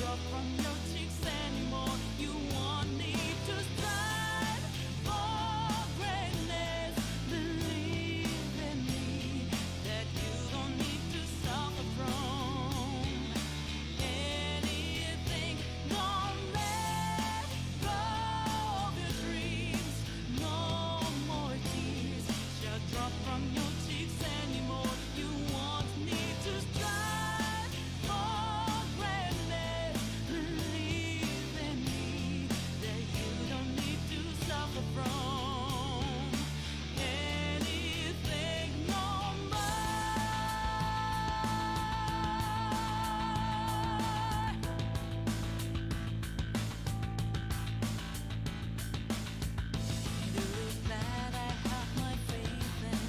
drop from your cheeks anymore. You won't need to strive for greatness. Believe in me that you don't need to suffer from anything. Don't let go of your dreams. No more tears shall drop from your cheeks anymore. You won't need to strive for greatness. Believe in me that you don't need to suffer from anything no more. You that I have my faith in.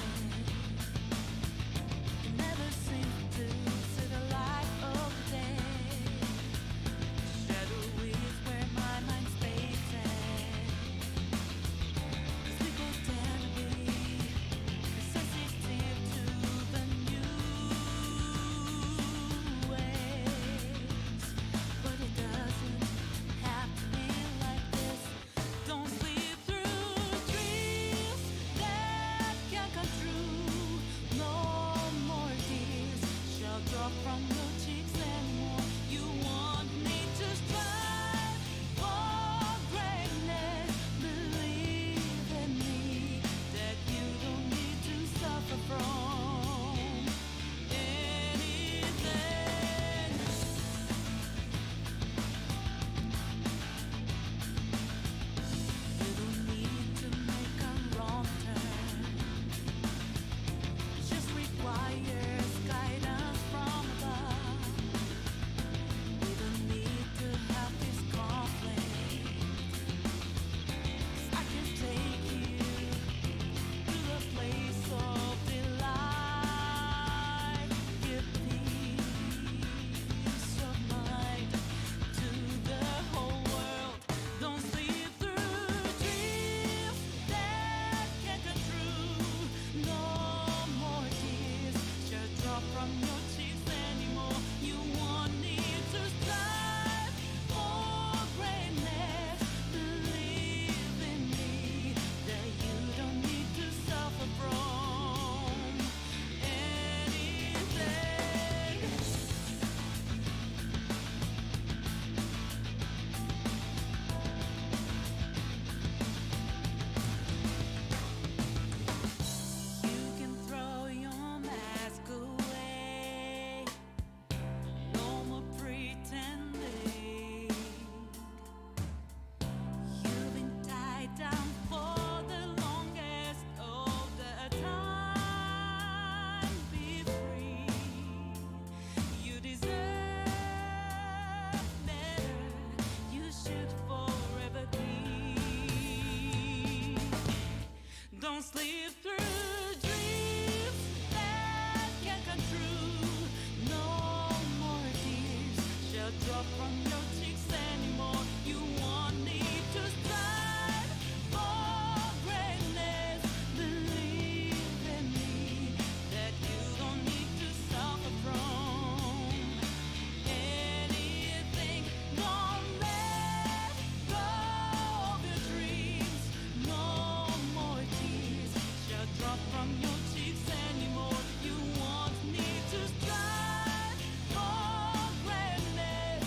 You never seem to see the light of day. Shadow is where my mind stays at. 'Cause people tend to be sensitive to the new ways, but it doesn't have to be like this. Don't sleep through dreams that can't come true. No more tears shall drop from your cheeks anymore. You won't need to strive for greatness. Believe in me that you don't need to suffer from anything. You don't need to make a wrong turn. It just requires guidance from above. We don't need to have this conflict. 'Cause I can take you to the place of delight. Give peace of mind to the whole world. Don't sleep through dreams that can't come true. No more tears shall drop from your cheeks anymore. You won't need to strive for greatness. Believe in me that you don't need to suffer from anything. You can throw your mask away. No more pretending. You've been tied down for the longest of the time. Be free. You deserve better. You should forever be. Don't sleep through dreams that can't come true. No more tears shall drop from your cheeks anymore. You won't need to strive for greatness. Believe in me that you don't need to suffer from anything. Don't let go of your dreams. No more tears shall drop from your cheeks anymore. You won't need to strive for greatness.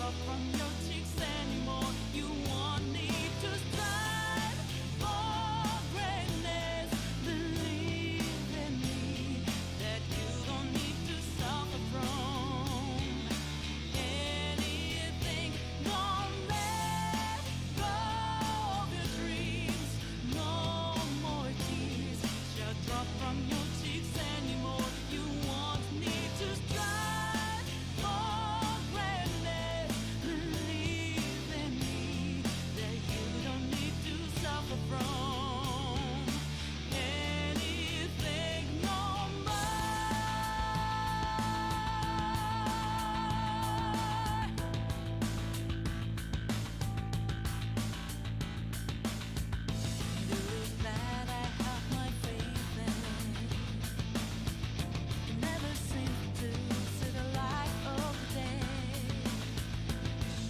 drop from your cheeks anymore. You won't need to strive for greatness. Believe in me that you don't need to suffer from anything. Don't let go of your dreams. No more tears shall drop from your cheeks anymore. You won't need to strive for greatness. Believe in me that you don't need to suffer from anything no more. News that I have my faith in. It never seems to see the light of day.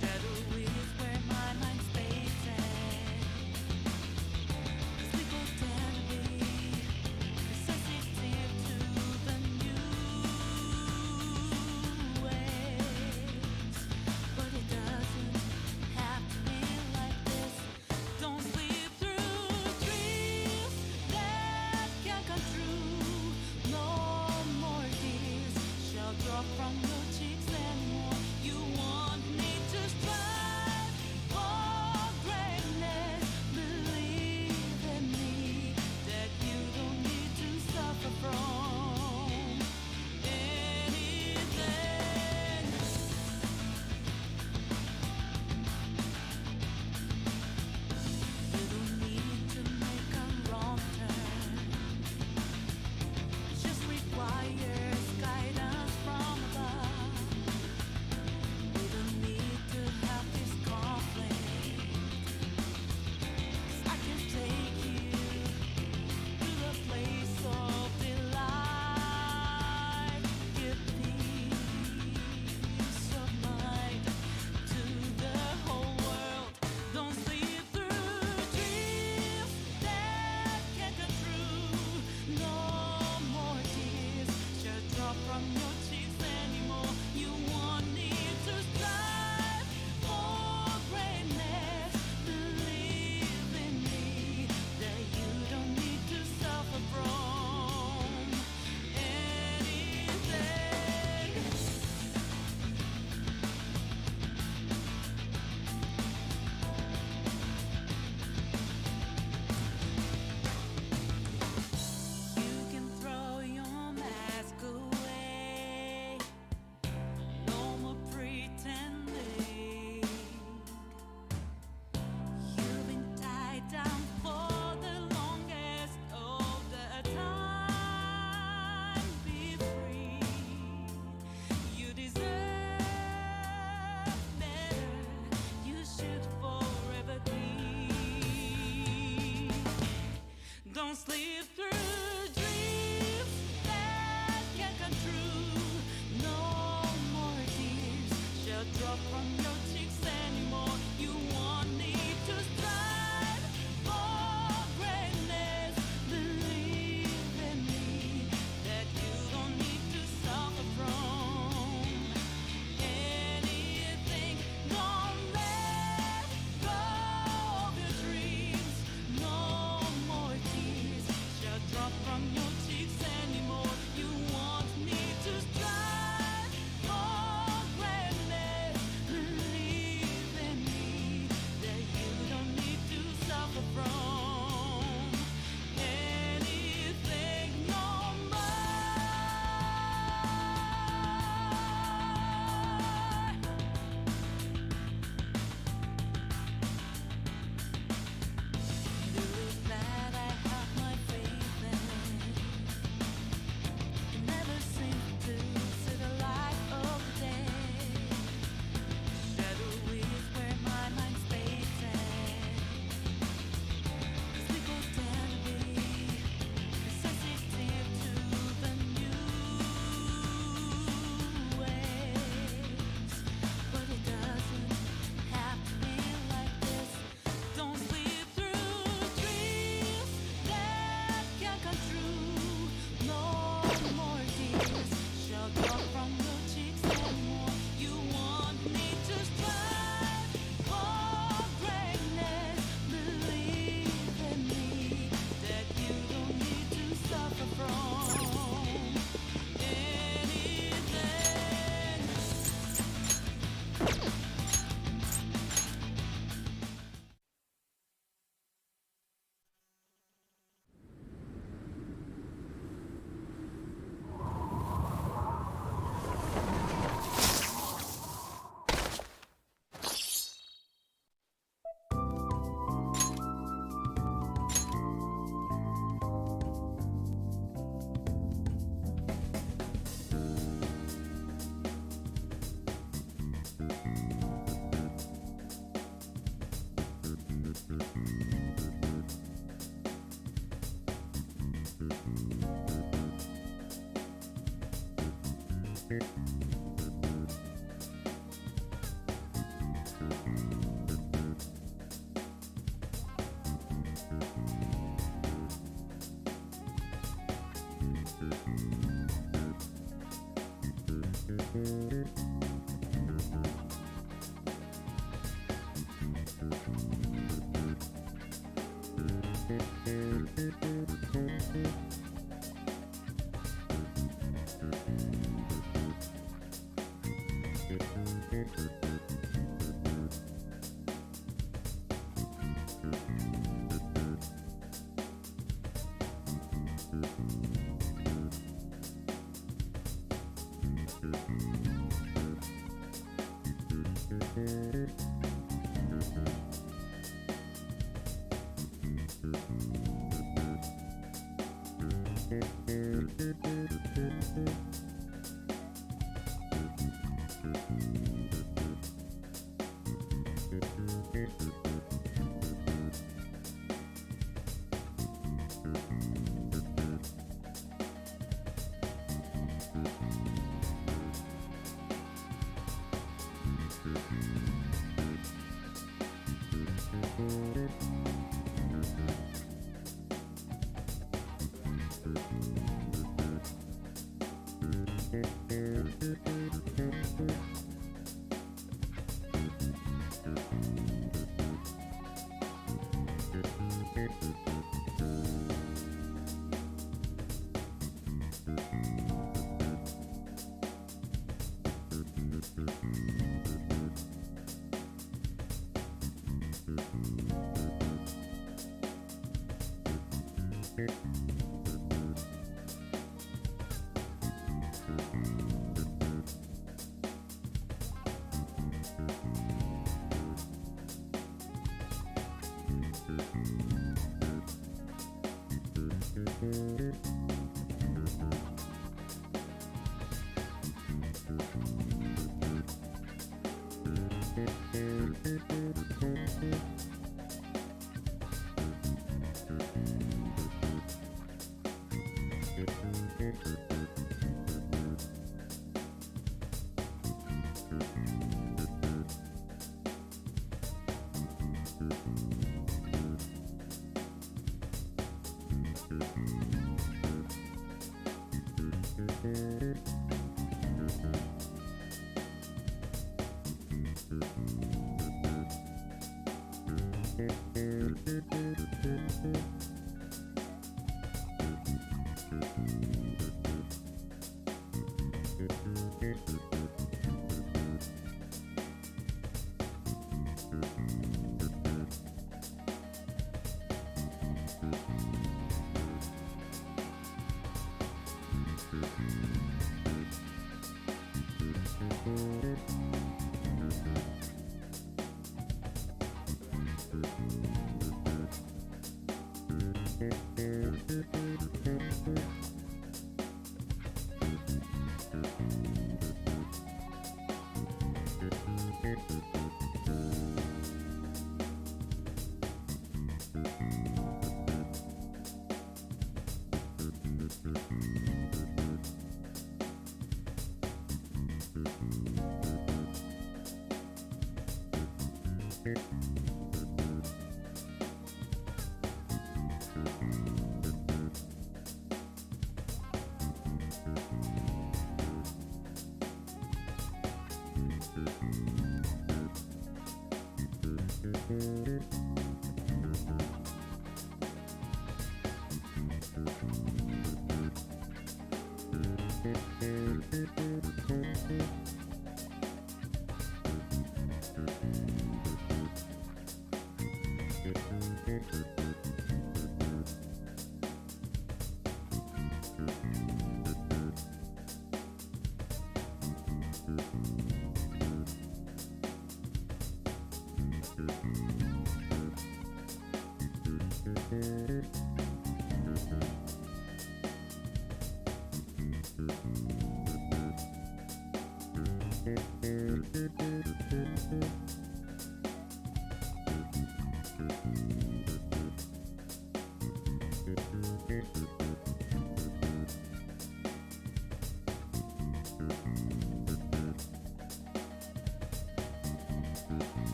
Shadow is where my mind's pacing. 'Cause people tend to be sensitive to the new ways, but it doesn't have to be like this. Don't sleep through dreams that can't come true. No more tears shall drop from your cheeks anymore. You won't need to strive for greatness. Believe in me that you don't need to suffer from anything. You don't need to make a wrong turn. It just requires guidance from above. We don't need to have this conflict. 'Cause I can take you to the place of delight. Give peace of mind to the whole world. Don't sleep through dreams that can't come true. No more tears shall drop from your cheeks anymore. You won't need to strive for greatness. Believe in me that you don't need to suffer from anything. You can throw your mask away. No more pretending. You've been tied down for the longest of the time. Be free. You deserve better. You should forever be. Don't sleep through dreams that can't come true. No more tears shall drop from your cheeks anymore. You won't need to strive for greatness. Believe in me that you don't need to suffer from anything. Don't let go of your dreams. No more tears shall drop from your cheeks anymore. You won't need to strive for greatness. Believe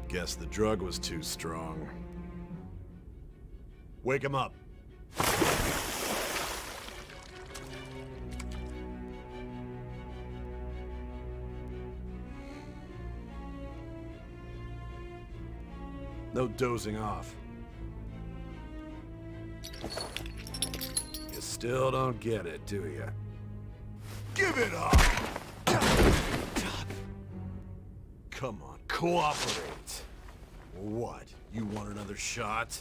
Guess the drug was too strong. Wake him up. No dozing off. You still don't get it, do you? Give it up! Come on, cooperate. What? You want another shot?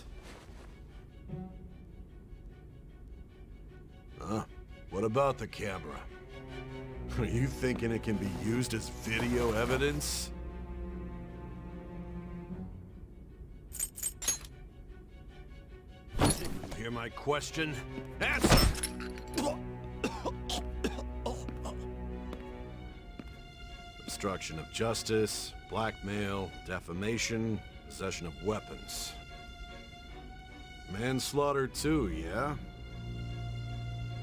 Huh? What about the camera? Are you thinking it can be used as video evidence? Did you hear my question? Answer! Obstruction of justice, blackmail, defamation, possession of weapons. Manslaughter too, yeah?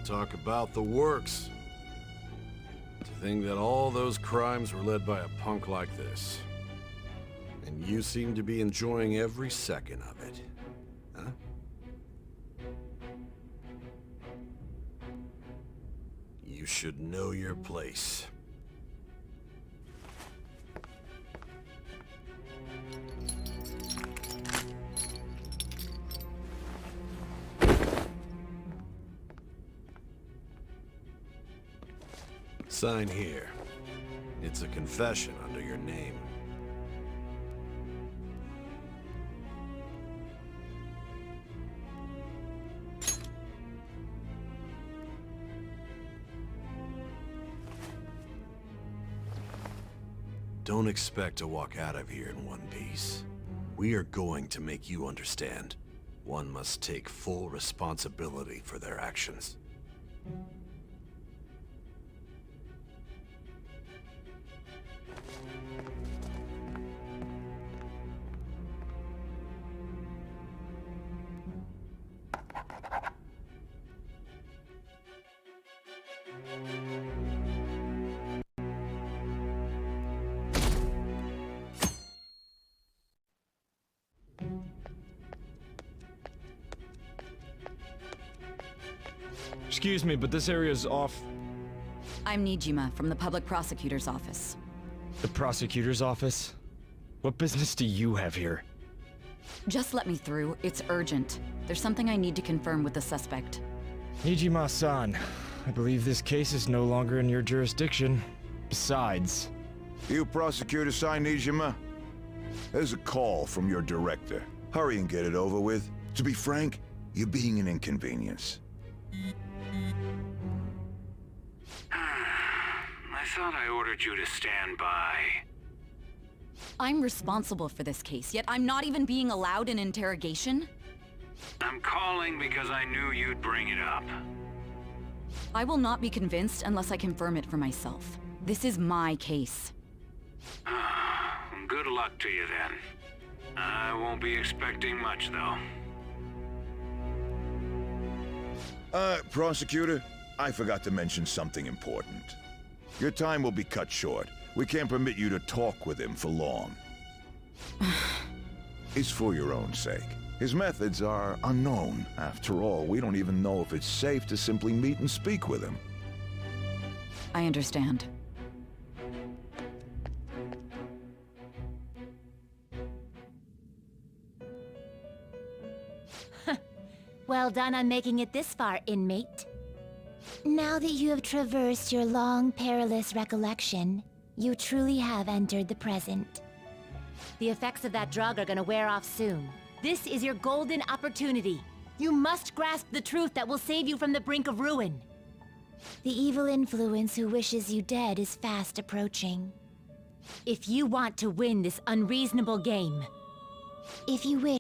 Talk about the works. To think that all those crimes were led by a punk like this. And you seem to be enjoying every second of it. Huh? You should know your place. Sign here. It's a confession under your name. Don't expect to walk out of here in one piece. We are going to make you understand. One must take full responsibility for their actions. Excuse me, but this area's off. I'm Nijima from the public prosecutor's office. The prosecutor's office? What business do you have here? Just let me through. It's urgent. There's something I need to confirm with the suspect. Nijima-san, I believe this case is no longer in your jurisdiction. Besides... You prosecutor, Nijima? There's a call from your director. Hurry and get it over with. To be frank, you're being an inconvenience. I thought I ordered you to stand by. I'm responsible for this case, yet I'm not even being allowed an interrogation? I'm calling because I knew you'd bring it up. I will not be convinced unless I confirm it for myself. This is my case. Good luck to you then. I won't be expecting much, though. Prosecutor, I forgot to mention something important. Your time will be cut short. We can't permit you to talk with him for long. It's for your own sake. His methods are unknown. After all, we don't even know if it's safe to simply meet and speak with him. I understand. Well done on making it this far, inmate. Now that you have traversed your long, perilous recollection, you truly have entered the present. The effects of that drug are gonna wear off soon. This is your golden opportunity. You must grasp the truth that will save you from the brink of ruin. The evil influence who wishes you dead is fast approaching. If you want to win this unreasonable game, if you wish...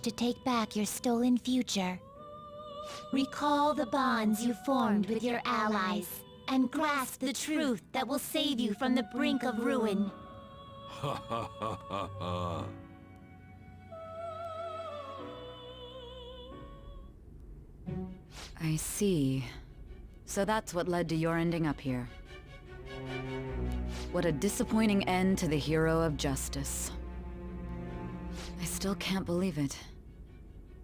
to take back your stolen future. Recall the bonds you formed with your allies, and grasp the truth that will save you from the brink of ruin. Ha ha ha ha ha. I see. So that's what led to your ending up here. What a disappointing end to the hero of justice. I still can't believe it.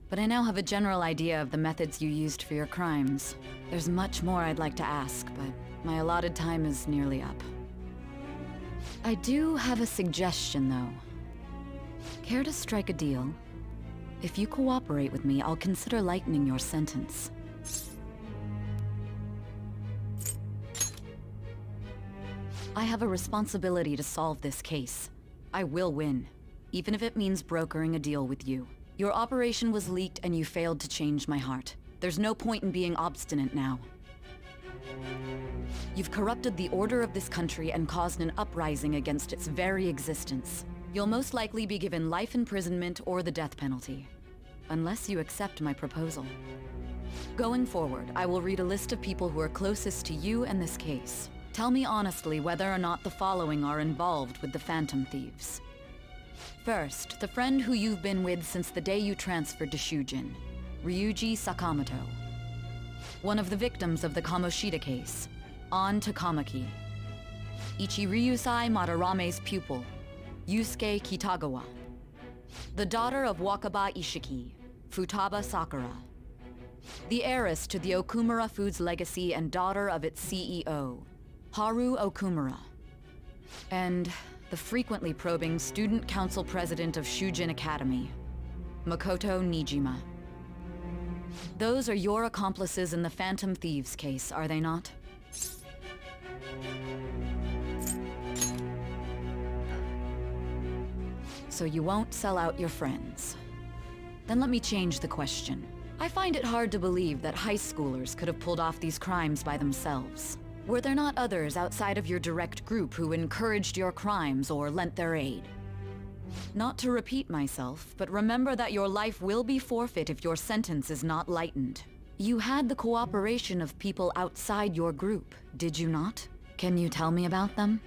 But I now have a general idea of the methods you used for your crimes. There's much more I'd like to ask, but my allotted time is nearly up. I do have a suggestion, though. Care to strike a deal? If you cooperate with me, I'll consider lightening your sentence. I have a responsibility to solve this case. I will win, even if it means brokering a deal with you. Your operation was leaked and you failed to change my heart. There's no point in being obstinate now. You've corrupted the order of this country and caused an uprising against its very existence. You'll most likely be given life imprisonment or the death penalty, unless you accept my proposal. Going forward, I will read a list of people who are closest to you and this case. Tell me honestly whether or not the following are involved with the Phantom Thieves. First, the friend who you've been with since the day you transferred to Shujin, Ryuji Sakamoto. One of the victims of the Kamoshida case, An Takamaki. Ichiryusai Madarame's pupil, Yusuke Kitagawa. The daughter of Wakaba Ishiki, Futaba Sakura. The heiress to the Okumura Foods legacy and daughter of its CEO, Haru Okumura. And the frequently probing student council president of Shujin Academy, Makoto Nijima. Those are your accomplices in the Phantom Thieves case, are they not? So you won't sell out your friends. Then let me change the question. I find it hard to believe that high schoolers could have pulled off these crimes by themselves. Were there not others outside of your direct group who encouraged your crimes or lent their aid? Not to repeat myself, but remember that your life will be forfeit if your sentence is not lightened. You had the cooperation of people outside your group, did you not? Can you tell me about them?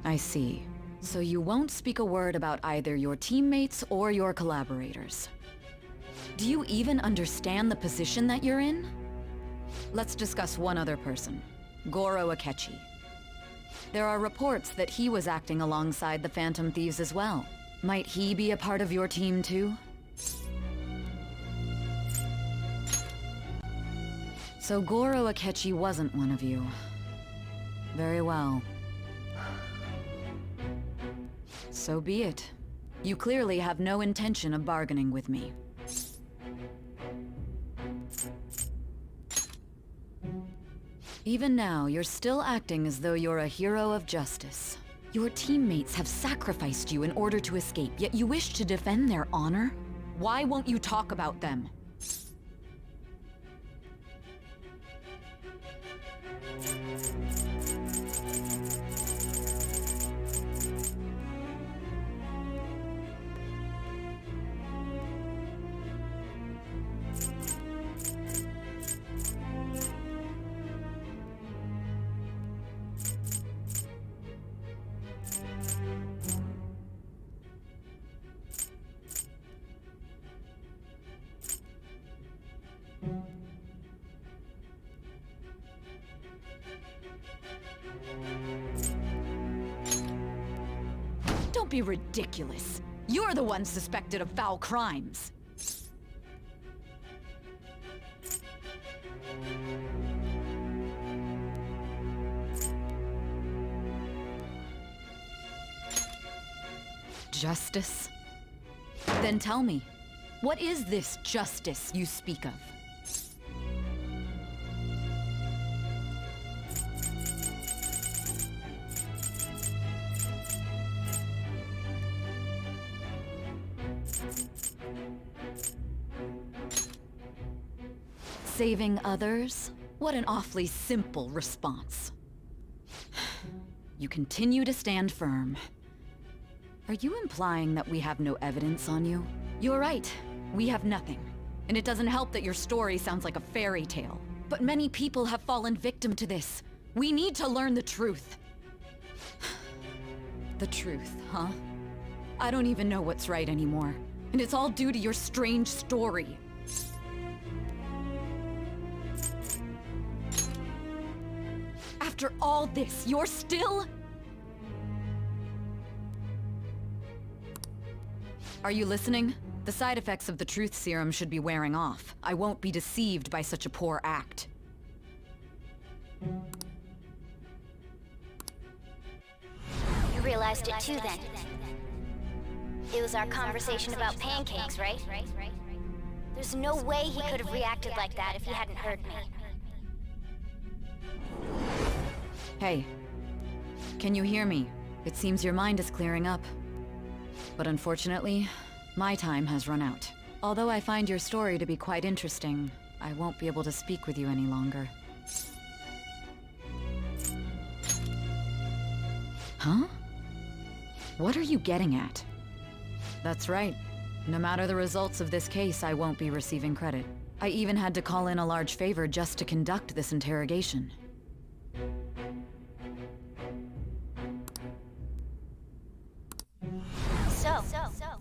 I see. So you won't speak a word about either your teammates or your collaborators. Do you even understand the position that you're in? Let's discuss one other person, Goro Akechi. There are reports that he was acting alongside the Phantom Thieves as well. Might he be a part of your team too? So Goro Akechi wasn't one of you. Very well. So be it. You clearly have no intention of bargaining with me. Even now, you're still acting as though you're a hero of justice. Your teammates have sacrificed you in order to escape, yet you wish to defend their honor? Why won't you talk about them? Don't be ridiculous. You're the one suspected of foul crimes. Justice? Then tell me, what is this justice you speak of? Saving others? What an awfully simple response. You continue to stand firm. Are you implying that we have no evidence on you? You're right. We have nothing. And it doesn't help that your story sounds like a fairy tale. But many people have fallen victim to this. We need to learn the truth. The truth, huh? I don't even know what's right anymore. And it's all due to your strange story. After all this, you're still... Are you listening? The side effects of the truth serum should be wearing off. I won't be deceived by such a poor act. You realized it too then. It was our conversation about pancakes, right? There's no way he could have reacted like that if he hadn't heard me. Hey. Can you hear me? It seems your mind is clearing up. But unfortunately, my time has run out. Although I find your story to be quite interesting, I won't be able to speak with you any longer. Huh? What are you getting at? That's right. No matter the results of this case, I won't be receiving credit. I even had to call in a large favor just to conduct this interrogation. So,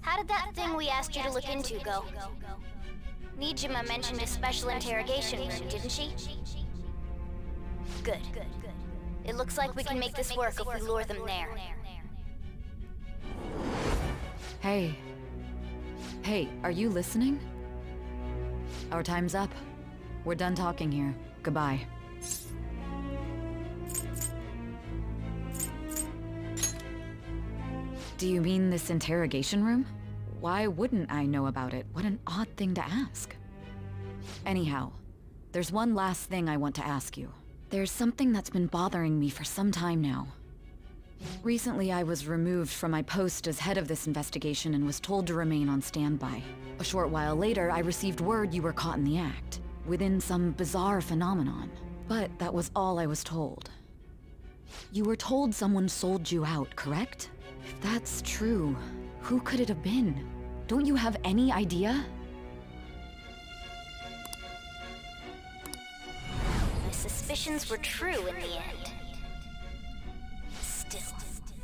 how did that thing we asked you to look into go? Nijima mentioned a special interrogation room, didn't she? Good. It looks like we can make this work if we lure them there. Hey. Hey, are you listening? Our time's up. We're done talking here. Goodbye. Do you mean this interrogation room? Why wouldn't I know about it? What an odd thing to ask. Anyhow, there's one last thing I want to ask you. There's something that's been bothering me for some time now. Recently, I was removed from my post as head of this investigation and was told to remain on standby. A short while later, I received word you were caught in the act, within some bizarre phenomenon. But that was all I was told. You were told someone sold you out, correct? If that's true, who could it have been? Don't you have any idea? My suspicions were true in the end. Still,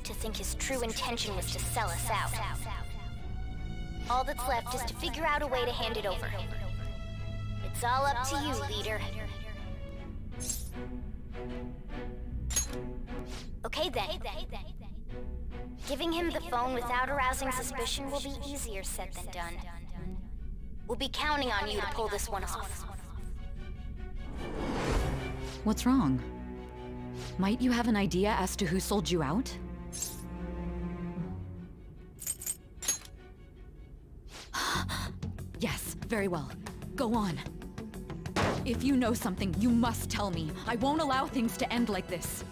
to think his true intention was to sell us out. All that's left is to figure out a way to hand it over. It's all up to you, leader. Okay then. Giving him the phone without arousing suspicion will be easier said than done. We'll be counting on you to pull this one off. What's wrong? Might you have an idea as to who sold you out? Yes, very well. Go on. If you know something, you must tell me. I won't allow things to end like this.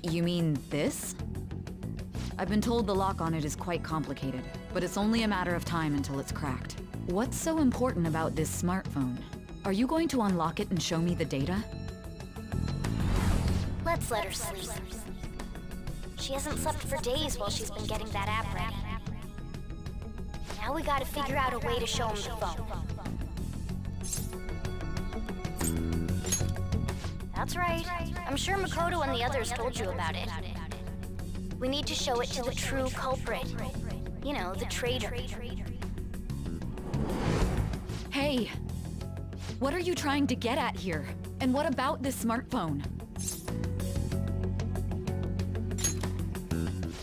You mean this? I've been told the lock on it is quite complicated, but it's only a matter of time until it's cracked. What's so important about this smartphone? Are you going to unlock it and show me the data? Let's let her sleep. She hasn't slept for days while she's been getting that app ready. Now we gotta figure out a way to show him the phone. That's right. I'm sure Makoto and the others told you about it. We need to show it to the true culprit. You know, the traitor. Hey! What are you trying to get at here? And what about this smartphone?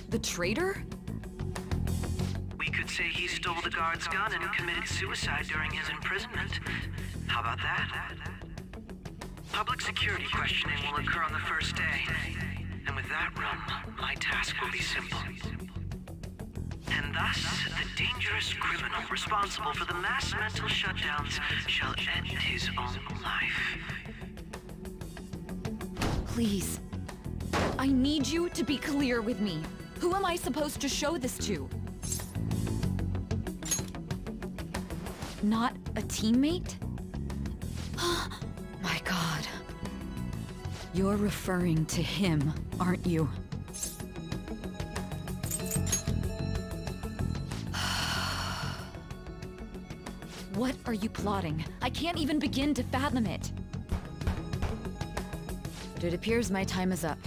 The traitor? We could say he stole the guard's gun and committed suicide during his imprisonment. How about that? Public security questioning will occur on the first day. And with that room, my task will be simple. And thus, the dangerous criminal responsible for the mass mental shutdowns shall end his own life. Please. I need you to be clear with me. Who am I supposed to show this to? Not a teammate? My God. You're referring to him, aren't you? What are you plotting? I can't even begin to fathom it. But it appears my time is up.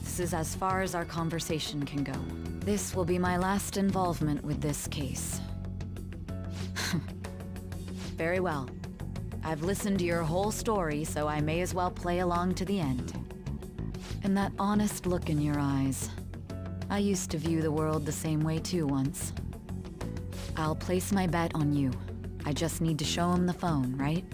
This is as far as our conversation can go. This will be my last involvement with this case. Very well. I've listened to your whole story, so I may as well play along to the end. And that honest look in your eyes. I used to view the world the same way too once. I'll place my bet on you. I just need to show him the phone, right?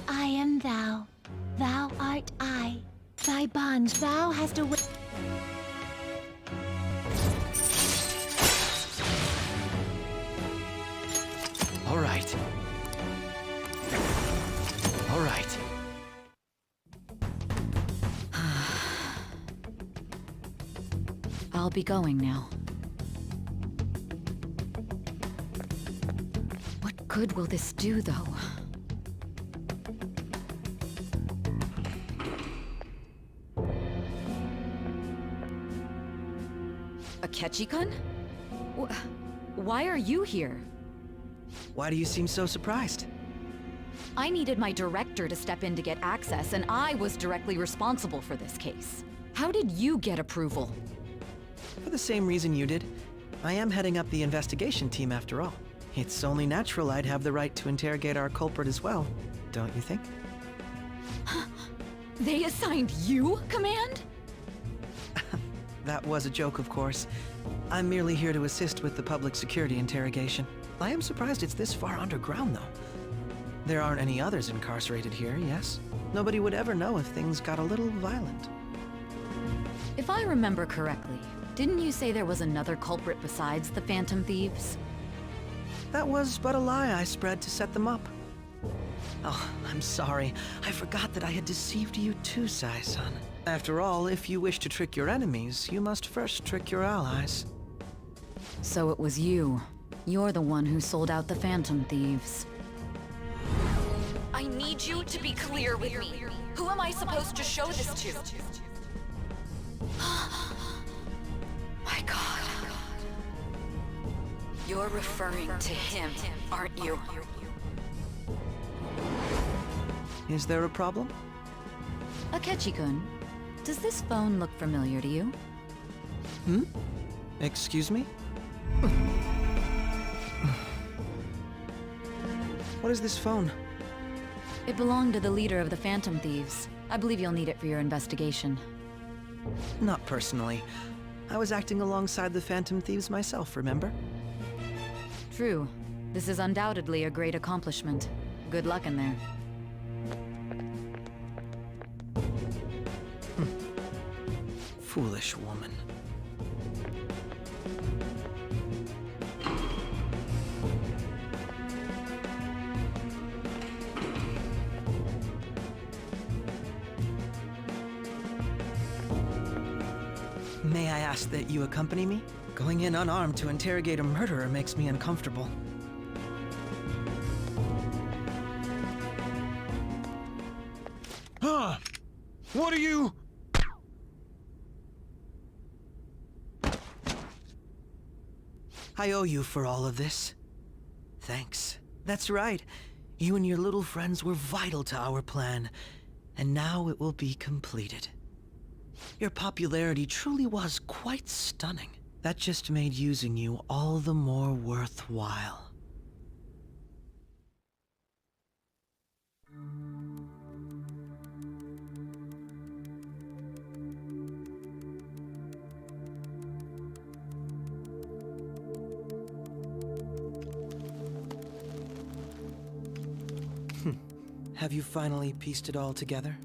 I am thou. Thou art I. Thy bond thou hast away. All right. All right. I'll be going now. good will this do, though? Akechi-kun? Why are you here? Why do you seem so surprised? I needed my director to step in to get access, and I was directly responsible for this case. How did you get approval? For the same reason you did. I am heading up the investigation team after all. It's only natural I'd have the right to interrogate our culprit as well, don't you think? They assigned you command? That was a joke, of course. I'm merely here to assist with the public security interrogation. I am surprised it's this far underground, though. There aren't any others incarcerated here, yes? Nobody would ever know if things got a little violent. If I remember correctly, didn't you say there was another culprit besides the Phantom Thieves? That was but a lie I spread to set them up. Oh, I'm sorry. I forgot that I had deceived you too, Sai-san. After all, if you wish to trick your enemies, you must first trick your allies. So it was you. You're the one who sold out the Phantom Thieves. I need you to be clear with me. Who am I supposed to show this to? My God. You're referring to him, aren't you? Is there a problem? Akechi-kun, does this phone look familiar to you? Excuse me? What is this phone? It belonged to the leader of the Phantom Thieves. I believe you'll need it for your investigation. Not personally. I was acting alongside the Phantom Thieves myself, remember? True. This is undoubtedly a great accomplishment. Good luck in there. Foolish woman. May I ask that you accompany me? Going in unarmed to interrogate a murderer makes me uncomfortable. Huh? What are you... I owe you for all of this. Thanks. That's right. You and your little friends were vital to our plan, and now it will be completed. Your popularity truly was quite stunning. That just made using you all the more worthwhile. Have you finally pieced it all together?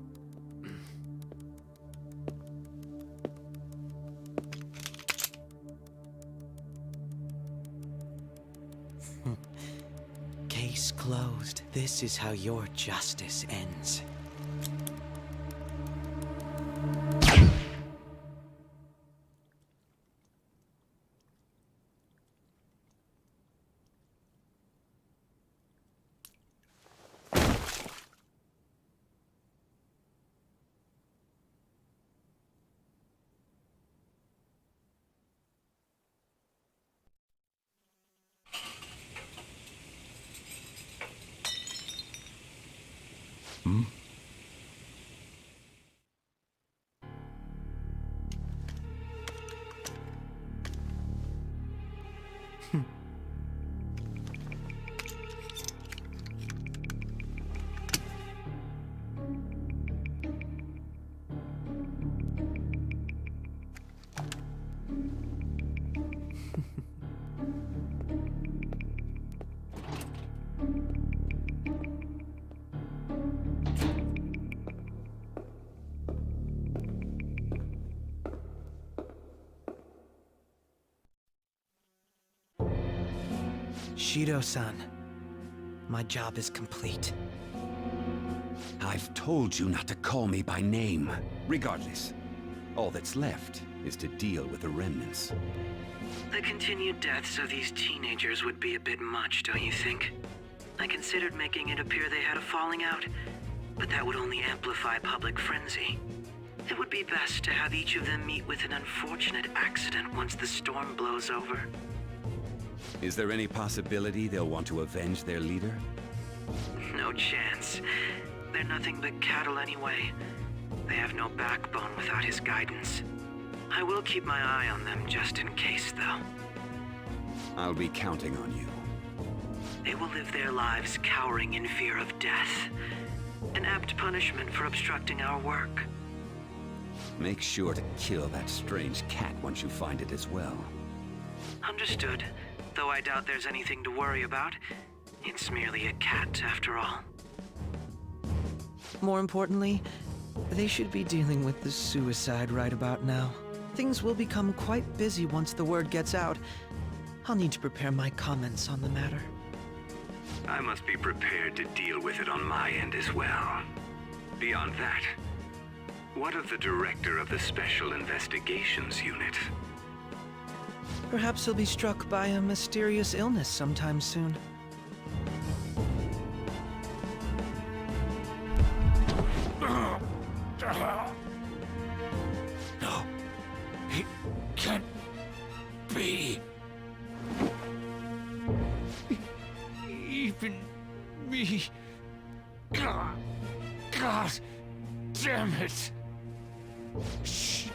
Case closed. This is how your justice ends. Shido-san, my job is complete. I've told you not to call me by name. Regardless, all that's left is to deal with the remnants. The continued deaths of these teenagers would be a bit much, don't you think? I considered making it appear they had a falling out, but that would only amplify public frenzy. It would be best to have each of them meet with an unfortunate accident once the storm blows over. Is there any possibility they'll want to avenge their leader? No chance. They're nothing but cattle anyway. They have no backbone without his guidance. I will keep my eye on them just in case, though. I'll be counting on you. They will live their lives cowering in fear of death. An apt punishment for obstructing our work. Make sure to kill that strange cat once you find it as well. Understood. Though I doubt there's anything to worry about. It's merely a cat, after all. More importantly, they should be dealing with the suicide right about now. Things will become quite busy once the word gets out. I'll need to prepare my comments on the matter. I must be prepared to deal with it on my end as well. Beyond that, what of the director of the Special Investigations Unit? Perhaps he'll be struck by a mysterious illness sometime soon. No, it can't be. Even me. God damn it. Shit.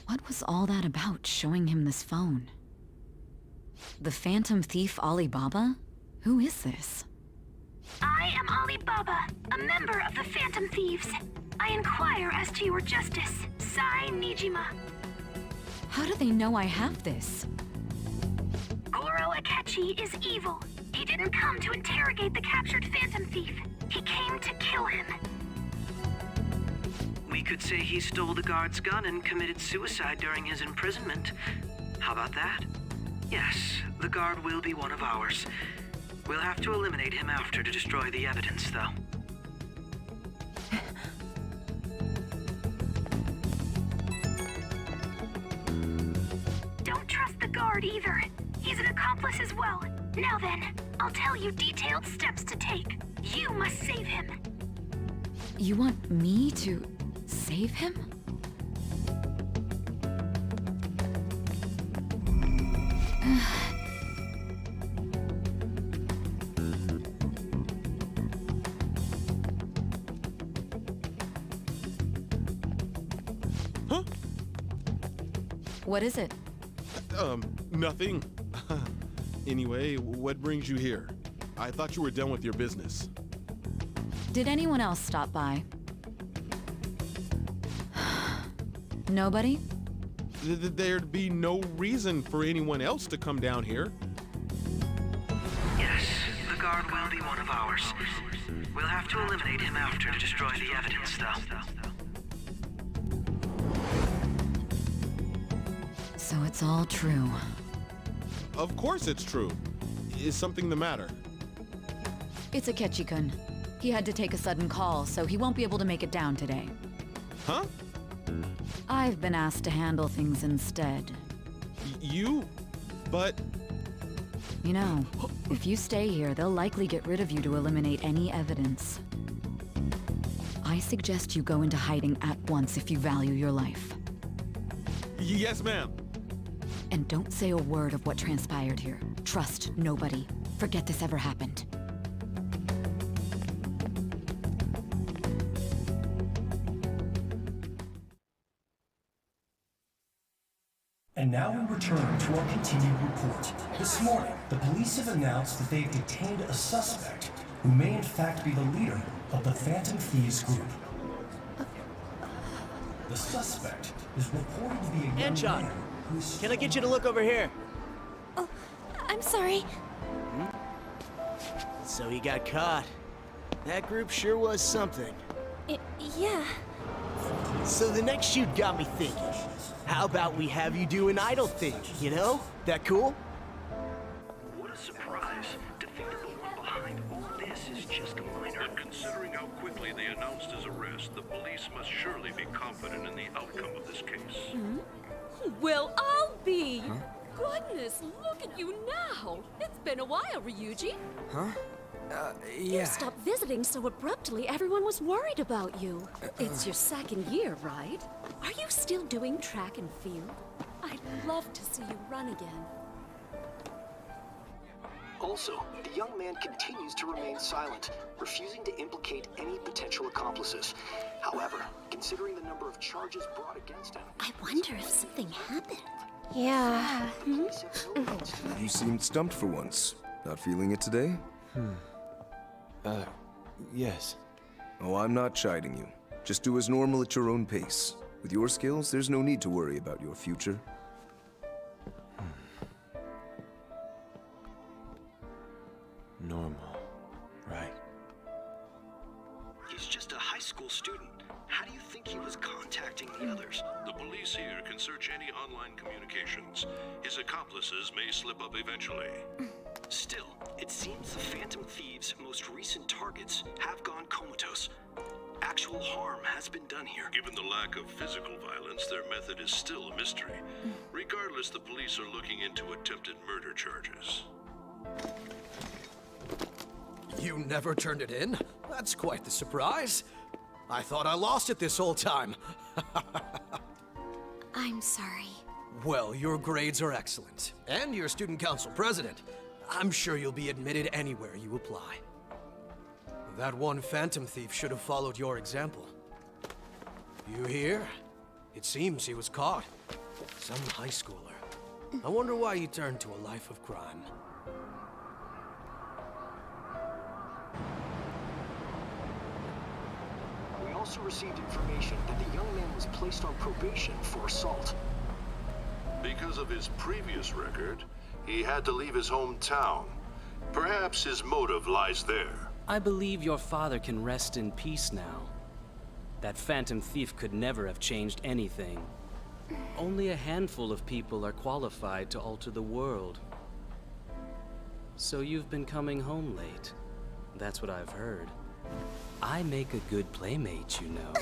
What was all that about, showing him this phone? The Phantom Thief Alibaba? Who is this? I am Alibaba, a member of the Phantom Thieves. I inquire as to your justice. Sai Nijima. How do they know I have this? Goro Akechi is evil. He didn't come to interrogate the captured Phantom Thief. He came to kill him. We could say he stole the guard's gun and committed suicide during his imprisonment. How about that? Yes, the guard will be one of ours. We'll have to eliminate him after to destroy the evidence, though. Don't trust the guard either. He's an accomplice as well. Now then, I'll tell you detailed steps to take. You must save him. You want me to save him? Huh? What is it? Nothing. Anyway, what brings you here? I thought you were done with your business. Did anyone else stop by? Nobody? There'd be no reason for anyone else to come down here. Yes, the guard will be one of ours. We'll have to eliminate him after to destroy the evidence, though. So it's all true. Of course it's true. Is something the matter? It's Akechi-kun. He had to take a sudden call, so he won't be able to make it down today. Huh? I've been asked to handle things instead. You? But... You know, if you stay here, they'll likely get rid of you to eliminate any evidence. I suggest you go into hiding at once if you value your life. Yes, ma'am. And don't say a word of what transpired here. Trust nobody. Forget this ever happened. And now we return to our continued report. This morning, the police have announced that they've detained a suspect who may in fact be the leader of the Phantom Thieves group. The suspect is reported to be a young Anchon, man who's... can I get you to look over here? Oh, I'm sorry. So he got caught. That group sure was something. Yeah. So the next shoot got me thinking. How about we have you do an idol thing, you know? That cool? What a surprise to think that the one behind all this is just a minor. But considering how quickly they announced his arrest, the police must surely be confident in the outcome of this case. Well, I'll be. Goodness, look at you now. It's been a while, Ryuji. Huh? You Yeah. stopped visiting so abruptly, everyone was worried about you. It's your second year, right? Are you still doing track and field? I'd love to see you run again. Also, the young man continues to remain silent, refusing to implicate any potential accomplices. However, considering the number of charges brought against him... I wonder if something happened. Yeah. You seemed stumped for once. Not feeling it today? Yes. Oh, I'm not chiding you. Just do as normal at your own pace. With your skills, there's no need to worry about your future. Normal. Right. He's just a high school student. How do you think he was contacting the others? The police here can search any online communications. His accomplices may slip up eventually. Still, it seems the Phantom Thieves' most recent targets have gone comatose. Actual harm has been done here. Given the lack of physical violence, their method is still a mystery. Regardless, the police are looking into attempted murder charges. You never turned it in? That's quite the surprise. I thought I lost it this whole time. I'm sorry. Well, your grades are excellent. And you're student council president. I'm sure you'll be admitted anywhere you apply. That one phantom thief should have followed your example. You hear? It seems he was caught. Some high schooler. I wonder why he turned to a life of crime. We also received information that the young man was placed on probation for assault. Because of his previous record, he had to leave his hometown. Perhaps his motive lies there. I believe your father can rest in peace now. That phantom thief could never have changed anything. Only a handful of people are qualified to alter the world. So you've been coming home late. That's what I've heard. I make a good playmate, you know.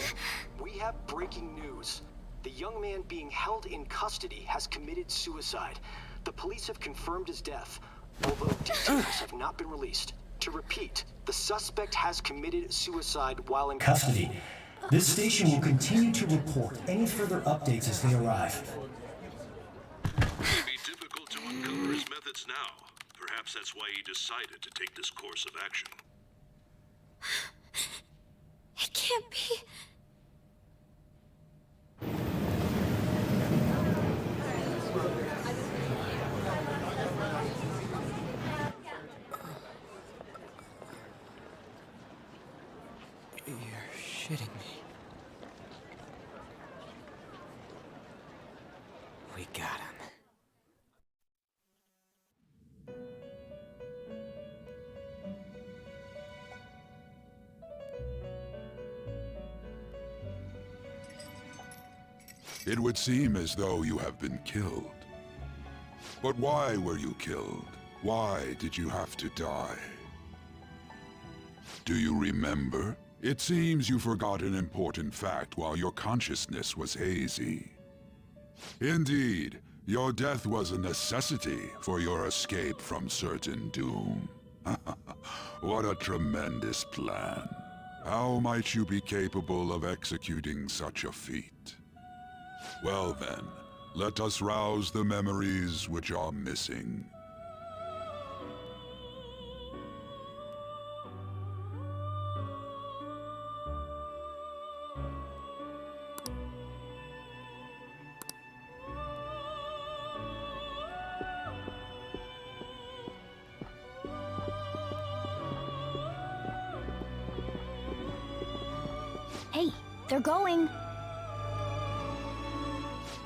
We have breaking news. The young man being held in custody has committed suicide. The police have confirmed his death, although details have not been released. To repeat, the suspect has committed suicide while in Custody. This station will continue to report any further updates as they arrive. It may be difficult to uncover his methods now. Perhaps that's why he decided to take this course of action. It can't be. You're shitting me. We got him. It would seem as though you have been killed. But why were you killed? Why did you have to die? Do you remember? It seems you forgot an important fact while your consciousness was hazy. Indeed, your death was a necessity for your escape from certain doom. What a tremendous plan. How might you be capable of executing such a feat? Well then, let us rouse the memories which are missing. Hey, they're going.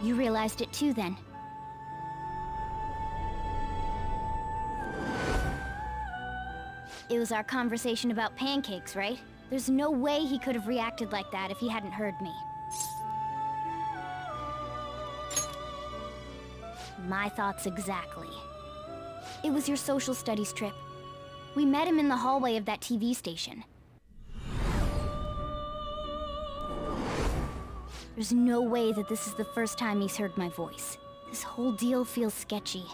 You realized it too, then. It was our conversation about pancakes, right? There's no way he could have reacted like that if he hadn't heard me. My thoughts exactly. It was your social studies trip. We met him in the hallway of that TV station. There's no way that this is the first time he's heard my voice. This whole deal feels sketchy.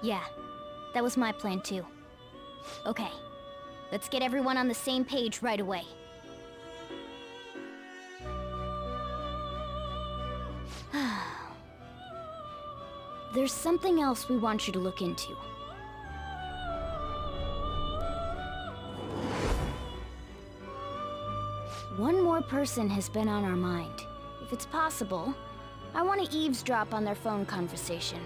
Yeah, that was my plan too. Okay, let's get everyone on the same page right away. There's something else we want you to look into. One more person has been on our mind. If it's possible, I want to eavesdrop on their phone conversation.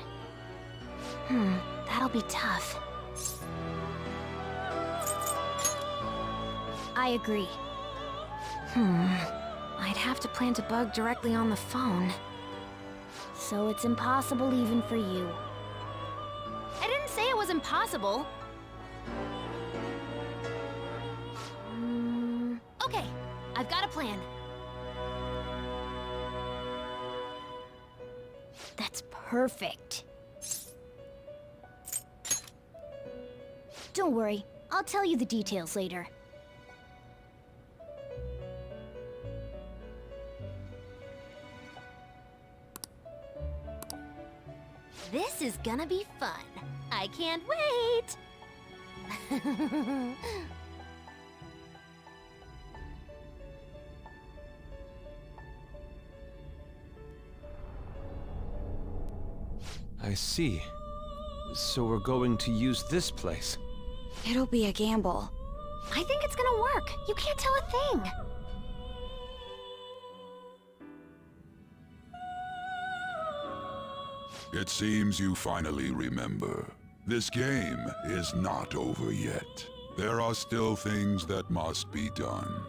That'll be tough. I agree. I'd have to plant a bug directly on the phone. So it's impossible even for you. I didn't say it was impossible. Okay, I've got a plan. That's perfect. Don't worry, I'll tell you the details later. This is gonna be fun. I can't wait! I see. So we're going to use this place. It'll be a gamble. I think it's gonna work. You can't tell a thing. It seems you finally remember. This game is not over yet. There are still things that must be done.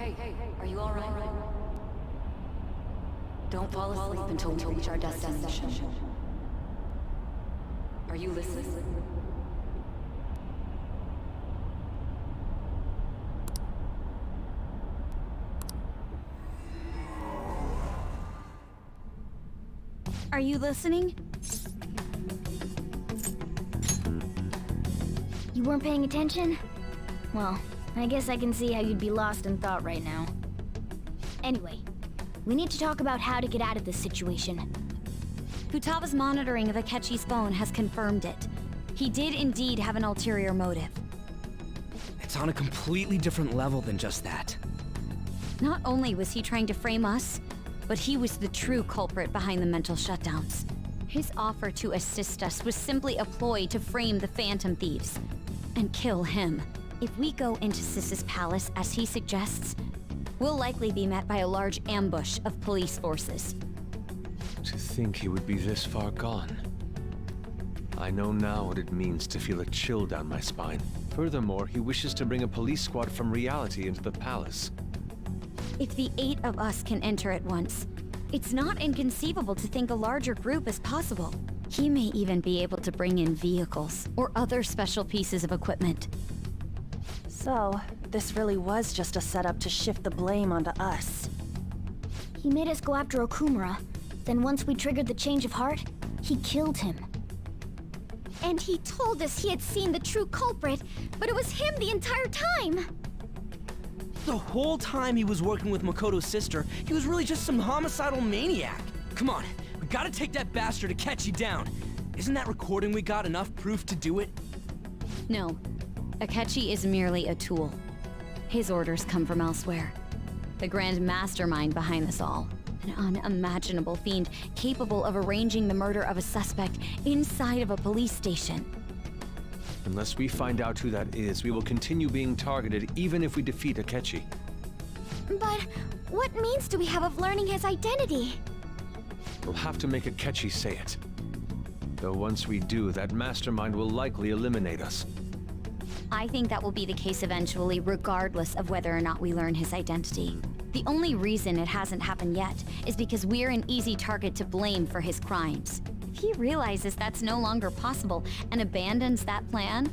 Hey, are you all right? Don't fall asleep until we reach our destination. Are you listening? Are you listening? You weren't paying attention? Well, I guess I can see how you'd be lost in thought right now. Anyway, we need to talk about how to get out of this situation. Futaba's monitoring of Akechi's phone has confirmed it. He did indeed have an ulterior motive. It's on a completely different level than just that. Not only was he trying to frame us, but he was the true culprit behind the mental shutdowns. His offer to assist us was simply a ploy to frame the Phantom Thieves and kill him. If we go into Sis's palace, as he suggests, we'll likely be met by a large ambush of police forces. To think he would be this far gone. I know now what it means to feel a chill down my spine. Furthermore, he wishes to bring a police squad from reality into the palace. If the 8 of us can enter at once, it's not inconceivable to think a larger group is possible. He may even be able to bring in vehicles or other special pieces of equipment. So, this really was just a setup to shift the blame onto us. He made us go after Okumura. Then once we triggered the change of heart, he killed him. And he told us he had seen the true culprit, but it was him the entire time! The whole time he was working with Makoto's sister, he was really just some homicidal maniac. Come on, we gotta take that bastard Akechi down. Isn't that recording we got enough proof to do it? No. Akechi is merely a tool. His orders come from elsewhere. The grand mastermind behind this all. An unimaginable fiend capable of arranging the murder of a suspect inside of a police station. Unless we find out who that is, we will continue being targeted even if we defeat Akechi. But what means do we have of learning his identity? We'll have to make Akechi say it. Though once we do, that mastermind will likely eliminate us. I think that will be the case eventually, regardless of whether or not we learn his identity. The only reason it hasn't happened yet is because we're an easy target to blame for his crimes. If he realizes that's no longer possible and abandons that plan,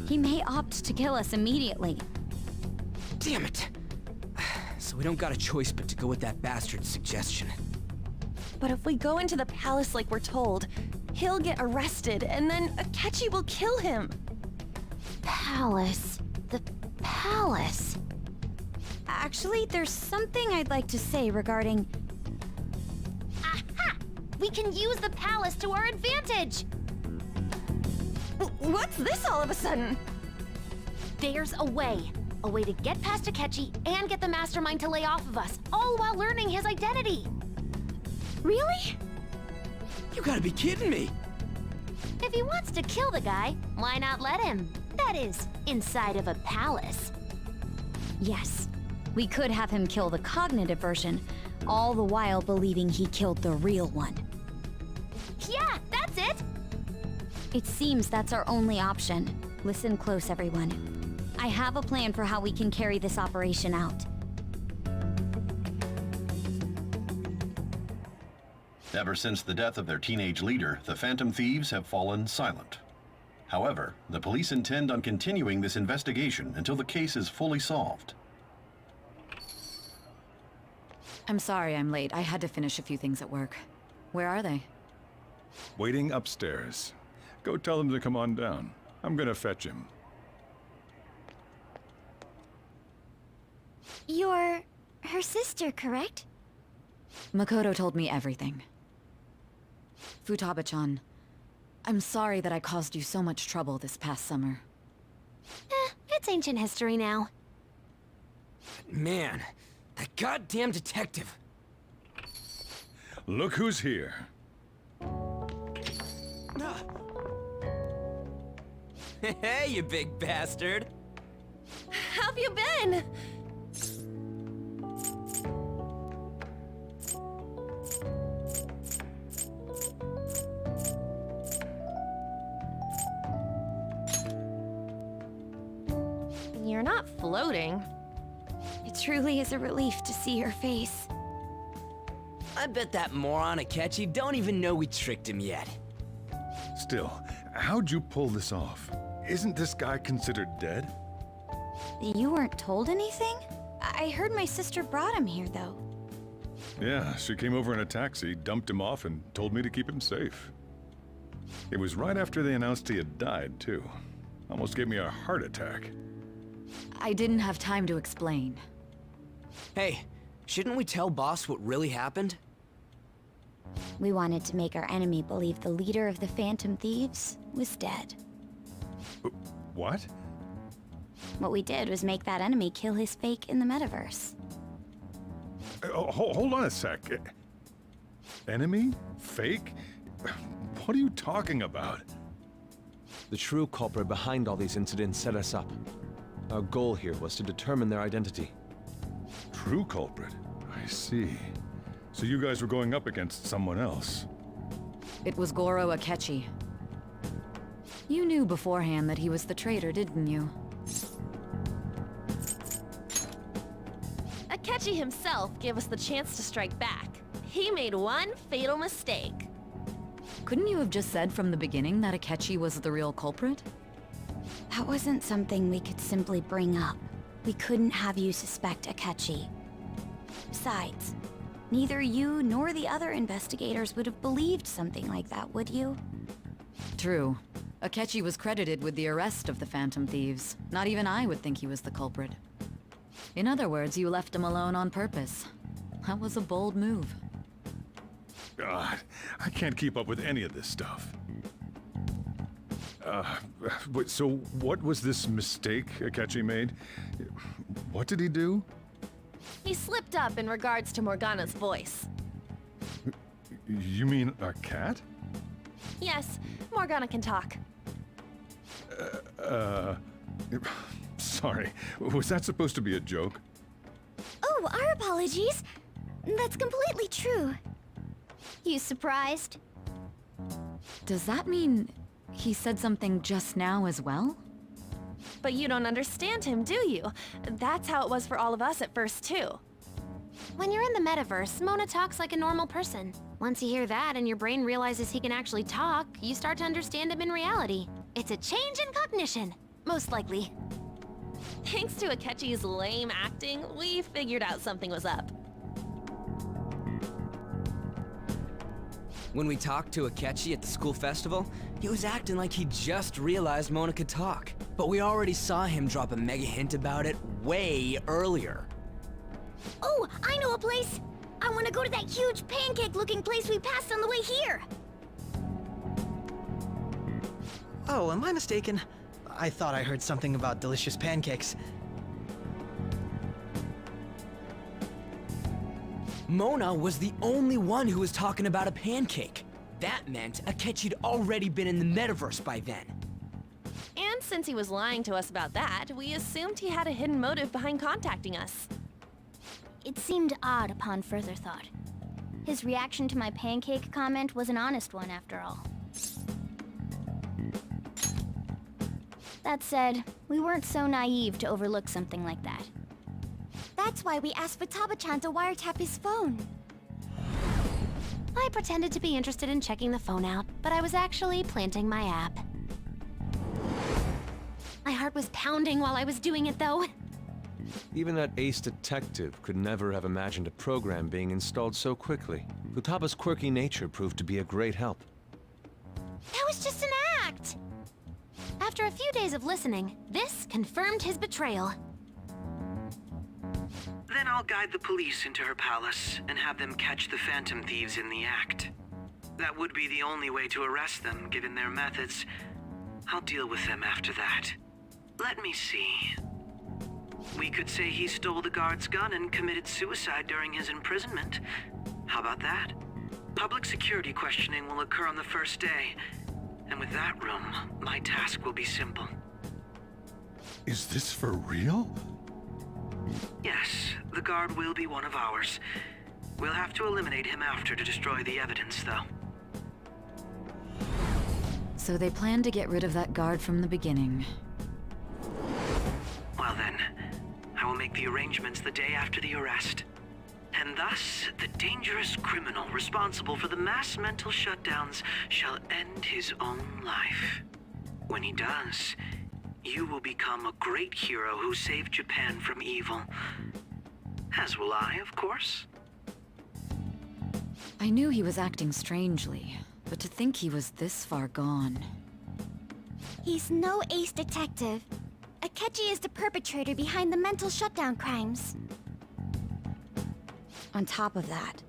he may opt to kill us immediately. Damn it! So we don't got a choice but to go with that bastard's suggestion. But if we go into the palace like we're told, he'll get arrested and then Akechi will kill him. Palace. The palace. Actually, there's something I'd like to say regarding... Aha! We can use the palace to our advantage! What's this all of a sudden? There's a way. A way to get past Akechi and get the mastermind to lay off of us, all while learning his identity. Really? You gotta be kidding me! If he wants to kill the guy, why not let him? That is, inside of a palace. Yes. We could have him kill the cognitive version, all the while believing he killed the real one. Yeah, that's it! It seems that's our only option. Listen close, everyone. I have a plan for how we can carry this operation out. Ever since the death of their teenage leader, the Phantom Thieves have fallen silent. However, the police intend on continuing this investigation until the case is fully solved. I'm sorry I'm late. I had to finish a few things at work. Where are they? Waiting upstairs. Go tell them to come on down. I'm gonna fetch him. You're her sister, correct? Makoto told me everything. Futaba-chan, I'm sorry that I caused you so much trouble this past summer. It's ancient history now. Man, that goddamn detective. Look who's here. Hey, you big bastard. How've you been? You're not floating. It truly is a relief to see your face. I bet that moron Akechi don't even know we tricked him yet. Still, how'd you pull this off? Isn't this guy considered dead? You weren't told anything? I heard my sister brought him here, though. Yeah, she came over in a taxi, dumped him off, and told me to keep him safe. It was right after they announced he had died, too. Almost gave me a heart attack. I didn't have time to explain. Hey, shouldn't we tell Boss what really happened? We wanted to make our enemy believe the leader of the Phantom Thieves was dead. What? What we did was make that enemy kill his fake in the metaverse. Hold on a sec. Enemy? Fake? What are you talking about? The true culprit behind all these incidents set us up. Our goal here was to determine their identity. True culprit? I see. So you guys were going up against someone else. It was Goro Akechi. You knew beforehand that he was the traitor, didn't you? Akechi himself gave us the chance to strike back. He made one fatal mistake. Couldn't you have just said from the beginning that Akechi was the real culprit? That wasn't something we could simply bring up. We couldn't have you suspect Akechi. Besides, neither you nor the other investigators would have believed something like that, would you? True. Akechi was credited with the arrest of the Phantom Thieves. Not even I would think he was the culprit. In other words, you left him alone on purpose. That was a bold move. God, I can't keep up with any of this stuff. So what was this mistake Akechi made? What did he do? He slipped up in regards to Morgana's voice. You mean a cat? Yes, Morgana can talk. Sorry. Was that supposed to be a joke? Oh, our apologies. That's completely true. You surprised? Does that mean he said something just now as well? But you don't understand him, do you? That's how it was for all of us at first, too. When you're in the metaverse, Mona talks like a normal person. Once you hear that and your brain realizes he can actually talk, you start to understand him in reality. It's a change in cognition, most likely. Thanks to Akechi's lame acting, we figured out something was up. When we talked to Akechi at the school festival, he was acting like he just realized Mona could talk. But we already saw him drop a mega hint about it way earlier. Oh, I know a place! I want to go to that huge pancake-looking place we passed on the way here! Oh, am I mistaken? I thought I heard something about delicious pancakes. Mona was the only one who was talking about a pancake. That meant Akechi'd already been in the metaverse by then. And since he was lying to us about that, we assumed he had a hidden motive behind contacting us. It seemed odd upon further thought. His reaction to my pancake comment was an honest one, after all. That said, we weren't so naive to overlook something like that. That's why we asked Futaba-chan to wiretap his phone. I pretended to be interested in checking the phone out, but I was actually planting my app. My heart was pounding while I was doing it, though. Even that ace detective could never have imagined a program being installed so quickly. Futaba's quirky nature proved to be a great help. That was just an act! After a few days of listening, this confirmed his betrayal. Then I'll guide the police into her palace and have them catch the Phantom Thieves in the act. That would be the only way to arrest them, given their methods. I'll deal with them after that. Let me see. We could say he stole the guard's gun and committed suicide during his imprisonment. How about that? Public security questioning will occur on the first day. And with that room, my task will be simple. Is this for real? Yes, the guard will be one of ours. We'll have to eliminate him after to destroy the evidence, though. So they planned to get rid of that guard from the beginning. Well then, I will make the arrangements the day after the arrest. And thus, the dangerous criminal responsible for the mass mental shutdowns shall end his own life. When he does, you will become a great hero who saved Japan from evil. As will I, of course. I knew he was acting strangely, but to think he was this far gone. He's no ace detective. Akechi is the perpetrator behind the mental shutdown crimes. On top of that,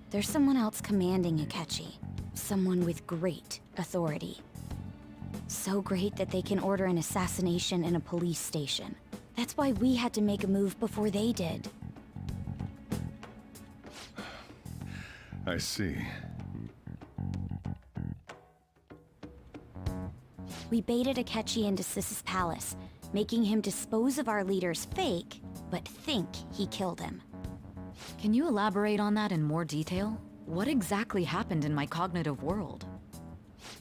there's someone else commanding Akechi. Someone with great authority. So great that they can order an assassination in a police station. That's why we had to make a move before they did. I see. We baited Akechi into Sis's palace, making him dispose of our leader's fake, but think he killed him. Can you elaborate on that in more detail? What exactly happened in my cognitive world?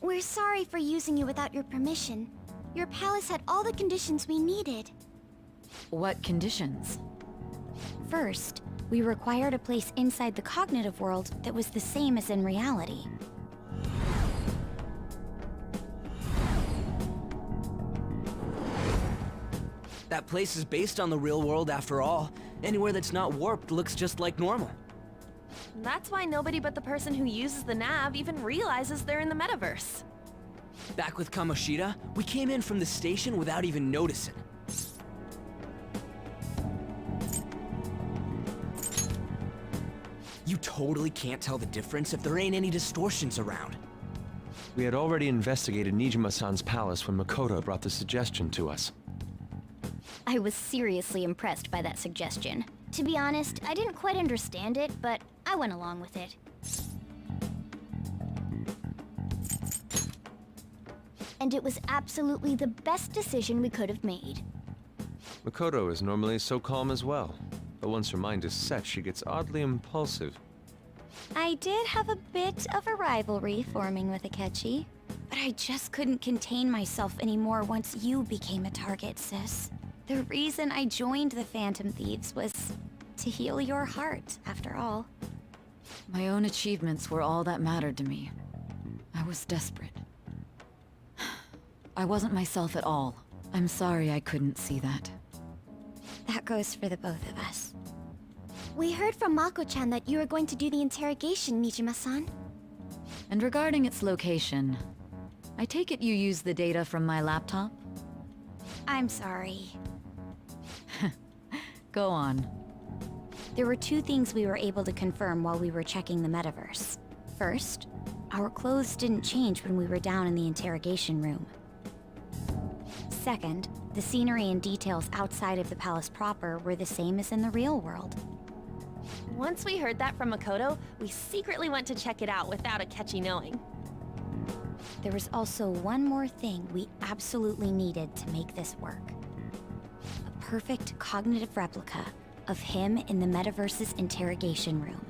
We're sorry for using you without your permission. Your palace had all the conditions we needed. What conditions? First, we required a place inside the cognitive world that was the same as in reality. That place is based on the real world after all. Anywhere that's not warped looks just like normal. That's why nobody but the person who uses the nav even realizes they're in the metaverse. Back with Kamoshida, we came in from the station without even noticing. You totally can't tell the difference if there ain't any distortions around. We had already investigated Nijima-san's palace when Makoto brought the suggestion to us. I was seriously impressed by that suggestion. To be honest, I didn't quite understand it, but I went along with it. And it was absolutely the best decision we could have made. Makoto is normally so calm as well, but once her mind is set, she gets oddly impulsive. I did have a bit of a rivalry forming with Akechi, but I just couldn't contain myself anymore once you became a target, sis. The reason I joined the Phantom Thieves was to heal your heart, after all. My own achievements were all that mattered to me. I was desperate. I wasn't myself at all. I'm sorry I couldn't see that. That goes for the both of us. We heard from Mako-chan that you were going to do the interrogation, Nijima-san. And regarding its location, I take it you used the data from my laptop? I'm sorry. Go on. There were two things we were able to confirm while we were checking the metaverse. First, our clothes didn't change when we were down in the interrogation room. Second, the scenery and details outside of the palace proper were the same as in the real world. Once we heard that from Makoto, we secretly went to check it out without Akechi knowing. There was also one more thing we absolutely needed to make this work. A perfect cognitive replica of him in the metaverse's interrogation room.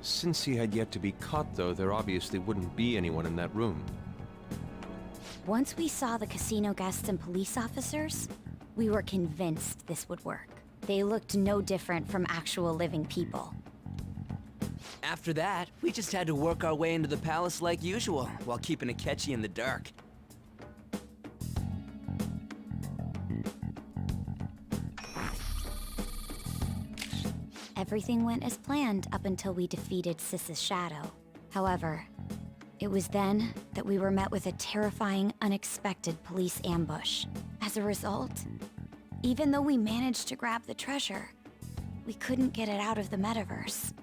Since he had yet to be caught, though, there obviously wouldn't be anyone in that room. Once we saw the casino guests and police officers, we were convinced this would work. They looked no different from actual living people. After that, we just had to work our way into the palace like usual, while keeping Akechi in the dark. Everything went as planned up until we defeated Sis's shadow. However, it was then that we were met with a terrifying, unexpected police ambush. As a result, even though we managed to grab the treasure, we couldn't get it out of the metaverse.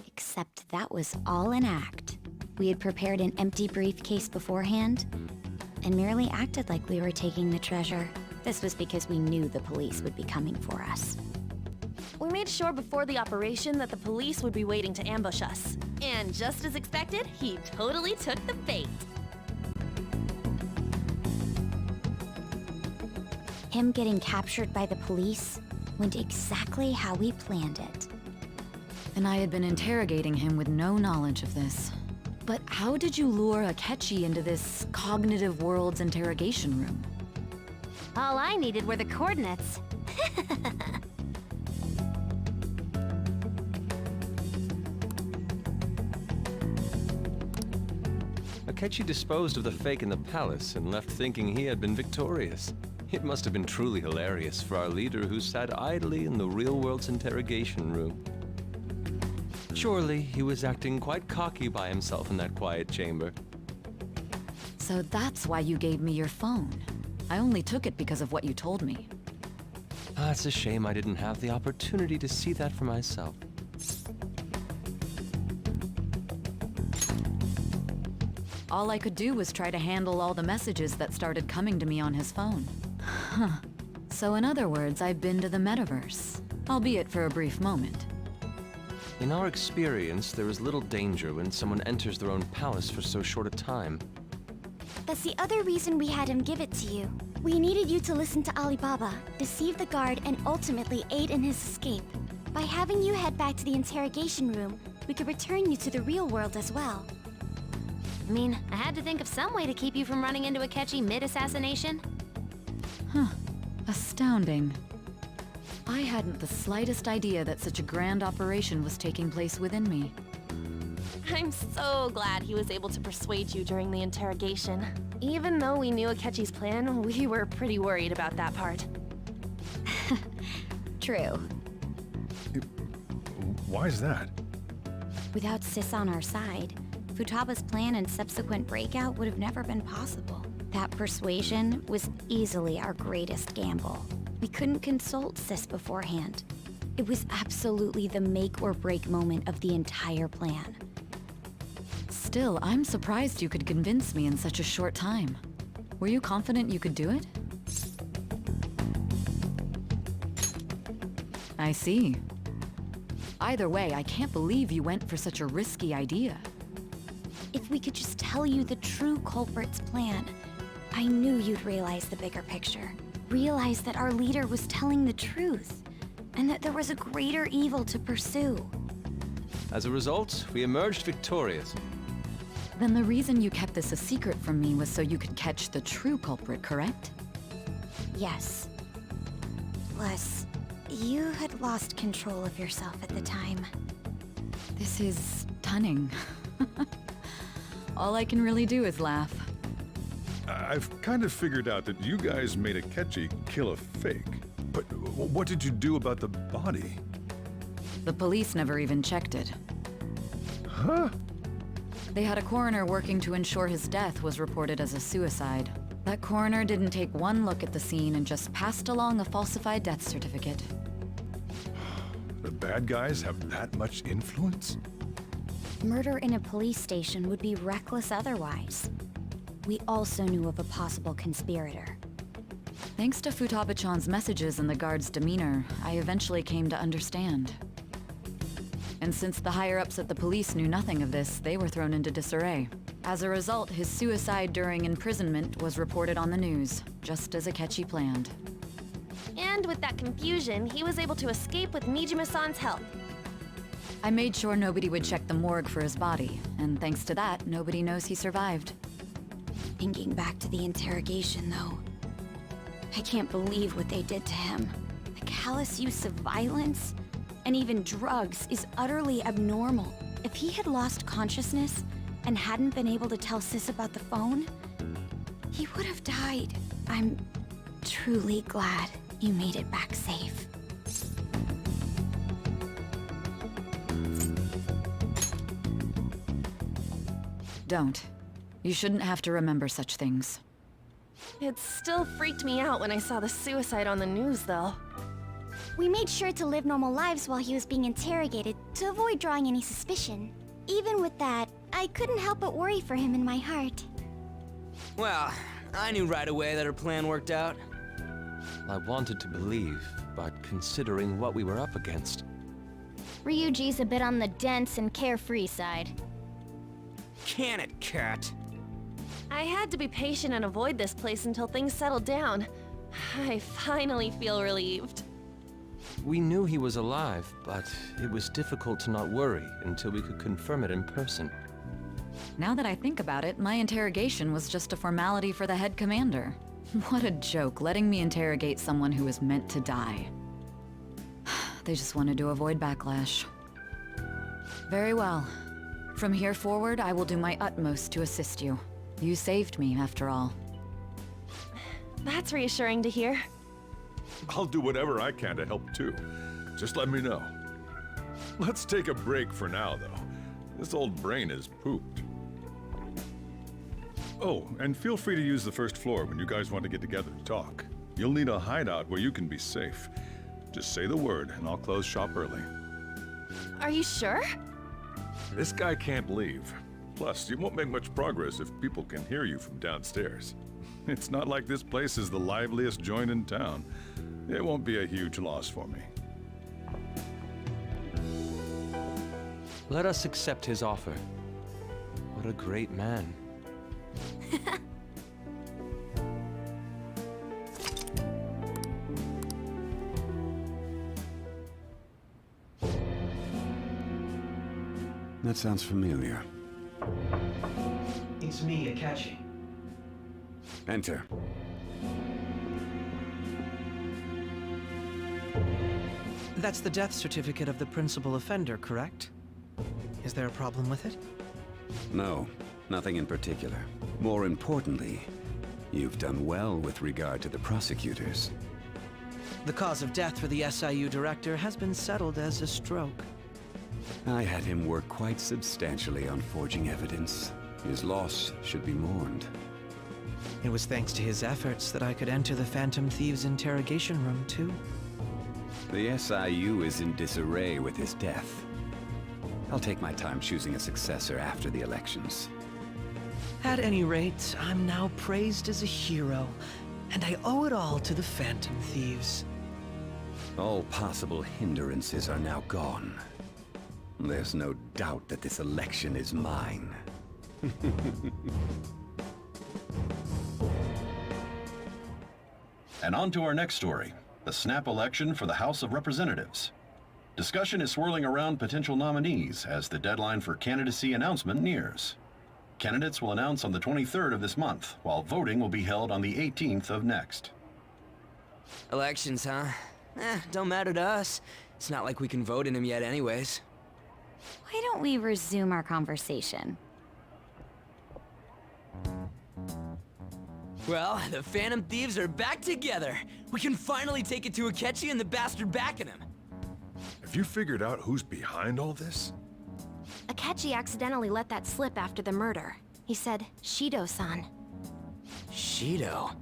Except that was all an act. We had prepared an empty briefcase beforehand, and merely acted like we were taking the treasure. This was because we knew the police would be coming for us. We made sure before the operation that the police would be waiting to ambush us. And just as expected, he totally took the bait. Him getting captured by the police went exactly how we planned it. And I had been interrogating him with no knowledge of this. But how did you lure Akechi into this cognitive world's interrogation room? All I needed were the coordinates. Akechi disposed of the fake in the palace and left thinking he had been victorious. It must have been truly hilarious for our leader who sat idly in the real world's interrogation room. Surely he was acting quite cocky by himself in that quiet chamber. So that's why you gave me your phone. I only took it because of what you told me. It's a shame I didn't have the opportunity to see that for myself. All I could do was try to handle all the messages that started coming to me on his phone. Huh. So in other words, I've been to the metaverse, albeit for a brief moment. In our experience, there is little danger when someone enters their own palace for so short a time. That's the other reason we had him give it to you. We needed you to listen to Alibaba, deceive the guard, and ultimately aid in his escape. By having you head back to the interrogation room, we could return you to the real world as well. I mean, I had to think of some way to keep you from running into Akechi mid-assassination. Huh. Astounding. I hadn't the slightest idea that such a grand operation was taking place within me. I'm so glad he was able to persuade you during the interrogation. Even though we knew Akechi's plan, we were pretty worried about that part. True. Why is that? Without Sis on our side, Futaba's plan and subsequent breakout would have never been possible. That persuasion was easily our greatest gamble. We couldn't consult Sis beforehand. It was absolutely the make or break moment of the entire plan. Still, I'm surprised you could convince me in such a short time. Were you confident you could do it? I see. Either way, I can't believe you went for such a risky idea. If we could just tell you the true culprit's plan, I knew you'd realize the bigger picture. Realize that our leader was telling the truth, and that there was a greater evil to pursue. As a result, we emerged victorious. Then the reason you kept this a secret from me was so you could catch the true culprit, correct? Yes. Plus, you had lost control of yourself at the time. This is stunning. All I can really do is laugh. I've kind of figured out that you guys made Akechi kill a fake. But what did you do about the body? The police never even checked it. Huh? They had a coroner working to ensure his death was reported as a suicide. That coroner didn't take one look at the scene and just passed along a falsified death certificate. The bad guys have that much influence? Murder in a police station would be reckless otherwise. We also knew of a possible conspirator. Thanks to Futaba-chan's messages and the guard's demeanor, I eventually came to understand. And since the higher-ups at the police knew nothing of this, they were thrown into disarray. As a result, his suicide during imprisonment was reported on the news, just as Akechi planned. And with that confusion, he was able to escape with Nijima-san's help. I made sure nobody would check the morgue for his body, and thanks to that, nobody knows he survived. Thinking back to the interrogation, though, I can't believe what they did to him. The callous use of violence, and even drugs, is utterly abnormal. If he had lost consciousness and hadn't been able to tell Sis about the phone, he would have died. I'm truly glad you made it back safe. Don't. You shouldn't have to remember such things. It still freaked me out when I saw the suicide on the news, though. We made sure to live normal lives while he was being interrogated to avoid drawing any suspicion. Even with that, I couldn't help but worry for him in my heart. Well, I knew right away that her plan worked out. I wanted to believe, but considering what we were up against... Ryuji's a bit on the dense and carefree side. Can it, Cat? I had to be patient and avoid this place until things settled down. I finally feel relieved. We knew he was alive, but it was difficult to not worry until we could confirm it in person. Now that I think about it, my interrogation was just a formality for the head commander. What a joke, letting me interrogate someone who was meant to die. They just wanted to avoid backlash. Very well. From here forward, I will do my utmost to assist you. You saved me, after all. That's reassuring to hear. I'll do whatever I can to help too. Just let me know. Let's take a break for now, though. This old brain is pooped. Oh, and feel free to use the first floor when you guys want to get together to talk. You'll need a hideout where you can be safe. Just say the word, and I'll close shop early. Are you sure? This guy can't leave. Plus, you won't make much progress if people can hear you from downstairs. It's not like this place is the liveliest joint in town. It won't be a huge loss for me. Let us accept his offer. What a great man. That sounds familiar. It's me, Akechi. Enter. That's the death certificate of the principal offender, correct? Is there a problem with it? No, nothing in particular. More importantly, you've done well with regard to the prosecutors. The cause of death for the SIU director has been settled as a stroke. I had him work quite substantially on forging evidence. His loss should be mourned. It was thanks to his efforts that I could enter the Phantom Thieves' interrogation room, too. The SIU is in disarray with his death. I'll take my time choosing a successor after the elections. At any rate, I'm now praised as a hero, and I owe it all to the Phantom Thieves. All possible hindrances are now gone. There's no doubt that this election is mine. And on to our next story, the snap election for the House of Representatives. Discussion is swirling around potential nominees as the deadline for candidacy announcement nears. Candidates will announce on the 23rd of this month, while voting will be held on the 18th of next. Elections, huh? Don't matter to us. It's not like we can vote in them yet anyways. Why don't we resume our conversation? Well, the Phantom Thieves are back together. We can finally take it to Akechi and the bastard backing him. Have you figured out who's behind all this? Akechi accidentally let that slip after the murder. He said, Shido-san. Shido?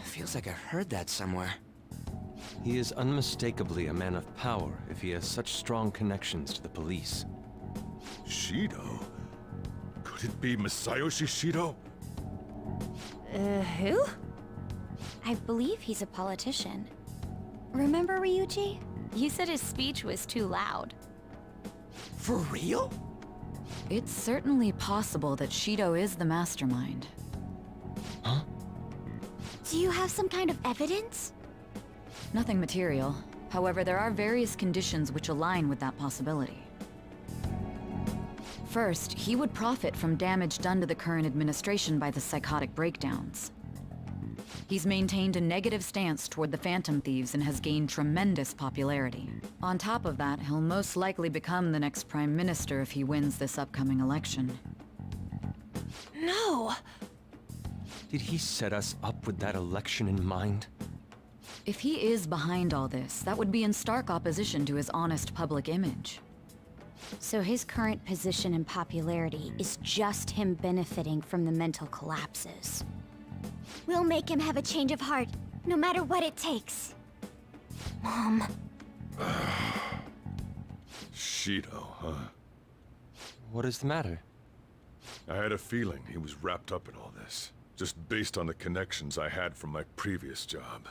Feels like I heard that somewhere. He is unmistakably a man of power if he has such strong connections to the police. Shido? Could it be Masayoshi Shido? Who? I believe he's a politician. Remember, Ryuji? You said his speech was too loud. For real? It's certainly possible that Shido is the mastermind. Huh? Do you have some kind of evidence? Nothing material. However, there are various conditions which align with that possibility. First, he would profit from damage done to the current administration by the psychotic breakdowns. He's maintained a negative stance toward the Phantom Thieves and has gained tremendous popularity. On top of that, he'll most likely become the next Prime Minister if he wins this upcoming election. No! Did he set us up with that election in mind? If he is behind all this, that would be in stark opposition to his honest public image. So his current position and popularity is just him benefiting from the mental collapses. We'll make him have a change of heart, no matter what it takes. Mom. Shido, huh? What is the matter? I had a feeling he was wrapped up in all this, just based on the connections I had from my previous job.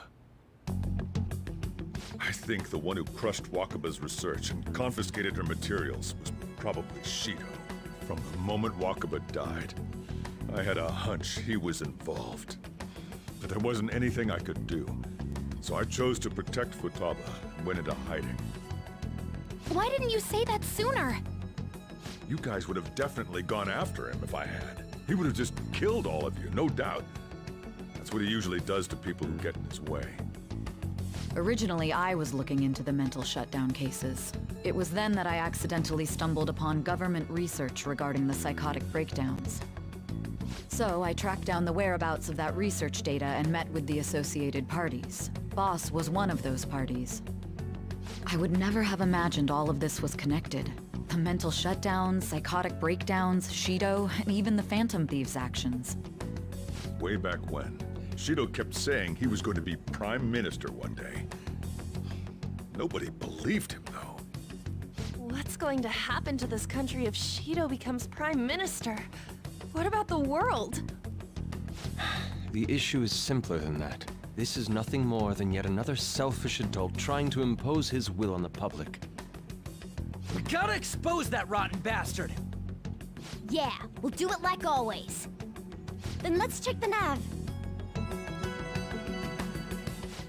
I think the one who crushed Wakaba's research and confiscated her materials was probably Shido. From the moment Wakaba died, I had a hunch he was involved. But there wasn't anything I could do, so I chose to protect Futaba and went into hiding. Why didn't you say that sooner? You guys would have definitely gone after him if I had. He would have just killed all of you, no doubt. That's what he usually does to people who get in his way. Originally, I was looking into the mental shutdown cases. It was then that I accidentally stumbled upon government research regarding the psychotic breakdowns. So I tracked down the whereabouts of that research data and met with the associated parties. Boss was one of those parties. I would never have imagined all of this was connected. The mental shutdowns, psychotic breakdowns, Shido, and even the Phantom Thieves' actions. Way back when, Shido kept saying he was going to be Prime Minister one day. Nobody believed him, though. What's going to happen to this country if Shido becomes Prime Minister? What about the world? The issue is simpler than that. This is nothing more than yet another selfish adult trying to impose his will on the public. We gotta expose that rotten bastard! Yeah, we'll do it like always. Then let's check the nav.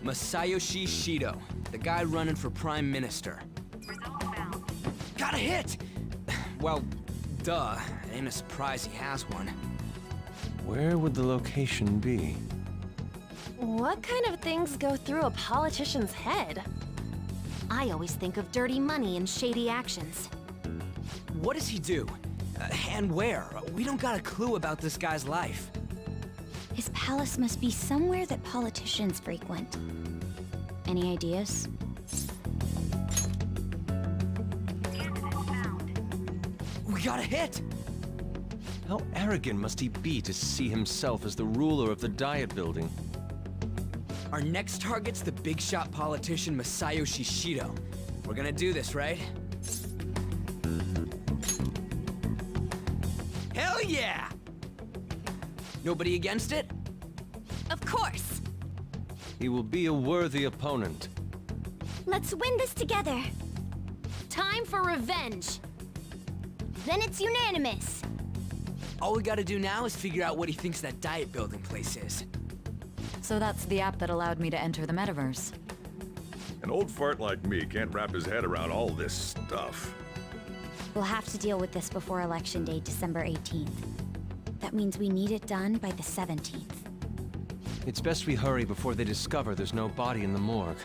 Masayoshi Shido, the guy running for Prime Minister. Got a hit! Well, duh. It ain't a surprise he has one. Where would the location be? What kind of things go through a politician's head? I always think of dirty money and shady actions. What does he do? And where? We don't got a clue about this guy's life. His palace must be somewhere that politicians frequent. Any ideas? We got a hit! How arrogant must he be to see himself as the ruler of the Diet Building? Our next target's the big shot politician Masayoshi Shido. We're gonna do this, right? Hell yeah! Nobody against it? Of course! He will be a worthy opponent. Let's win this together. Time for revenge! Then it's unanimous. All we gotta do now is figure out what he thinks that Diet Building place is. So that's the app that allowed me to enter the metaverse. An old fart like me can't wrap his head around all this stuff. We'll have to deal with this before Election Day, December 18th. That means we need it done by the 17th. It's best we hurry before they discover there's no body in the morgue.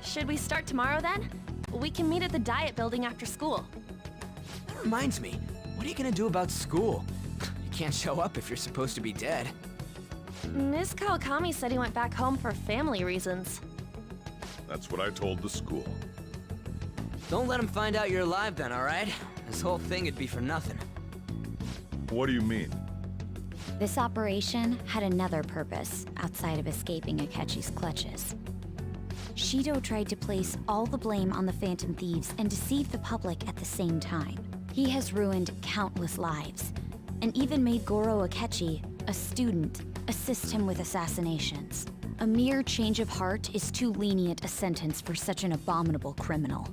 Should we start tomorrow then? We can meet at the Diet Building after school. That reminds me, what are you gonna do about school? You can't show up if you're supposed to be dead. Ms. Kawakami said he went back home for family reasons. That's what I told the school. Don't let him find out you're alive then, alright? This whole thing would be for nothing. What do you mean? This operation had another purpose outside of escaping Akechi's clutches. Shido tried to place all the blame on the Phantom Thieves and deceive the public at the same time. He has ruined countless lives, and even made Goro Akechi, a student, assist him with assassinations. A mere change of heart is too lenient a sentence for such an abominable criminal.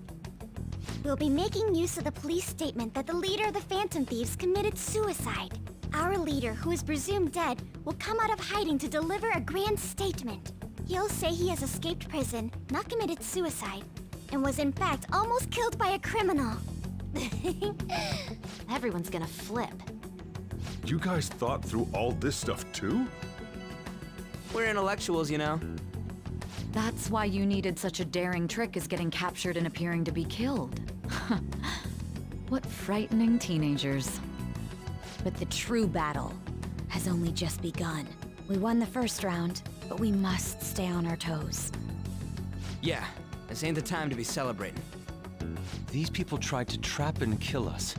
We'll be making use of the police statement that the leader of the Phantom Thieves committed suicide. Our leader, who is presumed dead, will come out of hiding to deliver a grand statement. He'll say he has escaped prison, not committed suicide, and was in fact almost killed by a criminal. Everyone's gonna flip. You guys thought through all this stuff too? We're intellectuals, you know. That's why you needed such a daring trick as getting captured and appearing to be killed. What frightening teenagers. But the true battle has only just begun. We won the first round, but we must stay on our toes. Yeah, this ain't the time to be celebrating. These people tried to trap and kill us.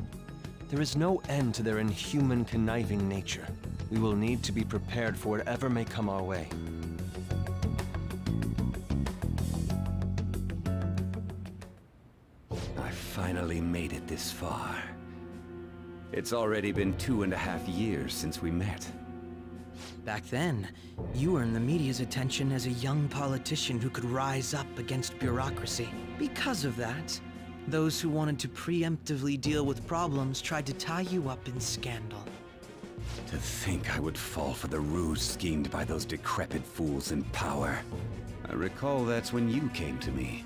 There is no end to their inhuman, conniving nature. We will need to be prepared for whatever may come our way. I finally made it this far. It's already been 2.5 years since we met. Back then, you earned the media's attention as a young politician who could rise up against bureaucracy. Because of that, those who wanted to preemptively deal with problems tried to tie you up in scandal. To think I would fall for the ruse schemed by those decrepit fools in power. I recall that's when you came to me.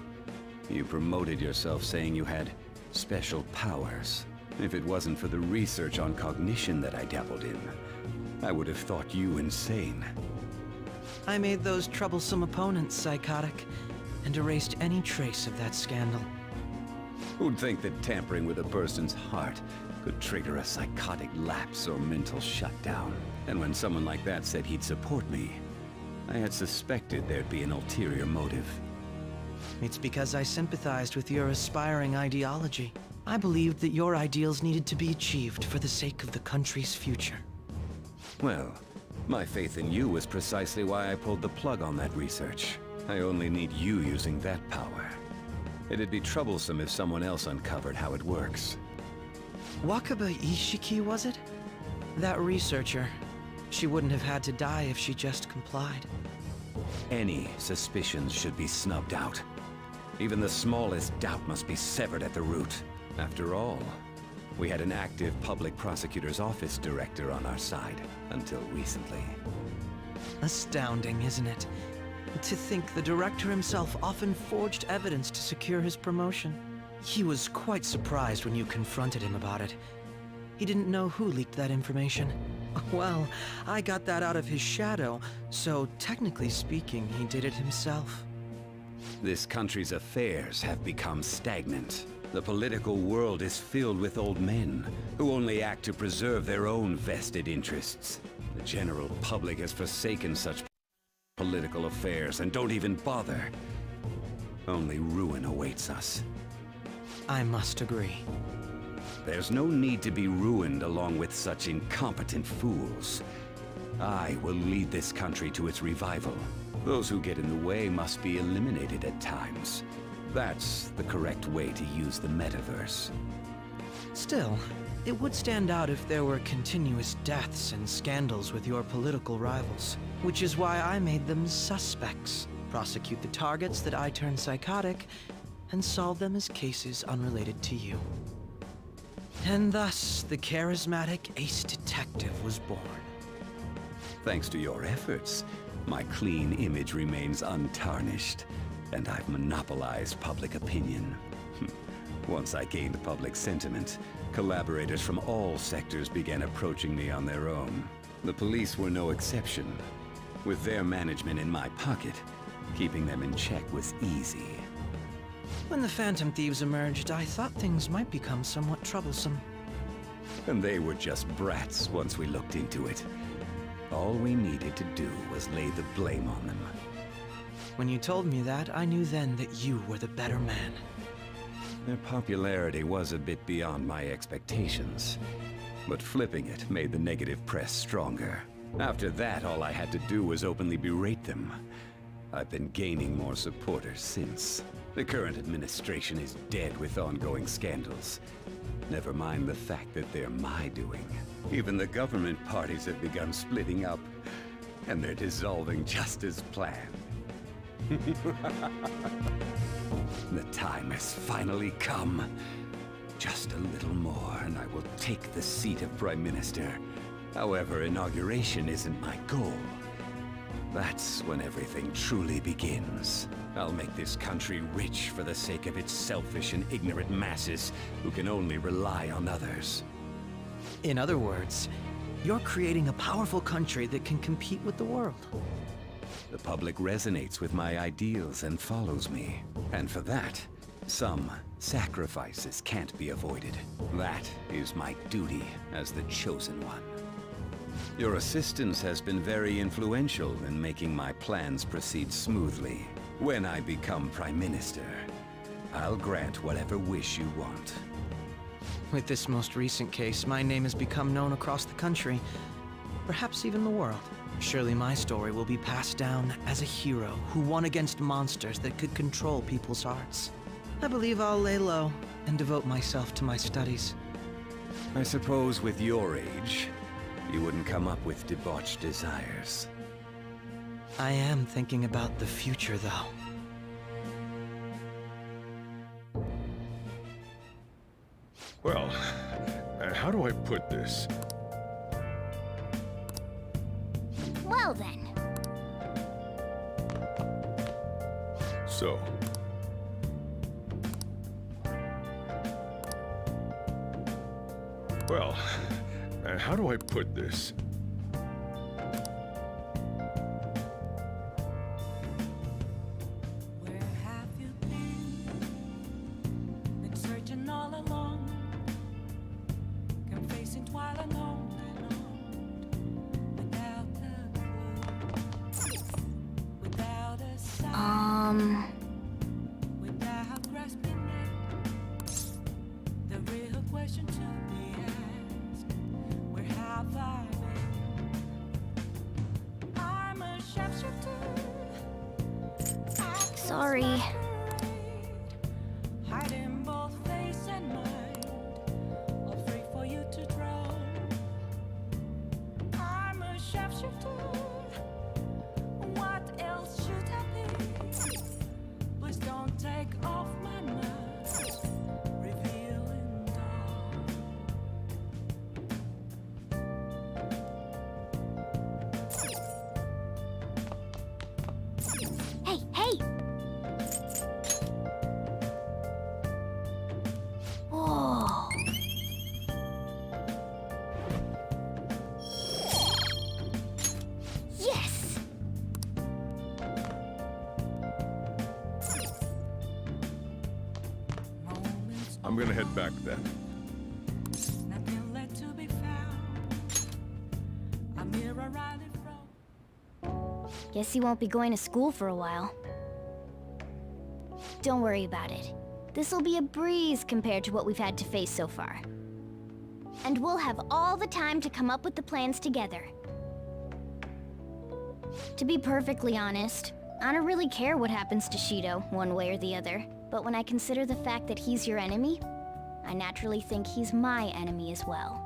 You promoted yourself saying you had special powers. If it wasn't for the research on cognition that I dabbled in, I would have thought you insane. I made those troublesome opponents psychotic, and erased any trace of that scandal. Who'd think that tampering with a person's heart could trigger a psychotic lapse or mental shutdown? And when someone like that said he'd support me, I had suspected there'd be an ulterior motive. It's because I sympathized with your aspiring ideology. I believed that your ideals needed to be achieved for the sake of the country's future. Well, my faith in you was precisely why I pulled the plug on that research. I only need you using that power. It'd be troublesome if someone else uncovered how it works. Wakaba Ishiki, was it? That researcher. She wouldn't have had to die if she just complied. Any suspicions should be snubbed out. Even the smallest doubt must be severed at the root. After all, we had an active public prosecutor's office director on our side, until recently. Astounding, isn't it? To think the director himself often forged evidence to secure his promotion. He was quite surprised when you confronted him about it. He didn't know who leaked that information. Well, I got that out of his shadow, so technically speaking, he did it himself. This country's affairs have become stagnant. The political world is filled with old men who only act to preserve their own vested interests. The general public has forsaken such political affairs and don't even bother. Only ruin awaits us. I must agree. There's no need to be ruined along with such incompetent fools. I will lead this country to its revival. Those who get in the way must be eliminated at times. That's the correct way to use the metaverse. Still, it would stand out if there were continuous deaths and scandals with your political rivals, which is why I made them suspects. Prosecute the targets that I turn psychotic, and solve them as cases unrelated to you. And thus, the charismatic ace detective was born. Thanks to your efforts, my clean image remains untarnished, and I've monopolized public opinion. Once I gained public sentiment, collaborators from all sectors began approaching me on their own. The police were no exception. With their management in my pocket, keeping them in check was easy. When the Phantom Thieves emerged, I thought things might become somewhat troublesome. And they were just brats once we looked into it. All we needed to do was lay the blame on them. When you told me that, I knew then that you were the better man. Their popularity was a bit beyond my expectations, but flipping it made the negative press stronger. After that, all I had to do was openly berate them. I've been gaining more supporters since. The current administration is dead with ongoing scandals. Never mind the fact that they're my doing. Even the government parties have begun splitting up, and they're dissolving just as planned. The time has finally come. Just a little more, and I will take the seat of Prime Minister. However, inauguration isn't my goal. That's when everything truly begins. I'll make this country rich for the sake of its selfish and ignorant masses who can only rely on others. In other words, you're creating a powerful country that can compete with the world. The public resonates with my ideals and follows me. And for that, some sacrifices can't be avoided. That is my duty as the Chosen One. Your assistance has been very influential in making my plans proceed smoothly. When I become Prime Minister, I'll grant whatever wish you want. With this most recent case, my name has become known across the country, perhaps even the world. Surely my story will be passed down as a hero who won against monsters that could control people's hearts. I believe I'll lay low and devote myself to my studies. I suppose with your age, you wouldn't come up with debauched desires. I am thinking about the future, though. Well, how do I put this? Well then. So. Well, how do I put this? Sorry. Hiding both face and mind, all free for you to draw. I'm a shapeshifter. What else should I be? Please don't take off my mask, revealing dawn. Hey, hey! I'm gonna head back then. Nothing left to be found. A mirror riding from. Guess he won't be going to school for a while. Don't worry about it. This'll be a breeze compared to what we've had to face so far. And we'll have all the time to come up with the plans together. To be perfectly honest, I don't really care what happens to Shido, one way or the other. But when I consider the fact that he's your enemy, I naturally think he's my enemy as well.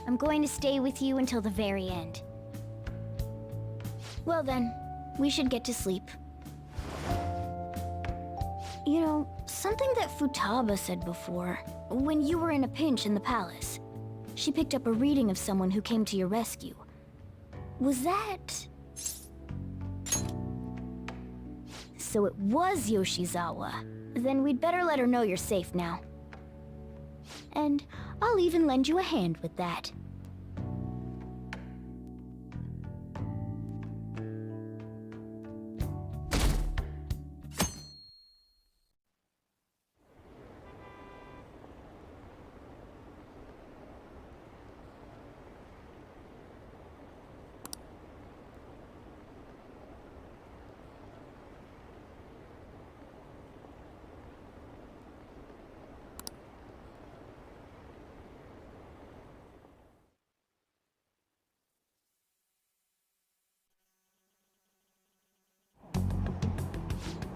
I'm going to stay with you until the very end. Well then, we should get to sleep. You know, something that Futaba said before, when you were in a pinch in the palace, she picked up a reading of someone who came to your rescue. Was that... So it was Yoshizawa. Then we'd better let her know you're safe now. And I'll even lend you a hand with that.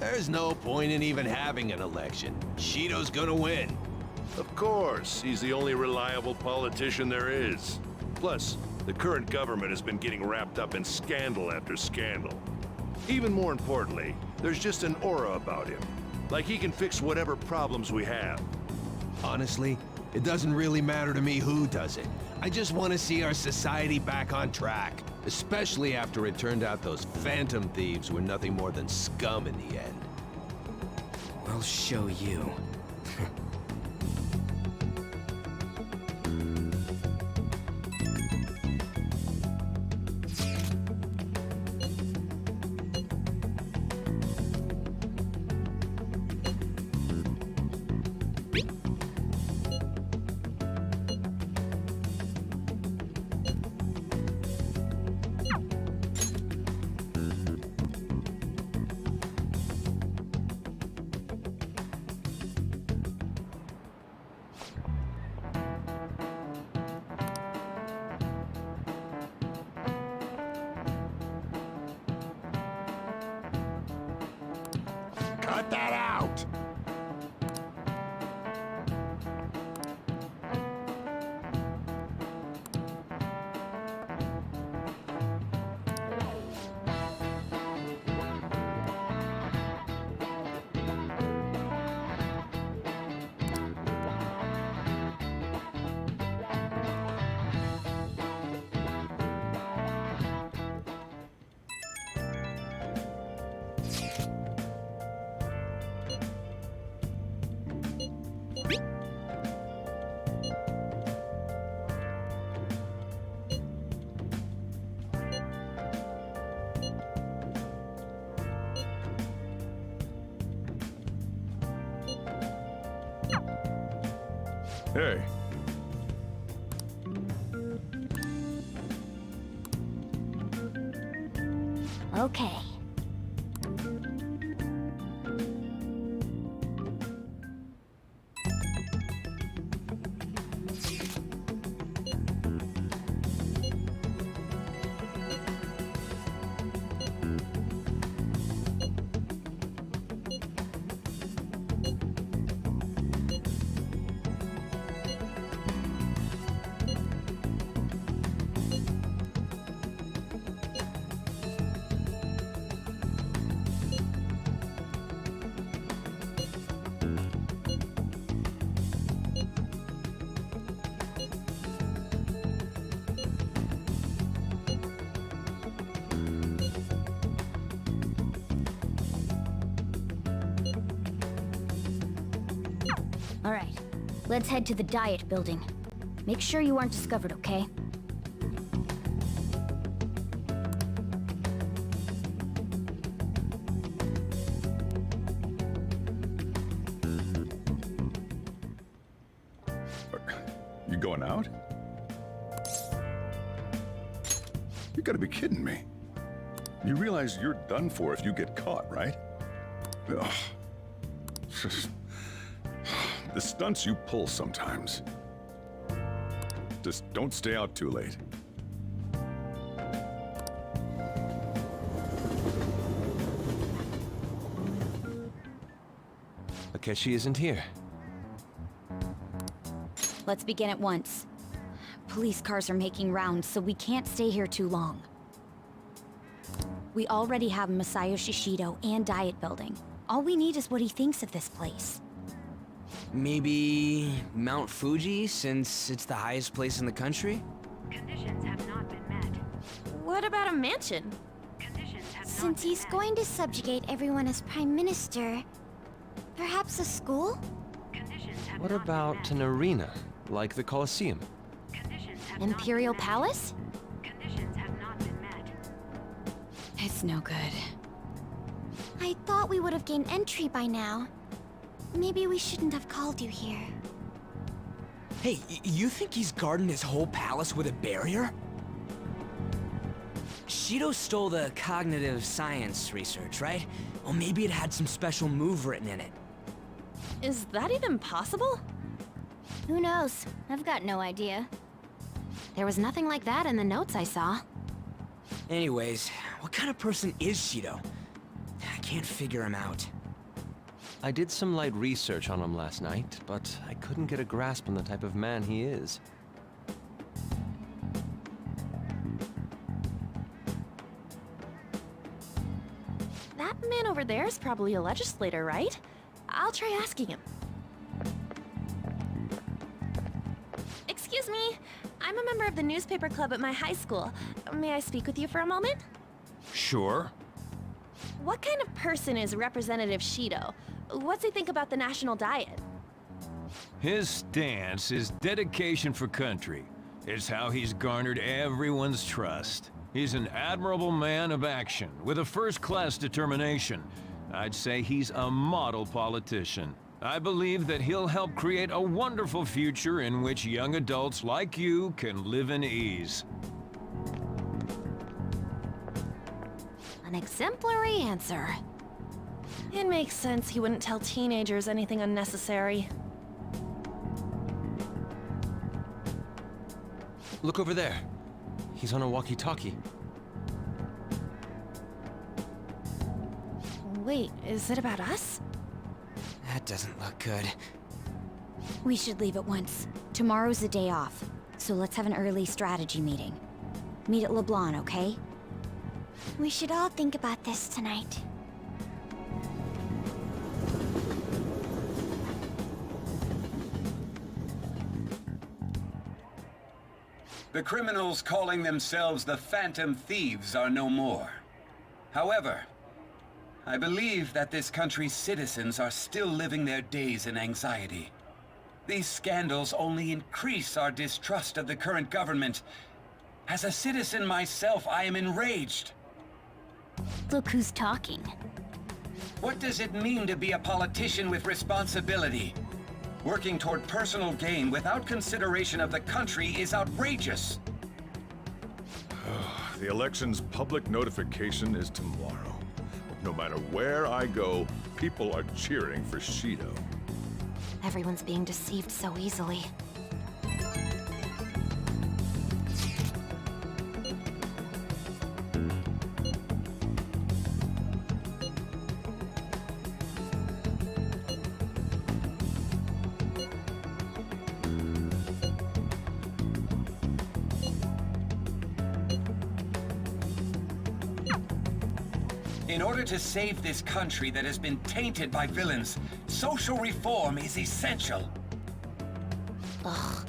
There's no point in even having an election. Shido's gonna win. Of course, he's the only reliable politician there is. Plus, the current government has been getting wrapped up in scandal after scandal. Even more importantly, there's just an aura about him. Like he can fix whatever problems we have. Honestly, it doesn't really matter to me who does it. I just want to see our society back on track. Especially after it turned out those phantom thieves were nothing more than scum in the end. I'll show you. Cut that out! Hey. Okay. All right, let's head to the Diet Building. Make sure you aren't discovered, okay? You going out? You gotta be kidding me. You realize you're done for if you get caught, right? Ugh. The stunts you pull sometimes. Just don't stay out too late. Akechi isn't here. Let's begin at once. Police cars are making rounds, so we can't stay here too long. We already have Masayoshi Shido and Diet Building. All we need is what he thinks of this place. Maybe Mount Fuji, since it's the highest place in the country? Conditions have not been met. What about a mansion? Since he's going to subjugate everyone as Prime Minister, perhaps a school? What about an arena, like the Colosseum? Imperial Palace? Conditions have not been met. It's no good. I thought we would have gained entry by now. Maybe we shouldn't have called you here. Hey, you think he's guarding his whole palace with a barrier? Shido stole the cognitive science research, right? Well, maybe it had some special move written in it. Is that even possible? Who knows? I've got no idea. There was nothing like that in the notes I saw. Anyways, what kind of person is Shido? I can't figure him out. I did some light research on him last night, but I couldn't get a grasp on the type of man he is. That man over there is probably a legislator, right? I'll try asking him. Excuse me, I'm a member of the newspaper club at my high school. May I speak with you for a moment? Sure. What kind of person is Representative Shido? What's he think about the national diet? His stance is dedication for country. It's how he's garnered everyone's trust. He's an admirable man of action, with a first-class determination. I'd say he's a model politician. I believe that he'll help create a wonderful future in which young adults like you can live in ease. An exemplary answer. It makes sense he wouldn't tell teenagers anything unnecessary. Look over there. He's on a walkie-talkie. Wait, is it about us? That doesn't look good. We should leave at once. Tomorrow's the day off, so let's have an early strategy meeting. Meet at LeBlanc, okay? We should all think about this tonight. The criminals calling themselves the Phantom Thieves are no more. However, I believe that this country's citizens are still living their days in anxiety. These scandals only increase our distrust of the current government. As a citizen myself, I am enraged. Look who's talking. What does it mean to be a politician with responsibility? Working toward personal gain without consideration of the country is outrageous. The election's public notification is tomorrow. No matter where I go, people are cheering for Shido. Everyone's being deceived so easily. In order to save this country that has been tainted by villains, social reform is essential. Ugh.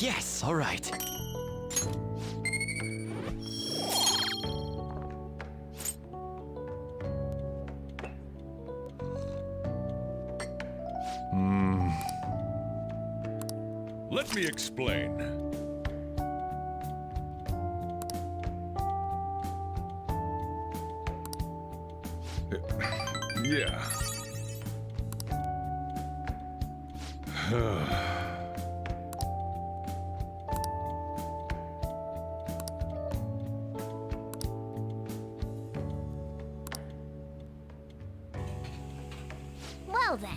Yes, all right. Let me explain. Yeah. Well then.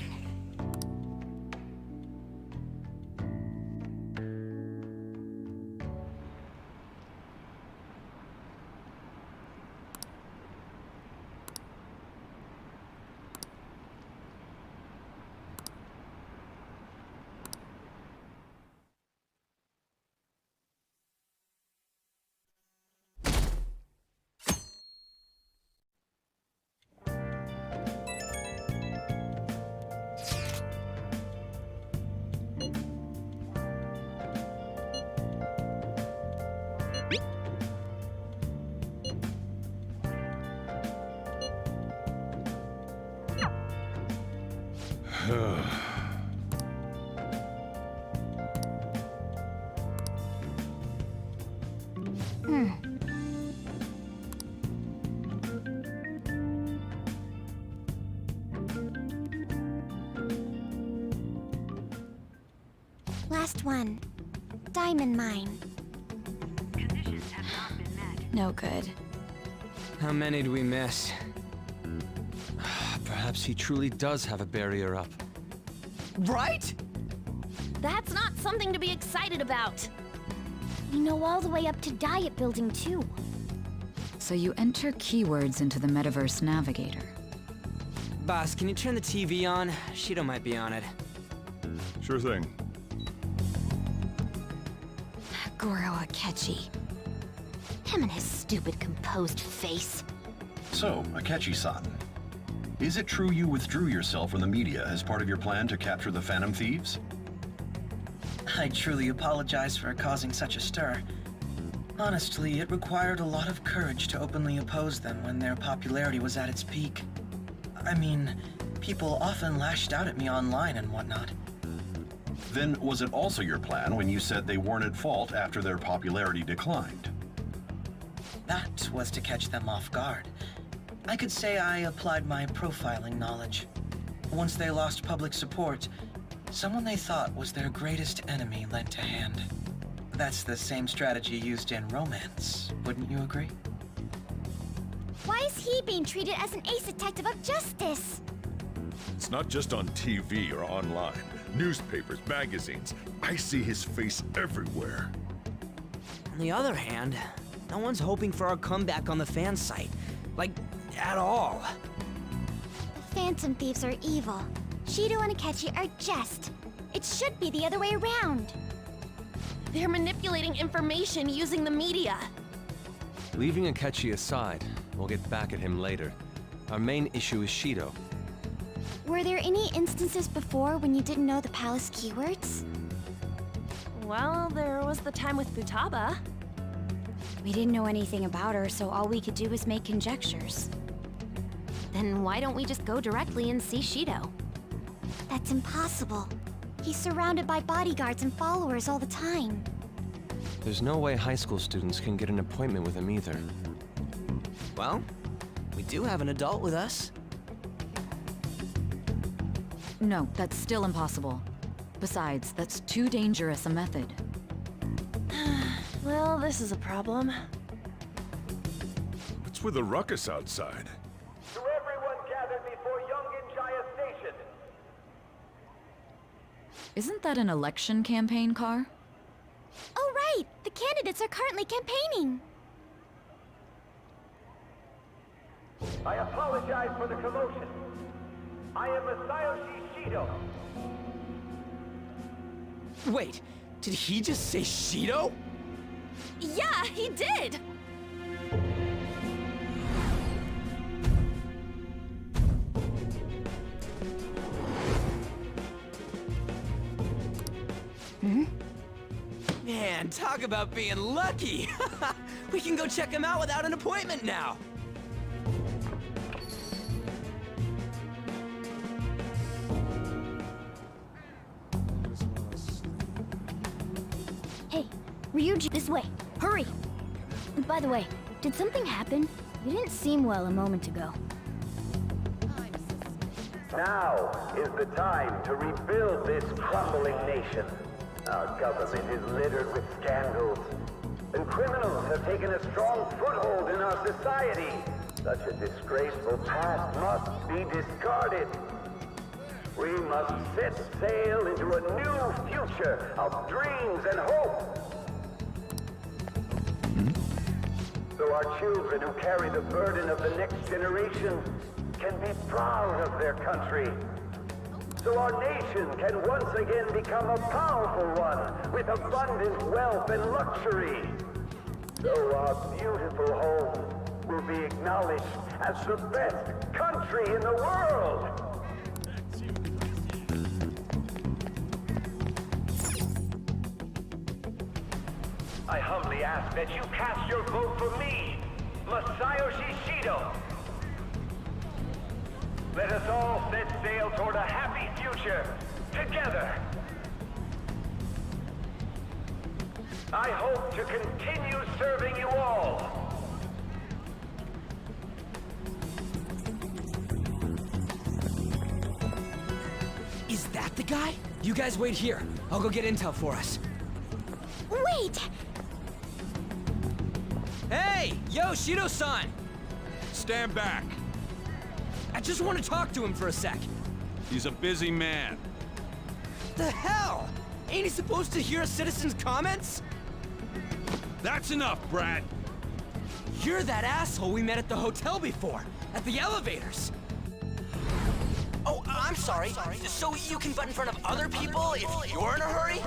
Last one. Diamond mine. Conditions have not been met. No good. How many do we miss? Perhaps he truly does have a barrier up. Right? That's not something to be excited about. We know all the way up to Diet Building, too. So you enter keywords into the Metaverse Navigator. Boss, can you turn the TV on? Shido might be on it. Sure thing. Goro Akechi. Him and his stupid composed face. So, Akechi-san, is it true you withdrew yourself from the media as part of your plan to capture the Phantom Thieves? I truly apologize for causing such a stir. Honestly, it required a lot of courage to openly oppose them when their popularity was at its peak. I mean, people often lashed out at me online and whatnot. Then was it also your plan when you said they weren't at fault after their popularity declined? That was to catch them off guard. I could say I applied my profiling knowledge. Once they lost public support, someone they thought was their greatest enemy lent a hand. That's the same strategy used in romance, wouldn't you agree? Why is he being treated as an ace detective of justice? It's not just on TV or online. Newspapers, magazines. I see his face everywhere. On the other hand, no one's hoping for our comeback on the fan site. Like, at all. The Phantom Thieves are evil. Shido and Akechi are just. It should be the other way around. They're manipulating information using the media. Leaving Akechi aside, we'll get back at him later. Our main issue is Shido. Were there any instances before when you didn't know the palace keywords? Well, there was the time with Futaba. We didn't know anything about her, so all we could do was make conjectures. Then why don't we just go directly and see Shido? That's impossible. He's surrounded by bodyguards and followers all the time. There's no way high school students can get an appointment with him either. Well, we do have an adult with us. No, that's still impossible. Besides, that's too dangerous a method. Well, this is a problem. What's with the ruckus outside? To everyone gathered before Yongen-Jaya Station. Isn't that an election campaign car? Oh right! The candidates are currently campaigning! I apologize for the commotion. I am Masayoshi Shido. Wait, did he just say Shido? Yeah, he did! Man, talk about being lucky! We can go check him out without an appointment now! Hey, Ryuji, this way. Hurry! By the way, did something happen? You didn't seem well a moment ago. Now is the time to rebuild this crumbling nation. Our government is littered with scandals, and criminals have taken a strong foothold in our society. Such a disgraceful past must be discarded. We must set sail into a new future of dreams and hope. So our children who carry the burden of the next generation can be proud of their country. So our nation can once again become a powerful one with abundant wealth and luxury. So our beautiful home will be acknowledged as the best country in the world. I humbly ask that you cast your vote for me, Masayoshi Shido. Let us all set sail toward a happy future, together. I hope to continue serving you all. Is that the guy? You guys wait here. I'll go get intel for us. Wait! Hey! Yo, Shido-san! Stand back. I just want to talk to him for a sec. He's a busy man. The hell? Ain't he supposed to hear a citizen's comments? That's enough, Brad. You're that asshole we met at the hotel before, at the elevators. Oh, I'm sorry. So you can butt in front of other people if you're in a hurry?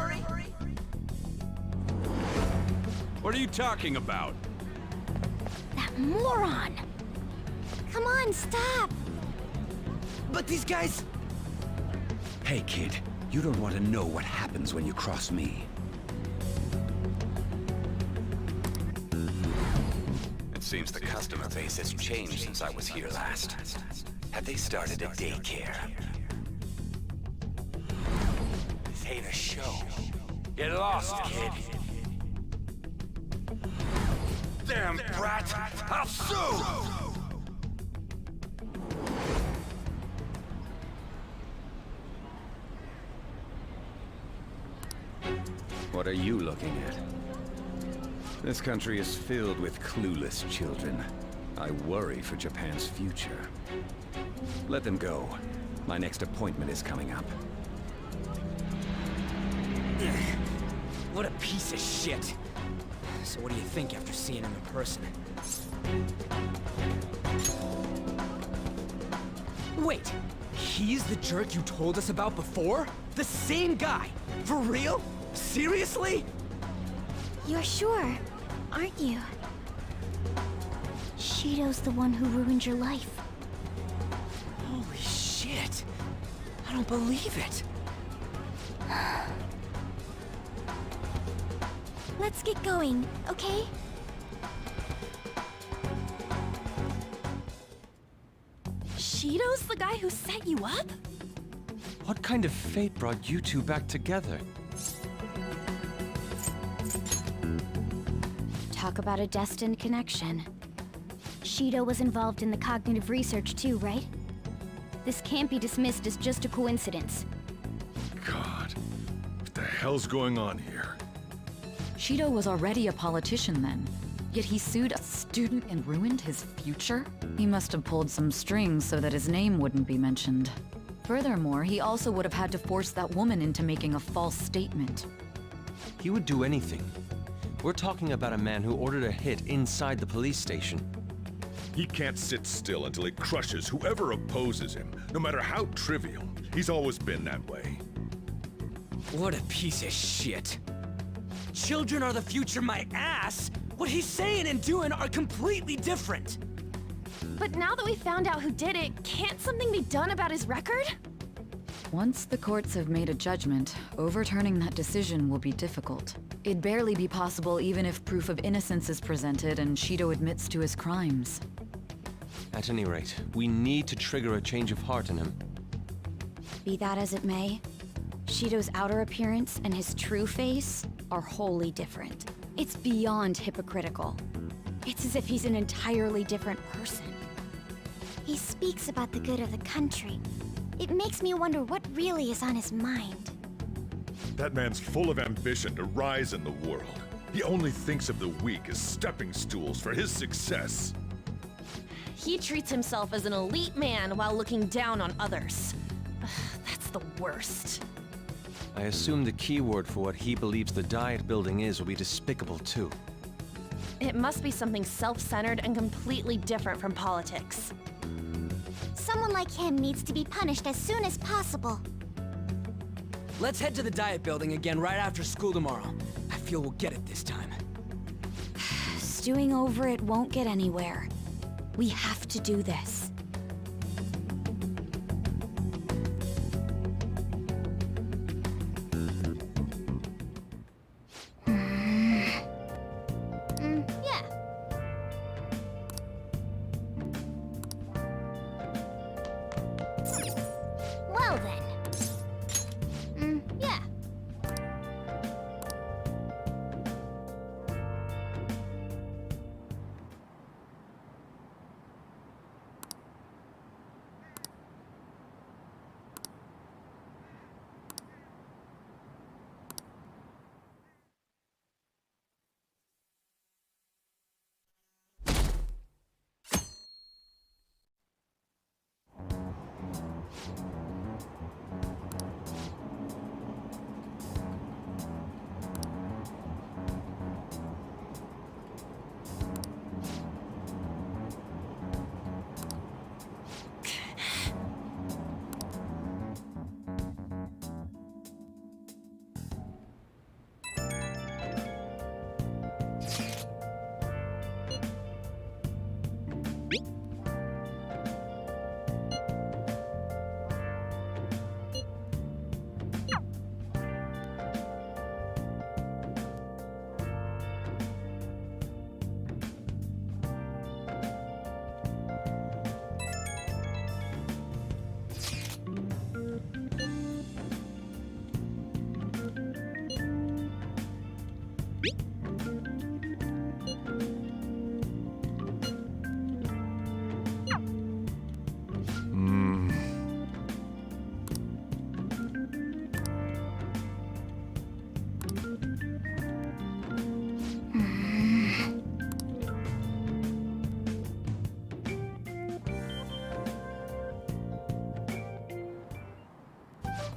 What are you talking about? That moron! Come on, stop! But these guys... Hey, kid. You don't want to know what happens when you cross me. It seems the customer base has changed since I was here last. Have they started a daycare? This ain't a show. Get lost, kid. Damn brat! I'll sue! What are you looking at? This country is filled with clueless children. I worry for Japan's future. Let them go. My next appointment is coming up. What a piece of shit. So what do you think after seeing him in person? Wait, he's the jerk you told us about before? The same guy? For real? Seriously? You're sure, aren't you? Shido's the one who ruined your life. Holy shit. I don't believe it. Let's get going, okay? Shido's the guy who set you up? What kind of fate brought you two back together? Talk about a destined connection. Shido was involved in the cognitive research too, right? This can't be dismissed as just a coincidence. God, what the hell's going on here? Shido was already a politician then, yet he sued a student and ruined his future? He must have pulled some strings so that his name wouldn't be mentioned. Furthermore, he also would have had to force that woman into making a false statement. He would do anything. We're talking about a man who ordered a hit inside the police station. He can't sit still until he crushes whoever opposes him, no matter how trivial. He's always been that way. What a piece of shit. Children are the future, my ass! What he's saying and doing are completely different! But now that we found out who did it, can't something be done about his record? Once the courts have made a judgment, overturning that decision will be difficult. It'd barely be possible even if proof of innocence is presented and Shido admits to his crimes. At any rate, we need to trigger a change of heart in him. Be that as it may, Shido's outer appearance and his true face are wholly different. It's beyond hypocritical. It's as if he's an entirely different person. He speaks about the good of the country. It makes me wonder what really is on his mind. That man's full of ambition to rise in the world. He only thinks of the weak as stepping stools for his success. He treats himself as an elite man while looking down on others. That's the worst. I assume the keyword for what he believes the Diet Building is will be despicable too. It must be something self-centered and completely different from politics. Someone like him needs to be punished as soon as possible. Let's head to the Diet Building again right after school tomorrow. I feel we'll get it this time. Stewing over it won't get anywhere. We have to do this. Yeah. Well then. Yeah.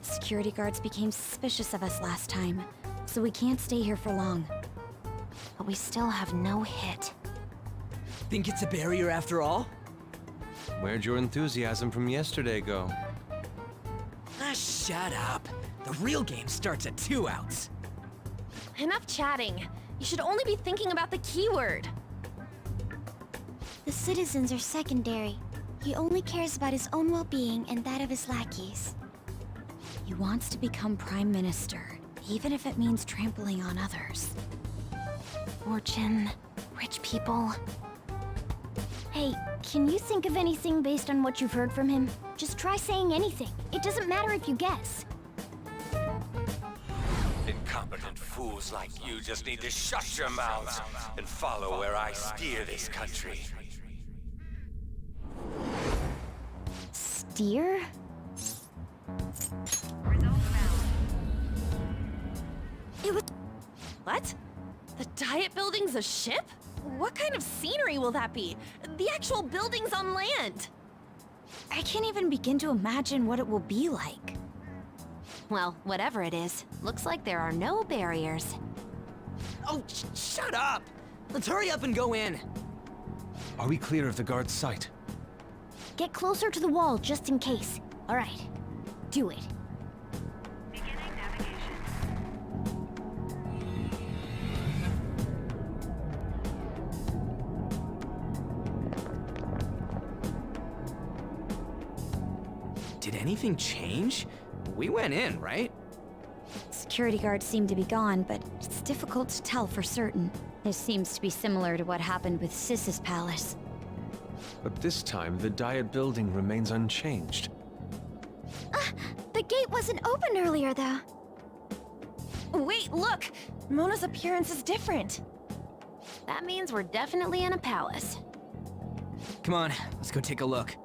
Security guards became suspicious of us last time, so we can't stay here for long. But we still have no hit. Think it's a barrier after all? Where'd your enthusiasm from yesterday go? Ah, shut up. The real game starts at 2 outs. Enough chatting. You should only be thinking about the keyword. The citizens are secondary. He only cares about his own well-being and that of his lackeys. He wants to become Prime Minister, even if it means trampling on others. Fortune, rich people. Hey, can you think of anything based on what you've heard from him? Just try saying anything. It doesn't matter if you guess. Incompetent fools like you just need to shut your mouths and follow where I steer this country. Steer? It was... What? The Diet Building's a ship? What kind of scenery will that be? The actual building's on land. I can't even begin to imagine what it will be like. Well, whatever it is, looks like there are no barriers. Oh, shut up! Let's hurry up and go in. Are we clear of the guard's sight? Get closer to the wall just in case. All right, do it. Did anything change? We went in, right? Security guards seem to be gone, but it's difficult to tell for certain. This seems to be similar to what happened with Sis's palace. But this time, the Diet building remains unchanged. The gate wasn't open earlier, though. Wait, look! Mona's appearance is different. That means we're definitely in a palace. Come on, let's go take a look.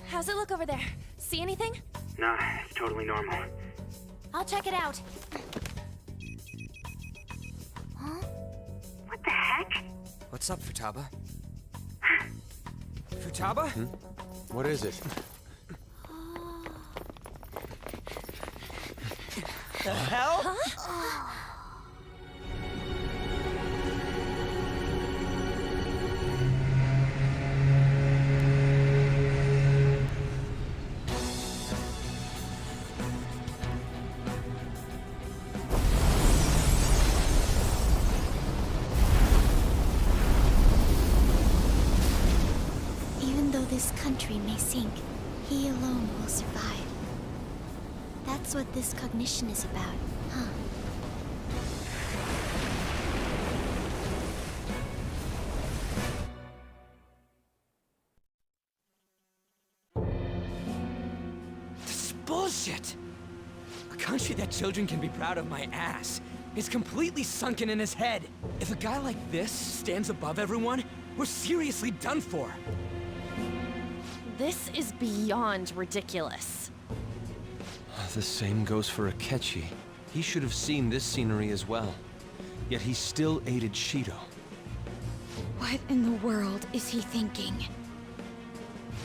How's it look over there? See anything? Nah, it's totally normal. I'll check it out. Huh? What the heck? What's up, Futaba? Futaba? What is it? The hell? Huh? Even though this country may sink, he alone will survive. That's what this cognition is about, huh? This is bullshit! A country that children can be proud of my ass is completely sunken in his head. If a guy like this stands above everyone, we're seriously done for. This is beyond ridiculous. The same goes for Akechi. He should have seen this scenery as well. Yet he still aided Shido. What in the world is he thinking?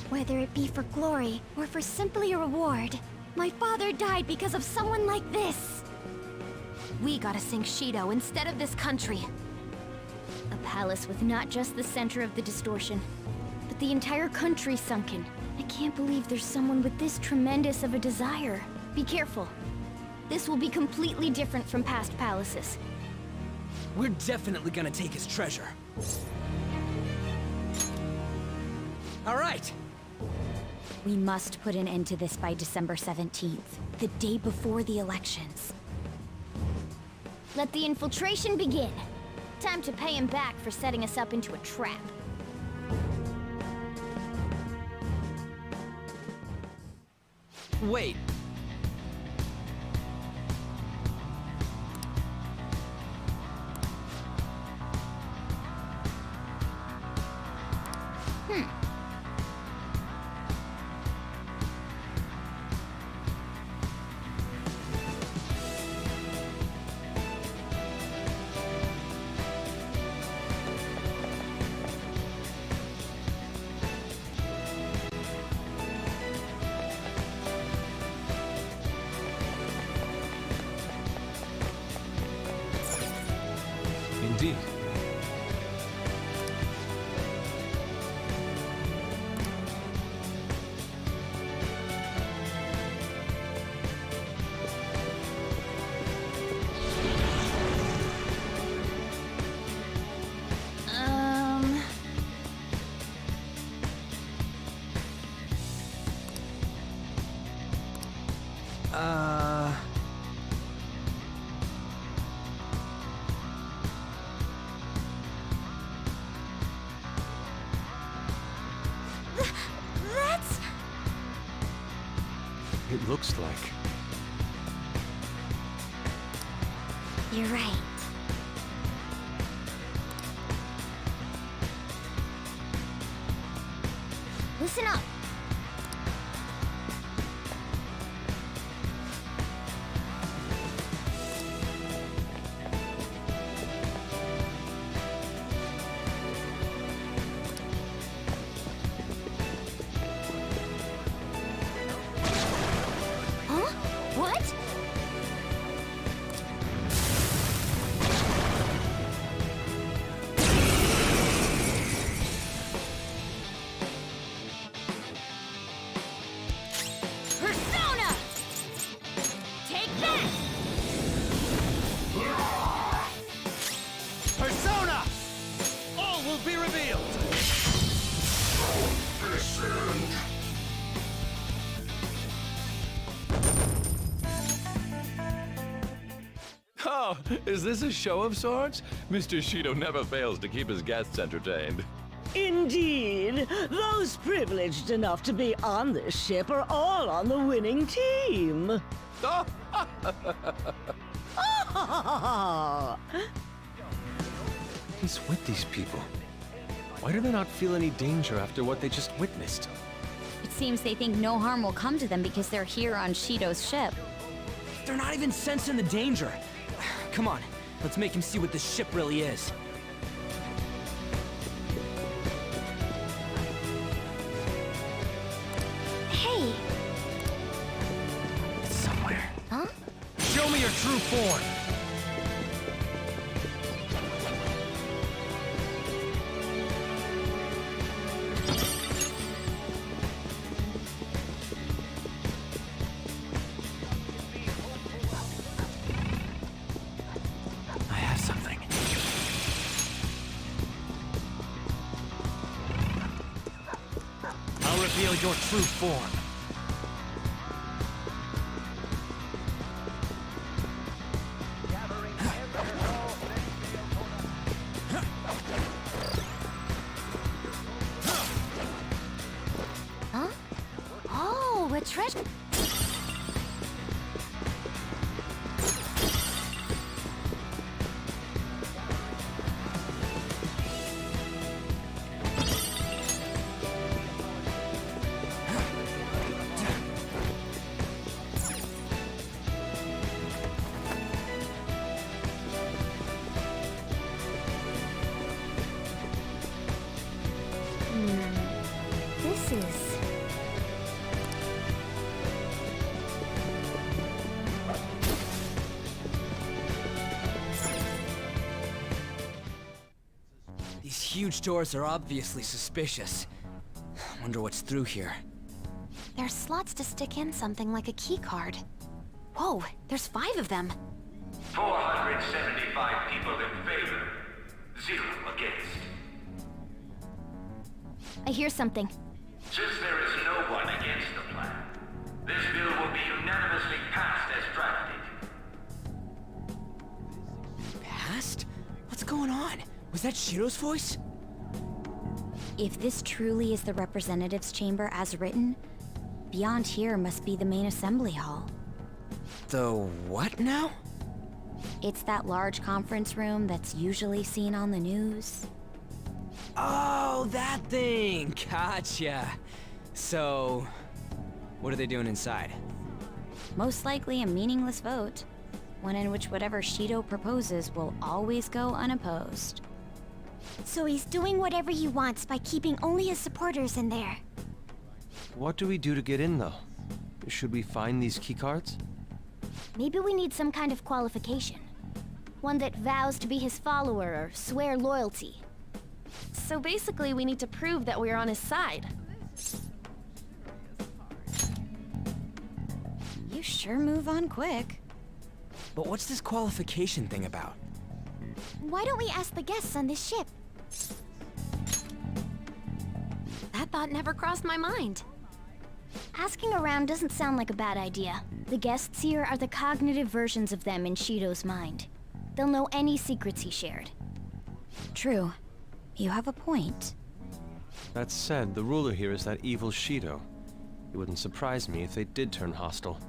Whether it be for glory or for simply a reward, my father died because of someone like this. We gotta sink Shido instead of this country. A palace with not just the center of the distortion, but the entire country sunken. I can't believe there's someone with this tremendous of a desire. Be careful. This will be completely different from past palaces. We're definitely gonna take his treasure. All right. We must put an end to this by December 17th, the day before the elections. Let the infiltration begin. Time to pay him back for setting us up into a trap. Wait. Indeed. That's... It looks like. You're right. Listen up. Huh? What? Is this a show of sorts? Mr. Shido never fails to keep his guests entertained. Indeed. Those privileged enough to be on this ship are all on the winning team. He's with these people. Why do they not feel any danger after what they just witnessed? It seems they think no harm will come to them because they're here on Shido's ship. They're not even sensing the danger. Come on, let's make him see what this ship really is. Hey! Somewhere. Huh? Show me your true form! I have something. I'll reveal your true form. Huh? Oh, a treasure. This is... These huge doors are obviously suspicious. Wonder what's through here. There's slots to stick in something like a key card. Whoa, there's 5 of them. 475 people in favor, 0 against. I hear something. Since there is no one against the plan, this bill will be unanimously passed as drafted. Passed? What's going on? Was that Shiro's voice? If this truly is the representatives' chamber as written, beyond here must be the main assembly hall. The what now? It's that large conference room that's usually seen on the news. Oh, that thing! Gotcha. So, what are they doing inside? Most likely a meaningless vote, one in which whatever Shido proposes will always go unopposed. So he's doing whatever he wants by keeping only his supporters in there. What do we do to get in, though? Should we find these keycards? Maybe we need some kind of qualification. One that vows to be his follower or swear loyalty. So basically, we need to prove that we're on his side. You sure move on quick. But what's this qualification thing about? Why don't we ask the guests on this ship? That thought never crossed my mind. Asking around doesn't sound like a bad idea. The guests here are the cognitive versions of them in Shido's mind. They'll know any secrets he shared. True. You have a point. That said, the ruler here is that evil Shido. It wouldn't surprise me if they did turn hostile.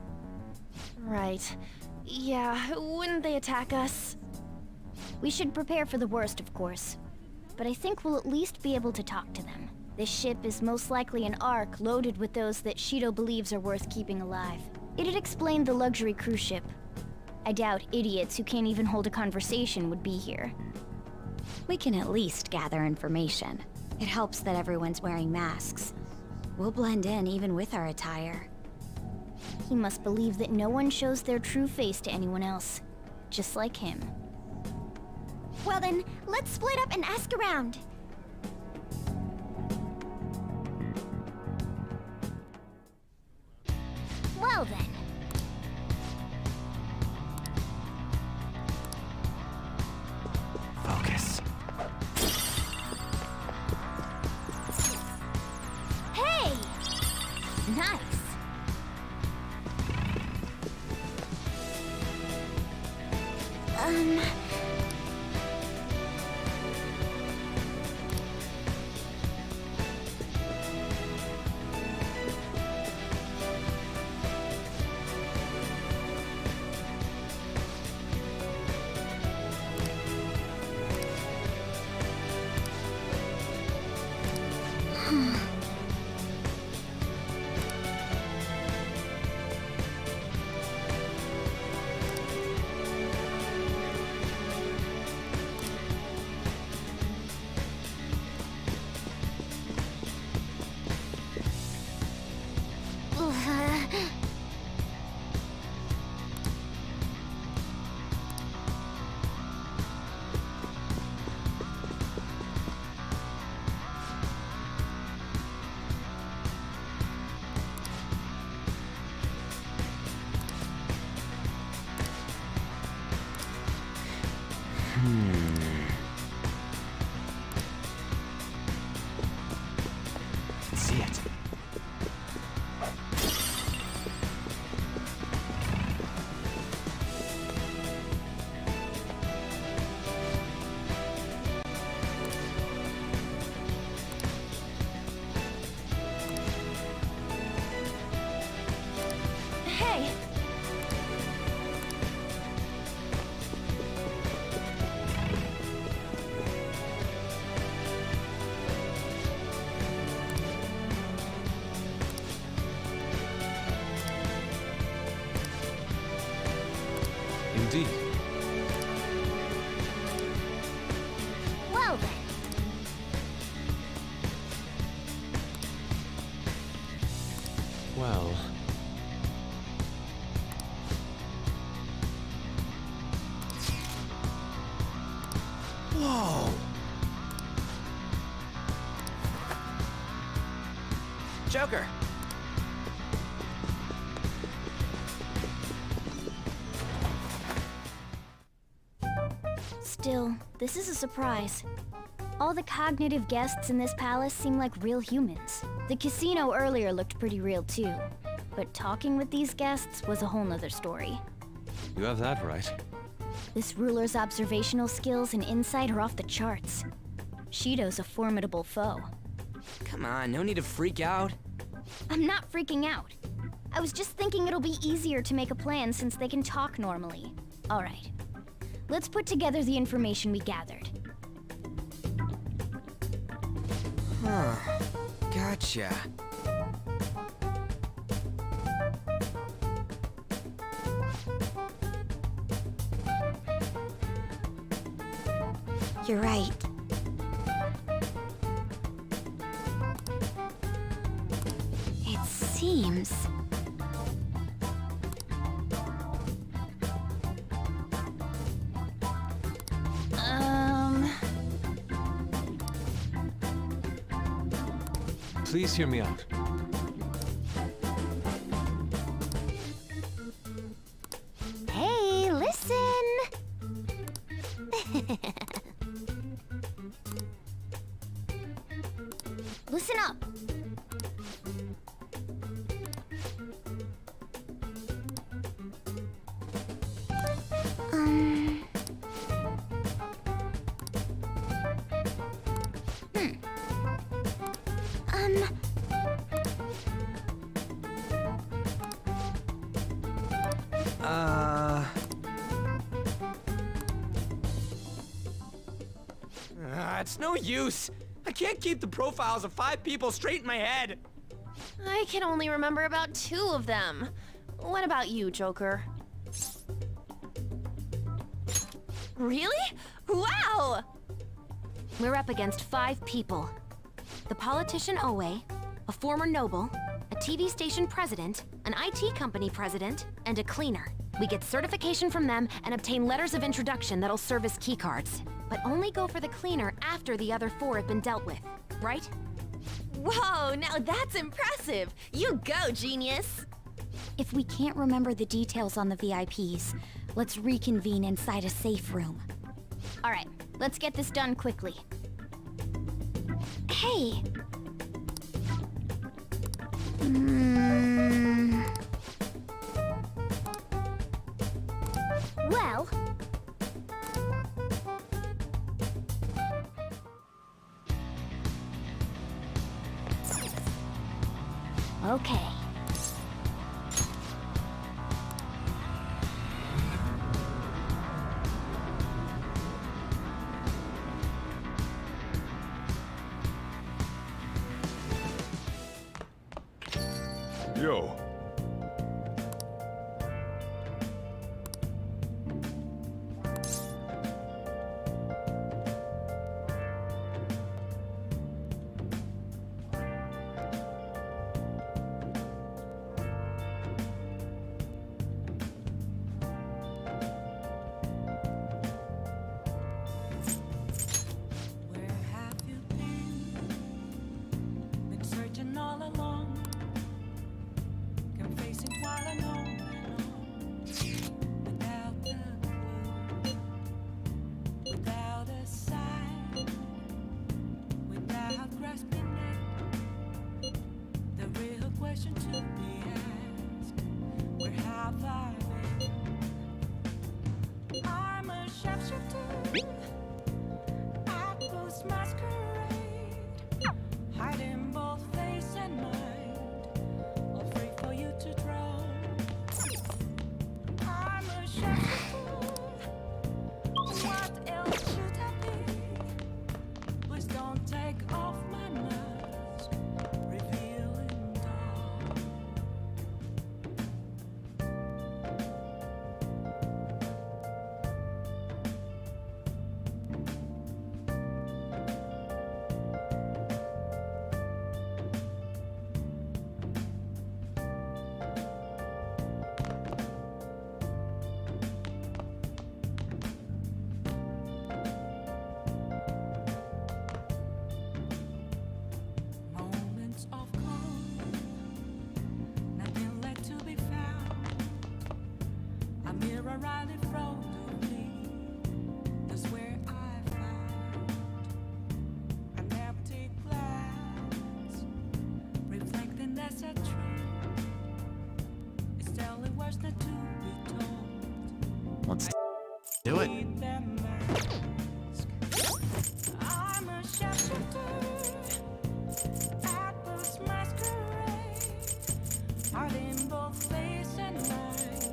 Right. Yeah, wouldn't they attack us? We should prepare for the worst, of course. But I think we'll at least be able to talk to them. This ship is most likely an Ark loaded with those that Shido believes are worth keeping alive. It'd explain the luxury cruise ship. I doubt idiots who can't even hold a conversation would be here. We can at least gather information. It helps that everyone's wearing masks. We'll blend in even with our attire. He must believe that no one shows their true face to anyone else. Just like him. Well then, let's split up and ask around. Well then. Focus. Hey! Nice. See it. Hey! Indeed. Well then. Well... Whoa! Joker! Still, this is a surprise. All the cognitive guests in this palace seem like real humans. The casino earlier looked pretty real too. But talking with these guests was a whole nother story. You have that right. This ruler's observational skills and insight are off the charts. Shido's a formidable foe. Come on, no need to freak out. I'm not freaking out. I was just thinking it'll be easier to make a plan since they can talk normally. All right. Let's put together the information we gathered. Huh. Gotcha. You're right. It seems... Please hear me out. Hey, listen! Listen up! It's no use. I can't keep the profiles of 5 people straight in my head. I can only remember about 2 of them. What about you, Joker? Really? Wow! We're up against 5 people. The politician Owe, a former noble, a TV station president, an IT company president, and a cleaner. We get certification from them and obtain letters of introduction that'll serve as keycards. But only go for the cleaner after the other 4 have been dealt with, right? Whoa, now that's impressive! You go, genius! If we can't remember the details on the VIPs, let's reconvene inside a safe room. All right, let's get this done quickly. Hey! Well... Okay. Yo. last minute. The real question to be asked, where have I been? I'm a sharpshooter at post masquerade, hiding both face and mind, all free for you to draw. I'm a sharpshooter. What else should I be? Please don't take off my mask, revealing dawn. Moments of calm, nothing left to be found. A mirror right in front of me, that's where I found an empty glass, reflecting that's a truth. It's telling words not to be told. Let's do it. Need them mask. I'm a sharpshooter at this masquerade, hiding both face and mind,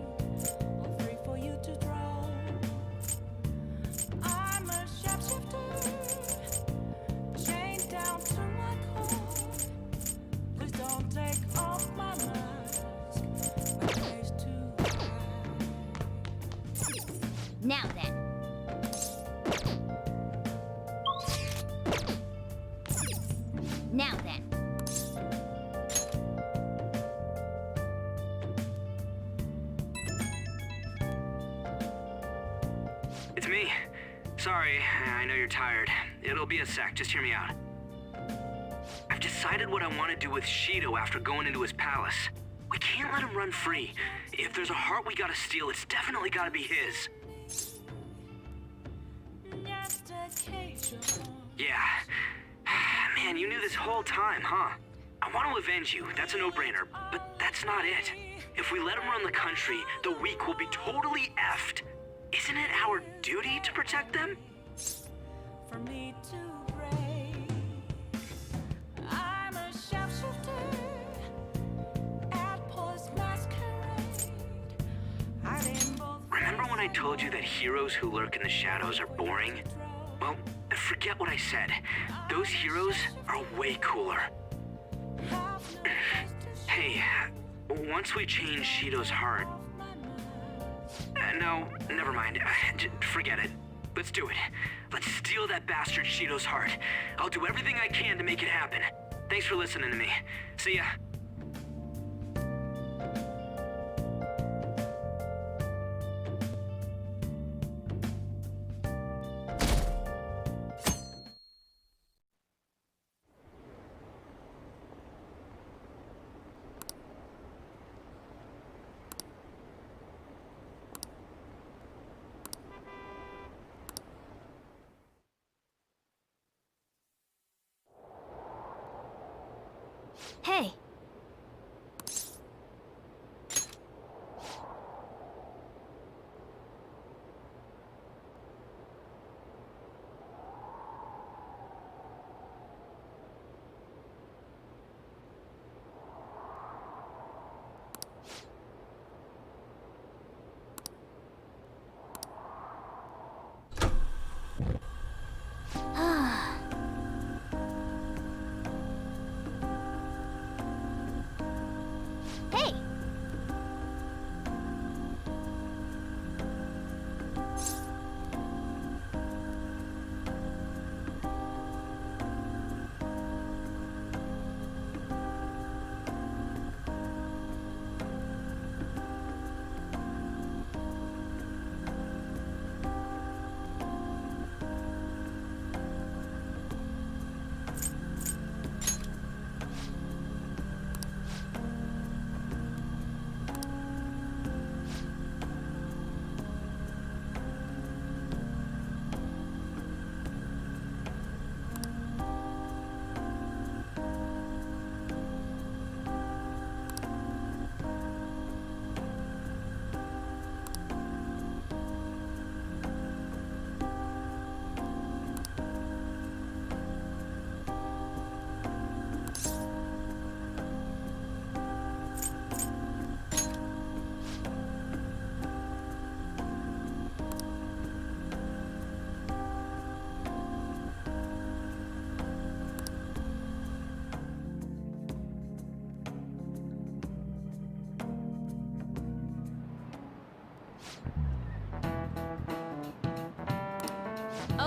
all free for you to draw. I'm a sharpshooter, chained down to my core. Please don't take off my mask, my face to hide. Now then. Now then. It's me. Sorry, I know you're tired. It'll be a sec, just hear me out. I've decided what I want to do with Shido after going into his palace. We can't let him run free. If there's a heart we gotta steal, it's definitely gotta be his. Yeah. Man, you knew this whole time, huh? I want to avenge you, that's a no-brainer, but that's not it. If we let him run the country, the weak will be totally effed. Isn't it our duty to protect them? For me to break, I'm a sharpshooter at post masquerade, hiding both. Remember when I told you that heroes who lurk in the shadows are boring? Well, forget what I said. Those heroes are way cooler. Hey, once we change Shido's heart... no, never mind. Forget it. Let's do it. Let's steal that bastard Shido's heart. I'll do everything I can to make it happen. Thanks for listening to me. See ya. Hey.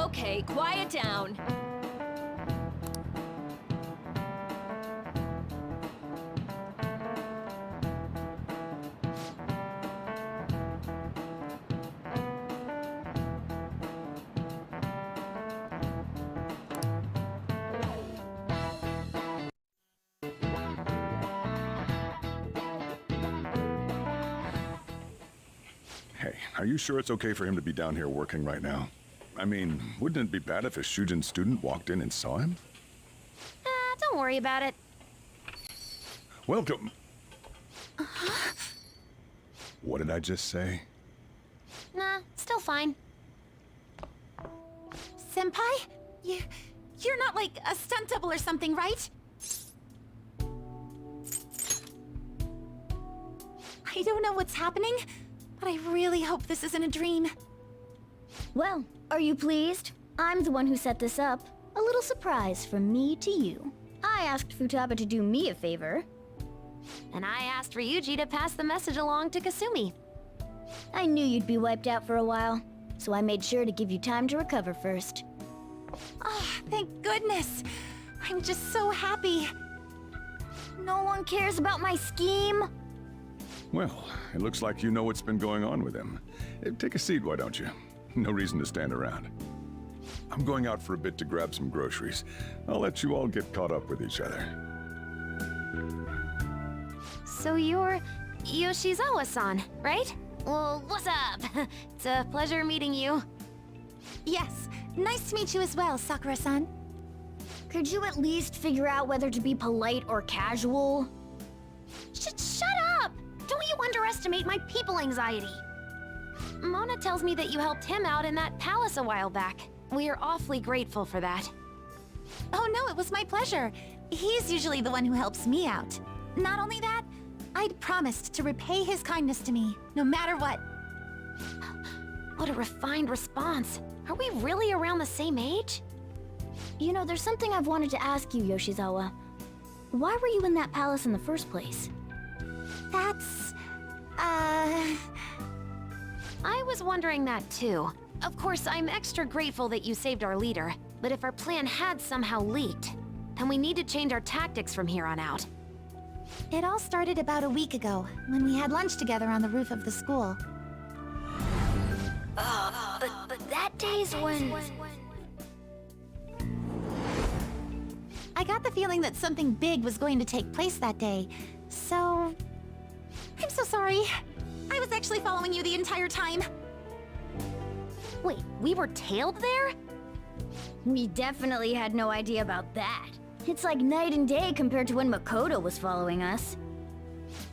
Okay, quiet down. Hey, are you sure it's okay for him to be down here working right now? I mean, wouldn't it be bad if a Shujin student walked in and saw him? Don't worry about it. Welcome. What did I just say? Nah, still fine. Senpai? You're not like a stunt double or something, right? I don't know what's happening, but I really hope this isn't a dream. Well, are you pleased? I'm the one who set this up. A little surprise from me to you. I asked Futaba to do me a favor. And I asked Ryuji to pass the message along to Kasumi. I knew you'd be wiped out for a while, so I made sure to give you time to recover first. Oh, thank goodness. I'm just so happy. No one cares about my scheme. Well, it looks like you know what's been going on with him. Take a seat, why don't you? No reason to stand around. I'm going out for a bit to grab some groceries. I'll let you all get caught up with each other. So you're Yoshizawa-san, right? Well, what's up? It's a pleasure meeting you. Yes, nice to meet you as well, Sakura-san. Could you at least figure out whether to be polite or casual? Shut up! Don't you underestimate my people anxiety. Mona tells me that you helped him out in that palace a while back. We are awfully grateful for that. Oh no, it was my pleasure. He's usually the one who helps me out. Not only that, I'd promised to repay his kindness to me, no matter what. What a refined response. Are we really around the same age? You know, there's something I've wanted to ask you, Yoshizawa. Why were you in that palace in the first place? That's... I was wondering that too. Of course, I'm extra grateful that you saved our leader, but if our plan had somehow leaked, then we need to change our tactics from here on out. It all started about a week ago, when we had lunch together on the roof of the school. But that day's when... I got the feeling that something big was going to take place that day, so... I'm so sorry. I was actually following you the entire time. Wait, we were tailed there? We definitely had no idea about that. It's like night and day compared to when Makoto was following us.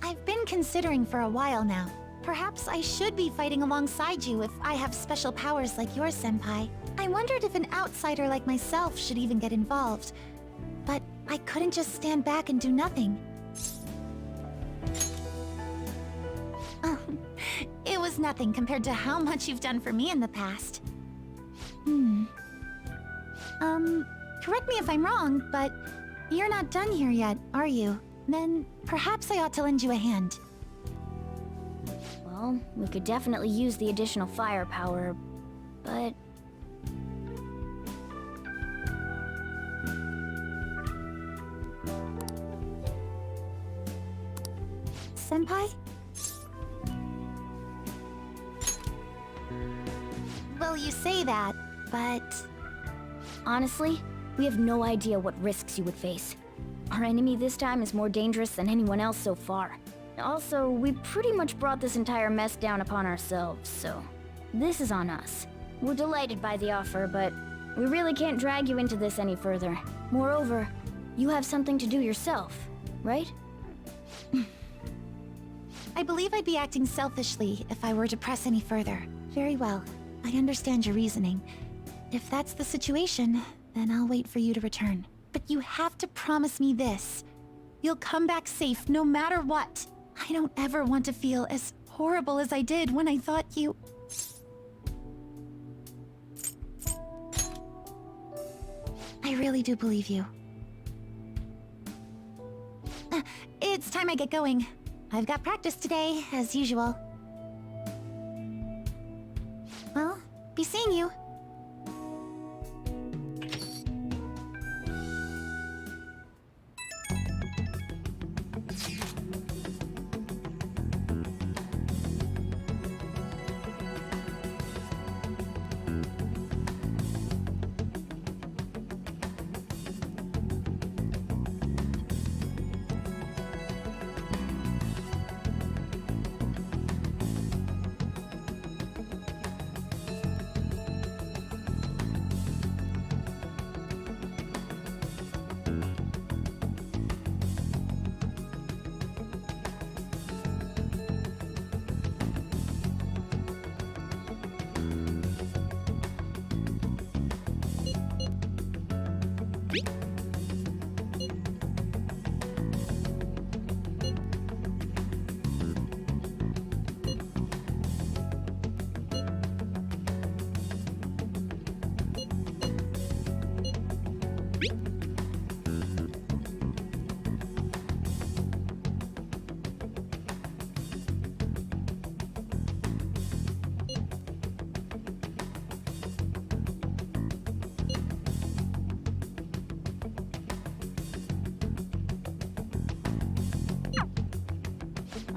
I've been considering for a while now. Perhaps I should be fighting alongside you if I have special powers like yours, Senpai. I wondered if an outsider like myself should even get involved. But I couldn't just stand back and do nothing. It was nothing compared to how much you've done for me in the past. Correct me if I'm wrong, but you're not done here yet, are you? Then perhaps I ought to lend you a hand. Well, we could definitely use the additional firepower, but... Senpai? Well, you say that, but... Honestly, we have no idea what risks you would face. Our enemy this time is more dangerous than anyone else so far. Also, we pretty much brought this entire mess down upon ourselves, so... This is on us. We're delighted by the offer, but we really can't drag you into this any further. Moreover, you have something to do yourself, right? I believe I'd be acting selfishly if I were to press any further. Very well. I understand your reasoning. If that's the situation, then I'll wait for you to return. But you have to promise me this. You'll come back safe no matter what. I don't ever want to feel as horrible as I did when I thought you... I really do believe you. It's time I get going. I've got practice today, as usual. Well, be seeing you.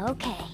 Okay.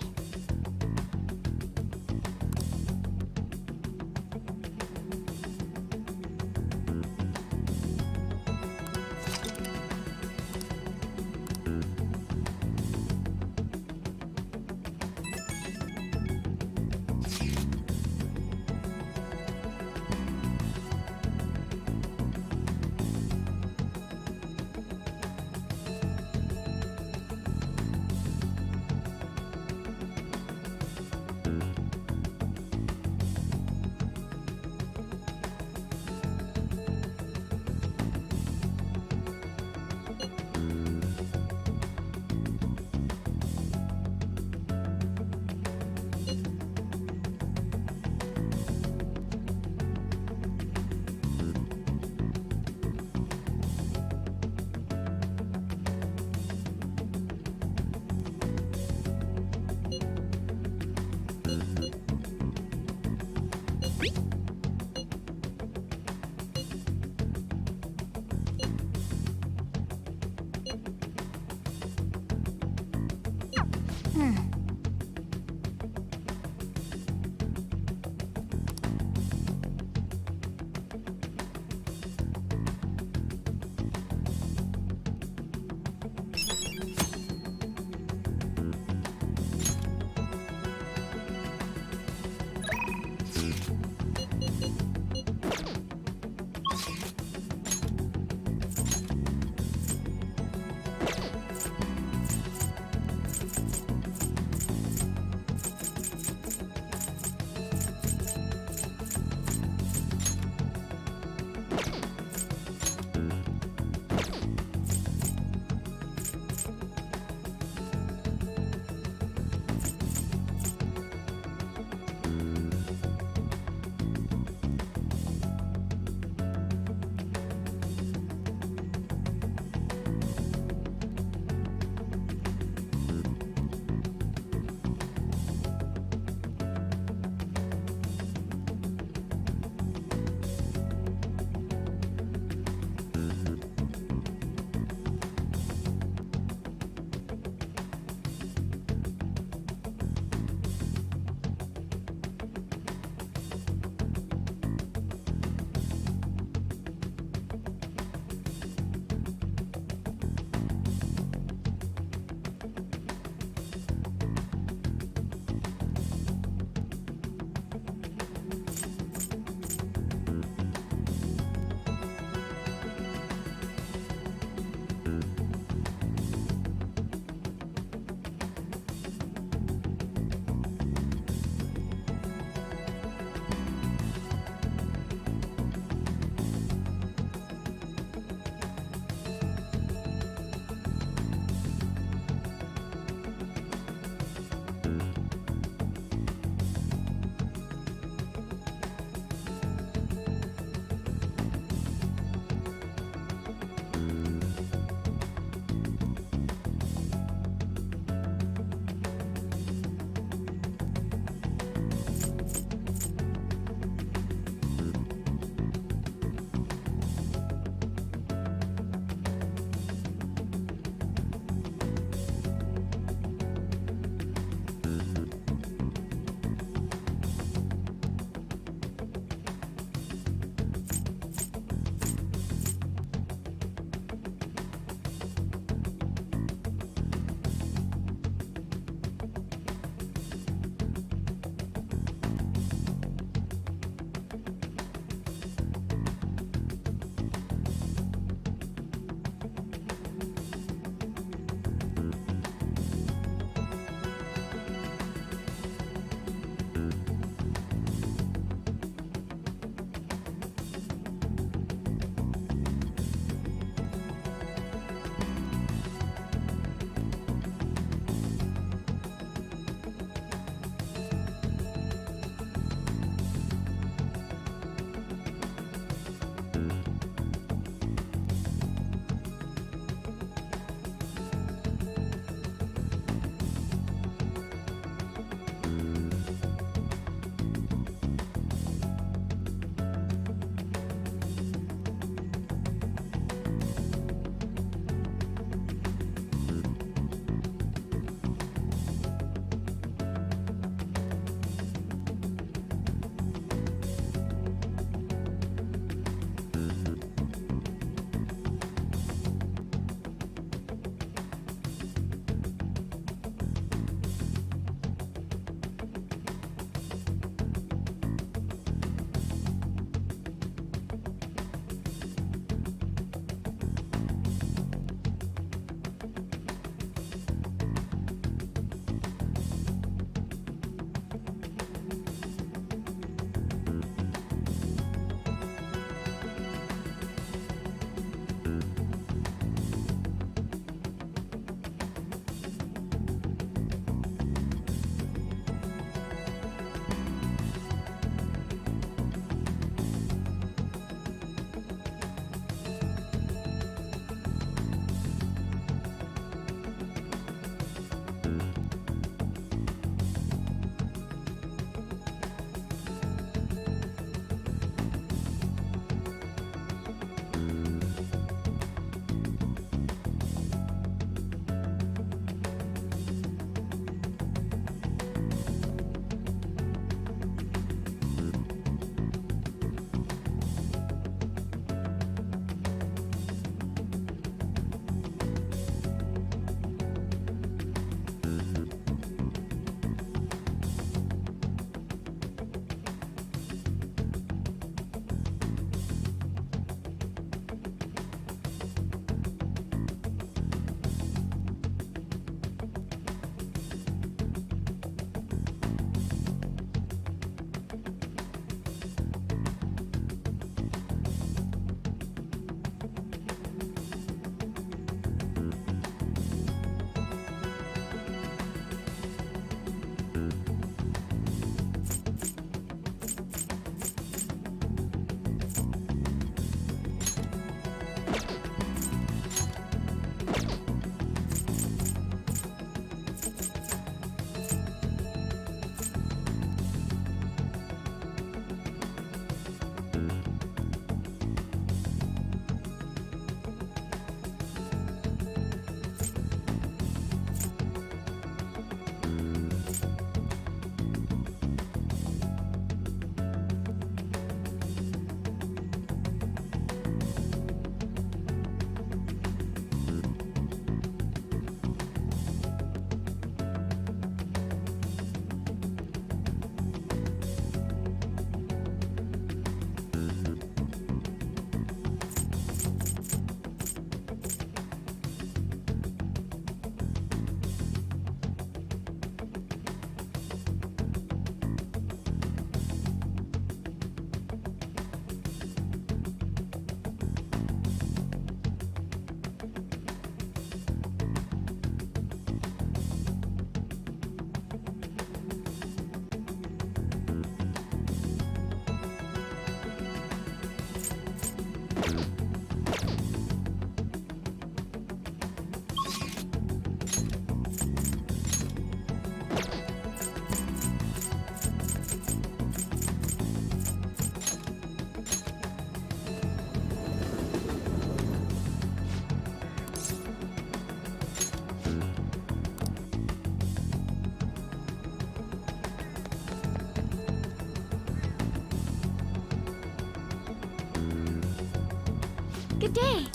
Good day.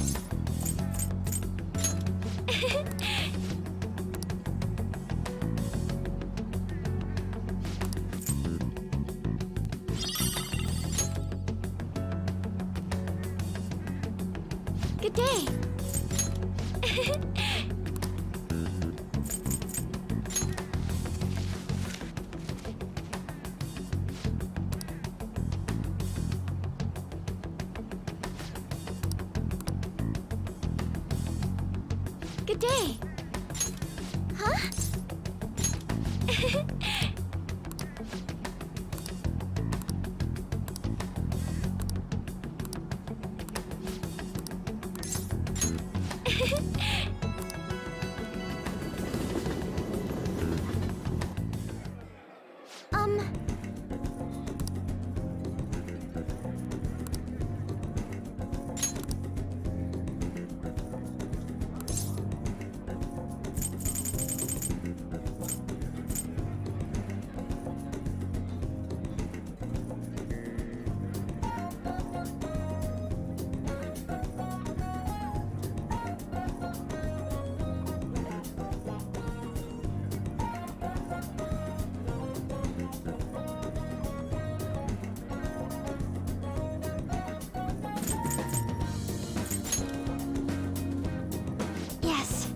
Good day. Good day. Huh? um... Yes.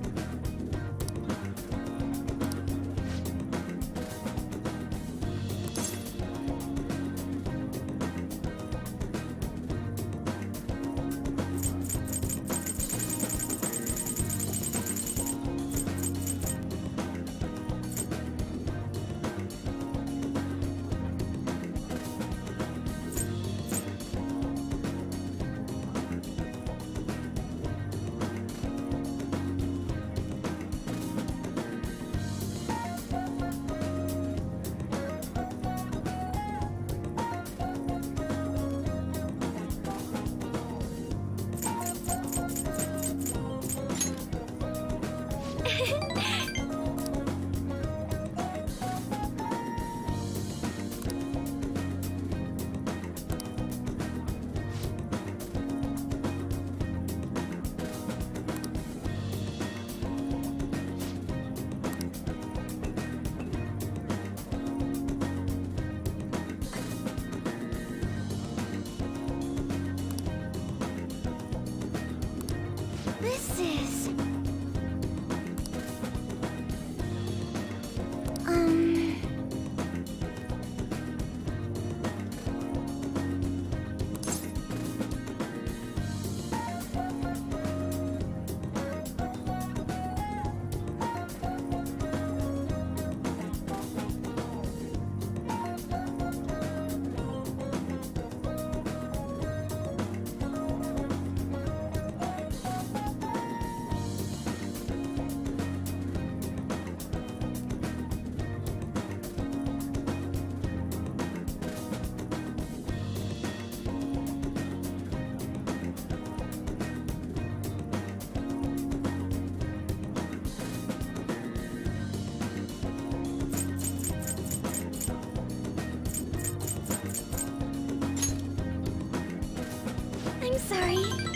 This is... I'm sorry.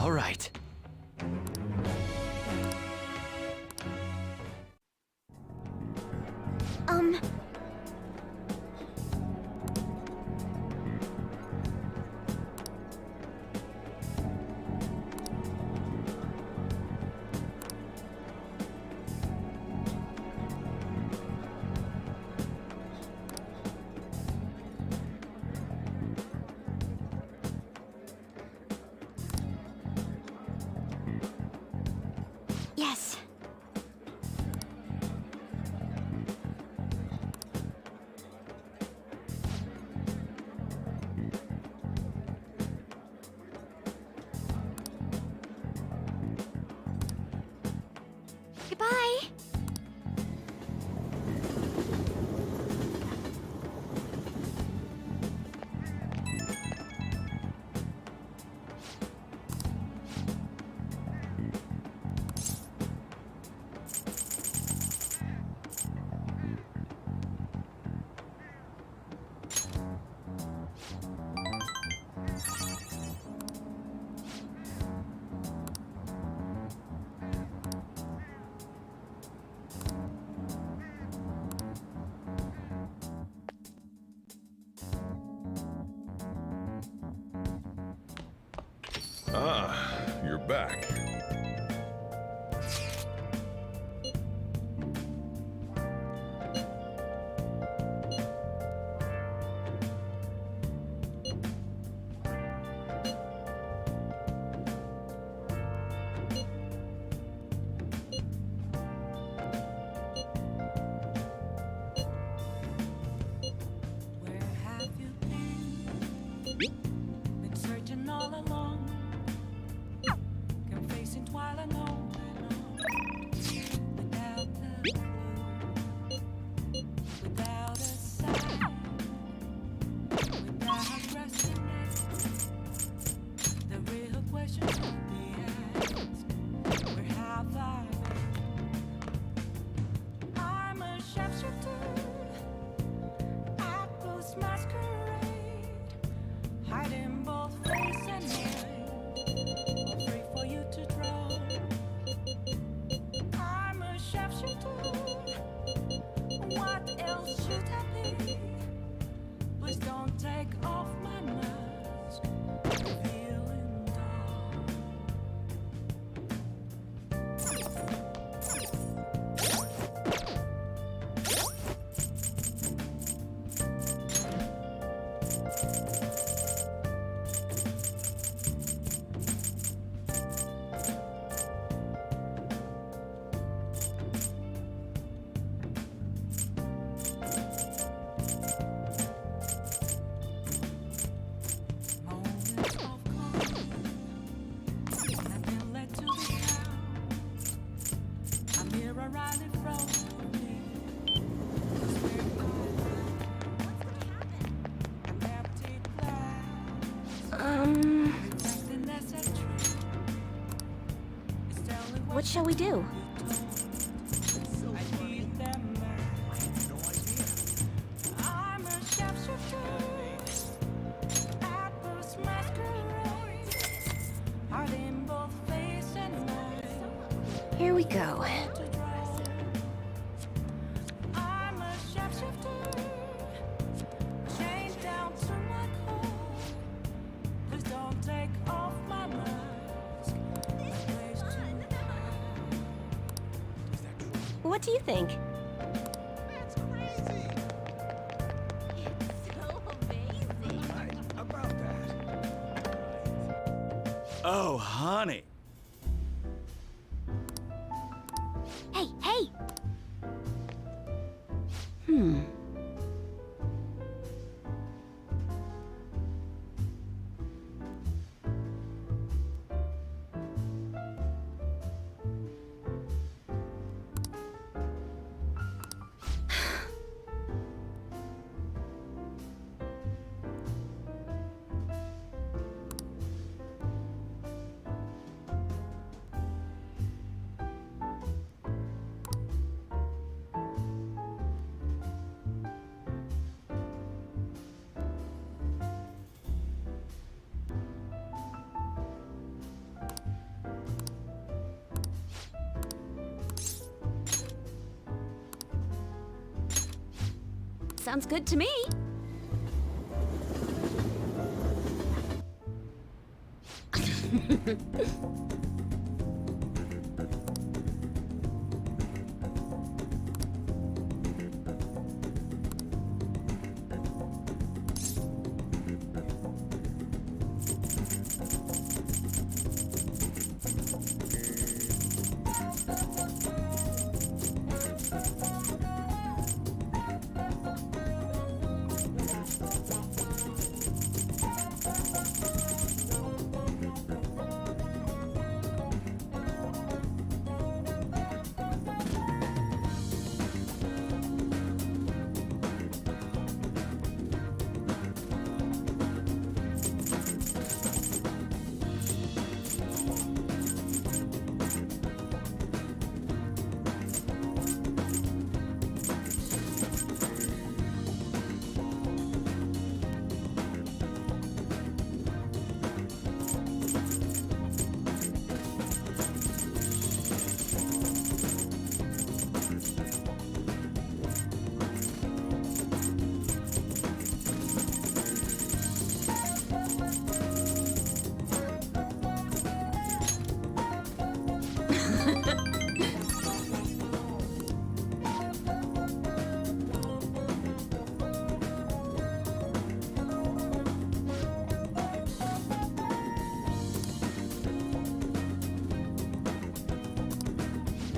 All right. Yes. Goodbye. Ah, you're back. Where have you been? Been searching all along. Confessing while alone without the clue, without a sign, without resting it. The real question will be asked: where have I been? I'm a sharpshooter. I post masquerade, hiding both face and mind, free for you to draw. I'm a sharpshooter. What else should I be? Please don't take off my mask, revealing dawn. Moments of calm, I've been led to the ground. A mirror right in front of me. 'Cause where an empty glass, reflecting that's a truth. It's telling What shall we do? I need them I'm a sharpshooter. Apples masquerade, hiding both face and mind. Here we go. I'm a sharpshooter, chained down to my core. Please don't take off my mask. My place to hide. What do you think? That's crazy. It's so amazing. About that. Oh, honey. Hey, hey! Sounds good to me.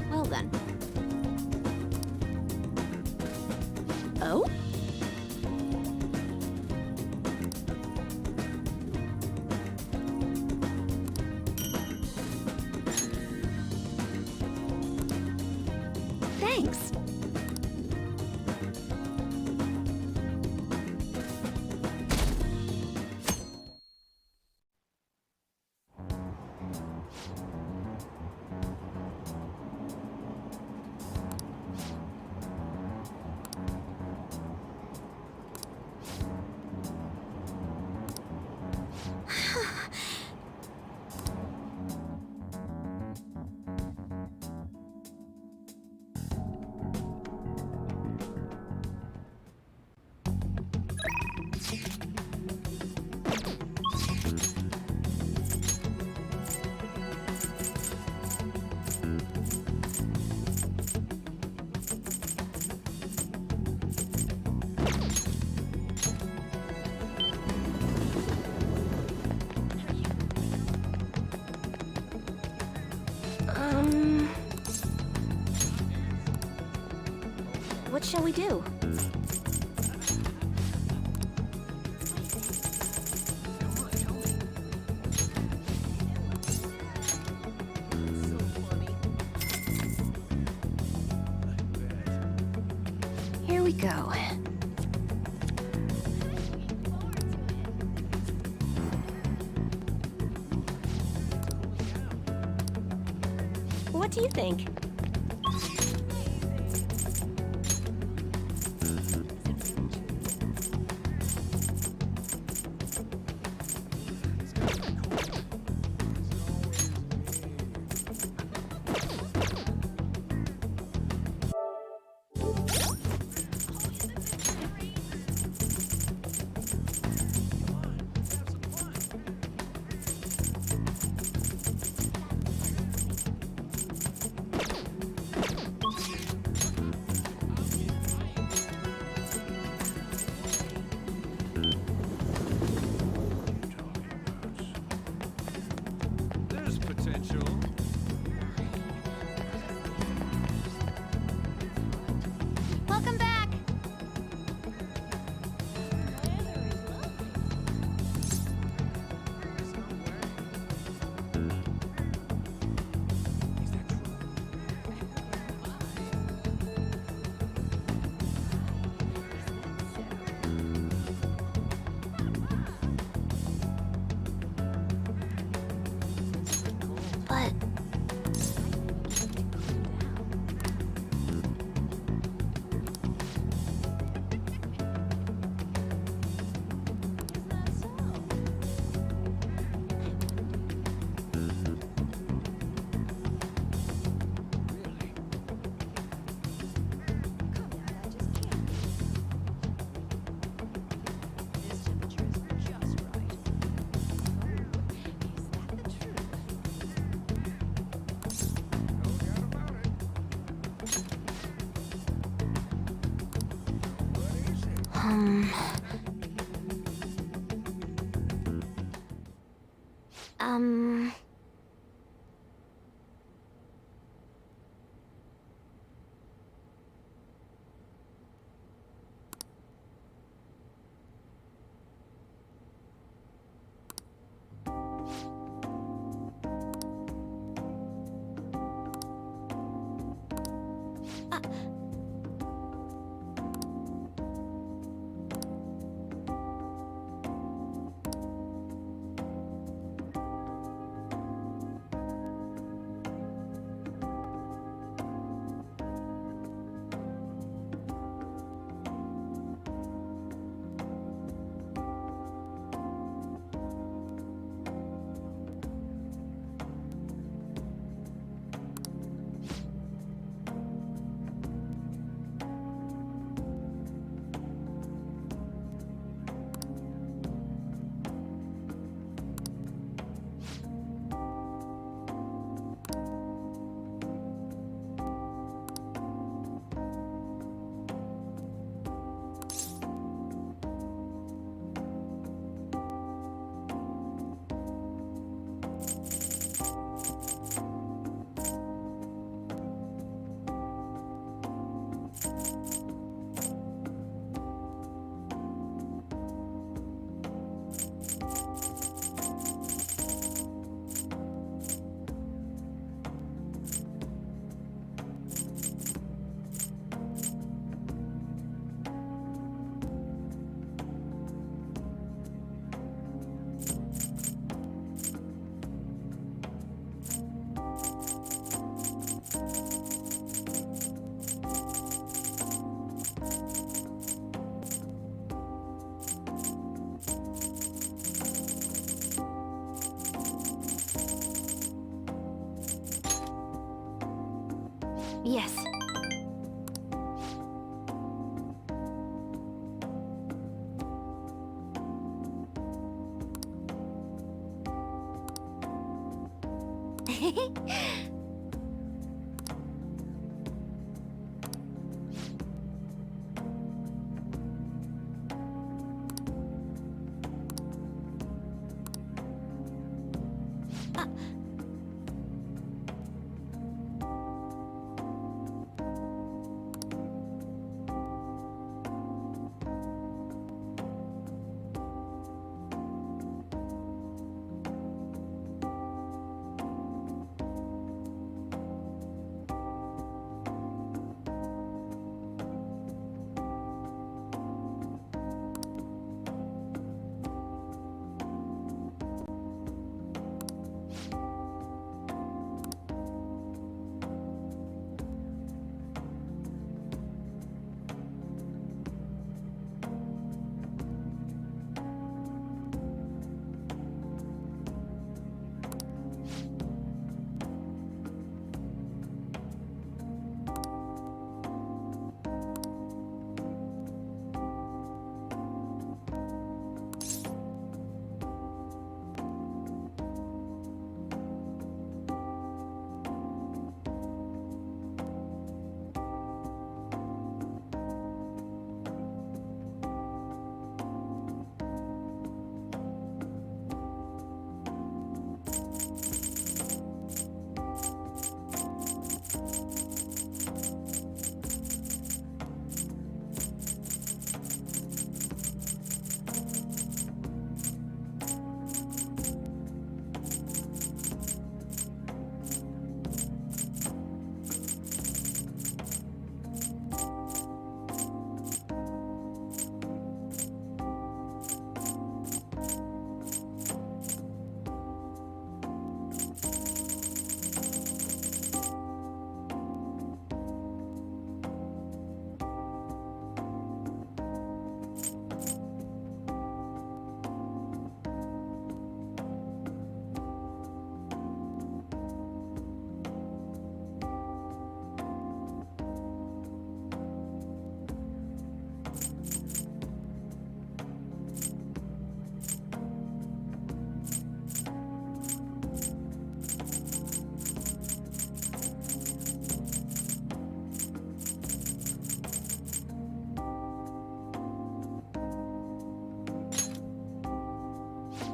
Well then. Oh? Thanks. What shall we do? Here we go. What do you think? Um... Um... Yes.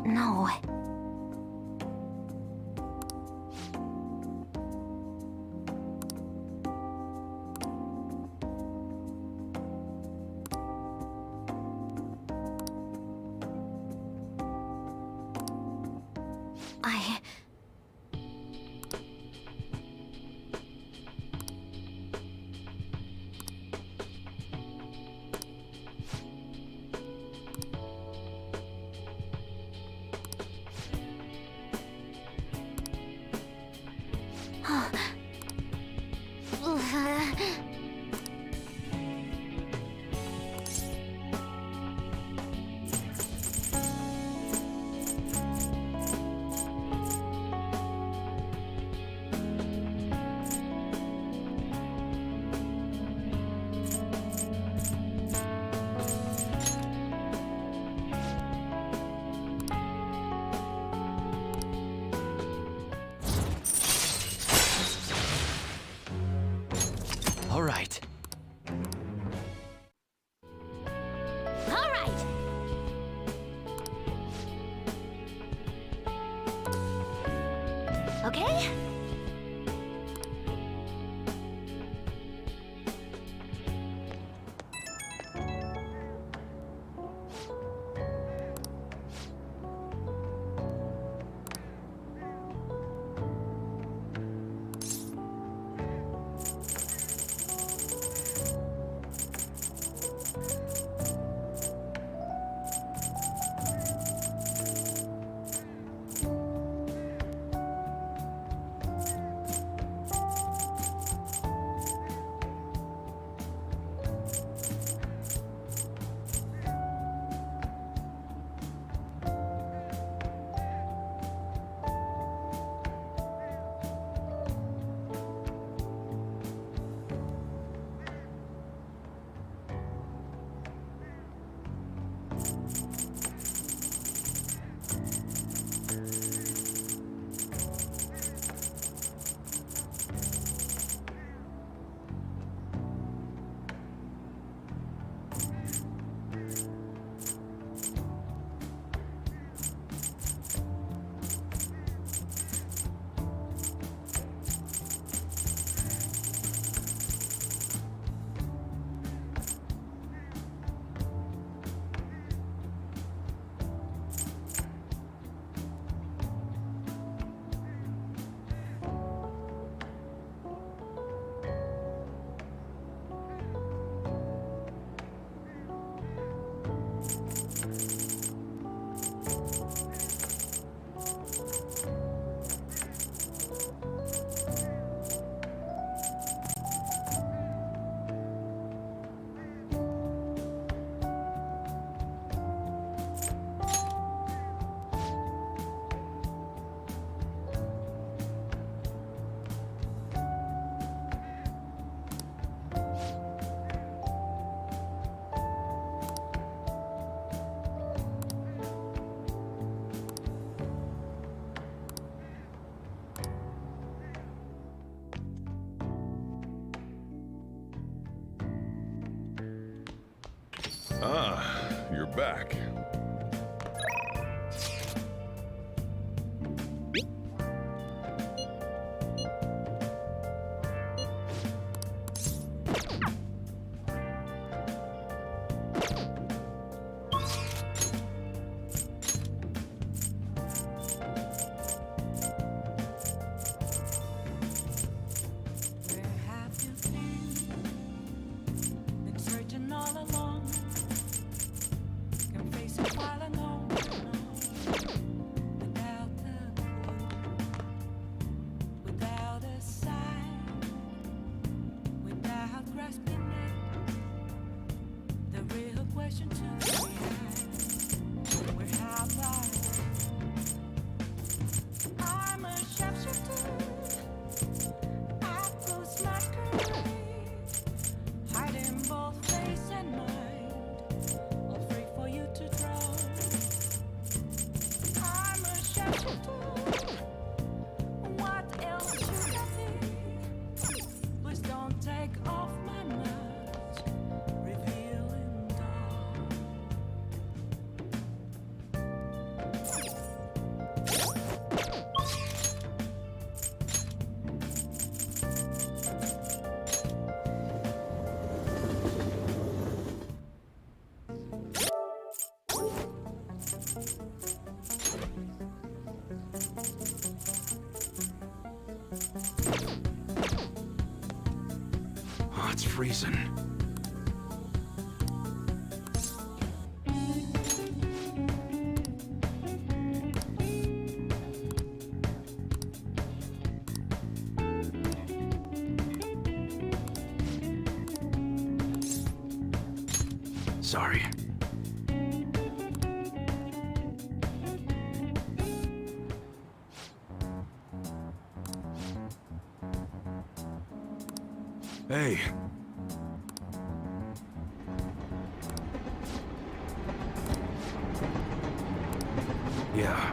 No. All right. All right. Okay? Ah, you're back. Been searching all along. Can face it treason. Sorry. Hey. Yeah.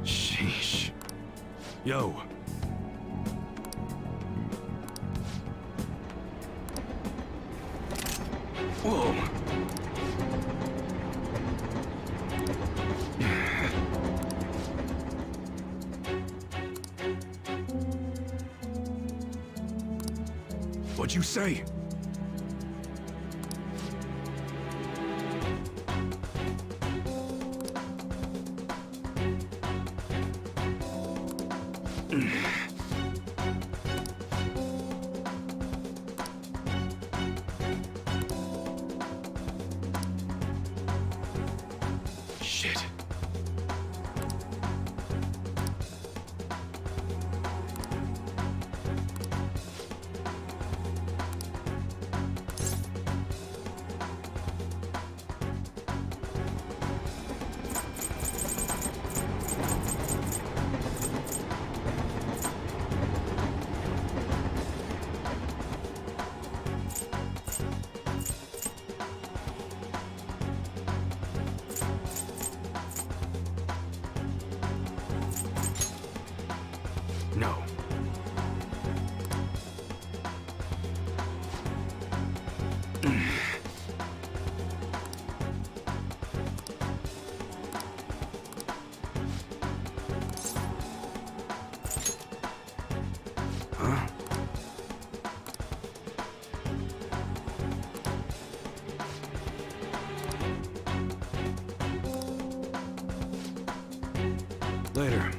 Sheesh. Yo. Whoa. What'd you say? Shit. No. Huh? Later.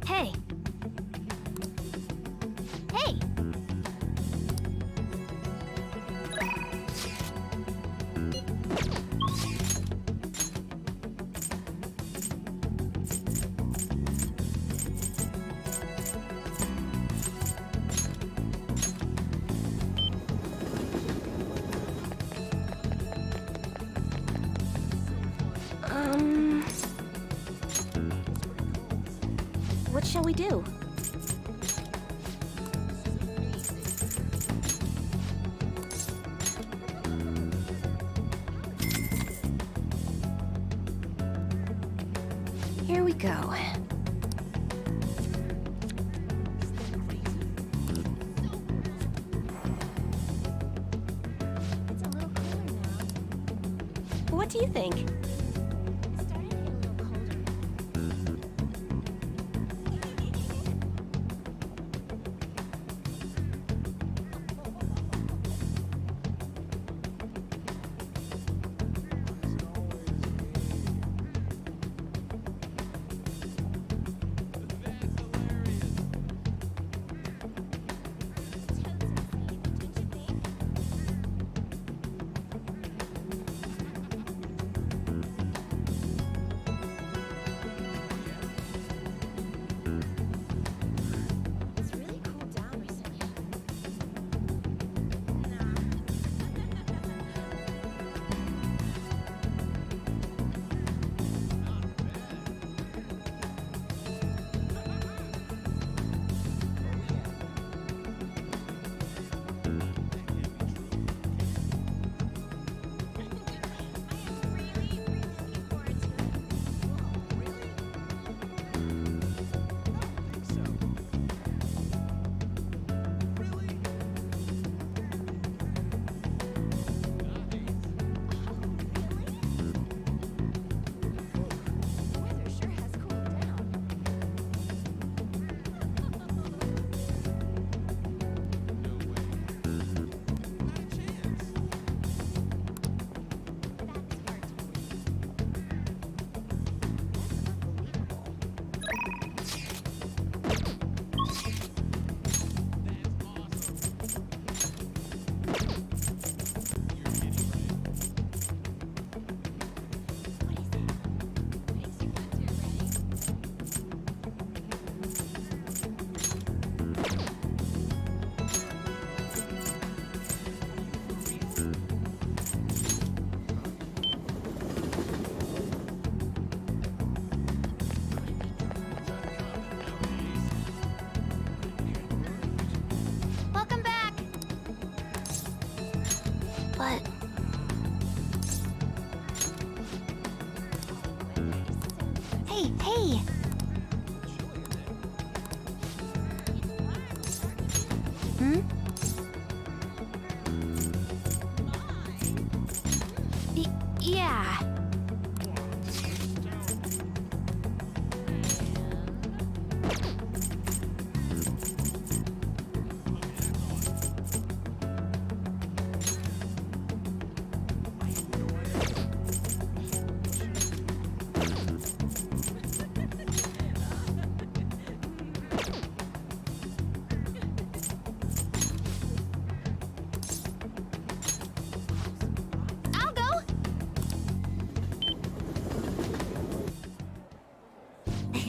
Hey. Hey. What shall we do? Here we go. What do you think?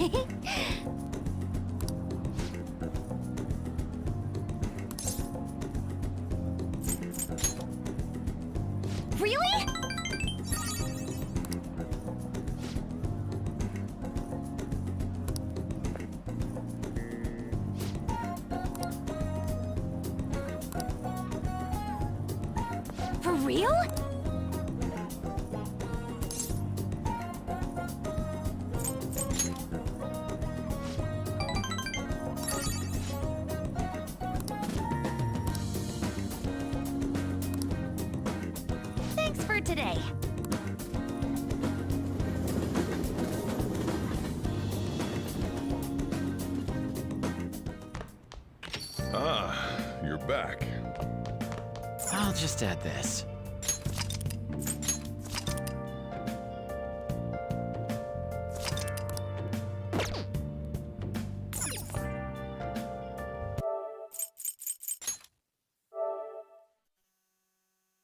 Really? For real? Thanks for today. Ah, you're back. I'll just add this.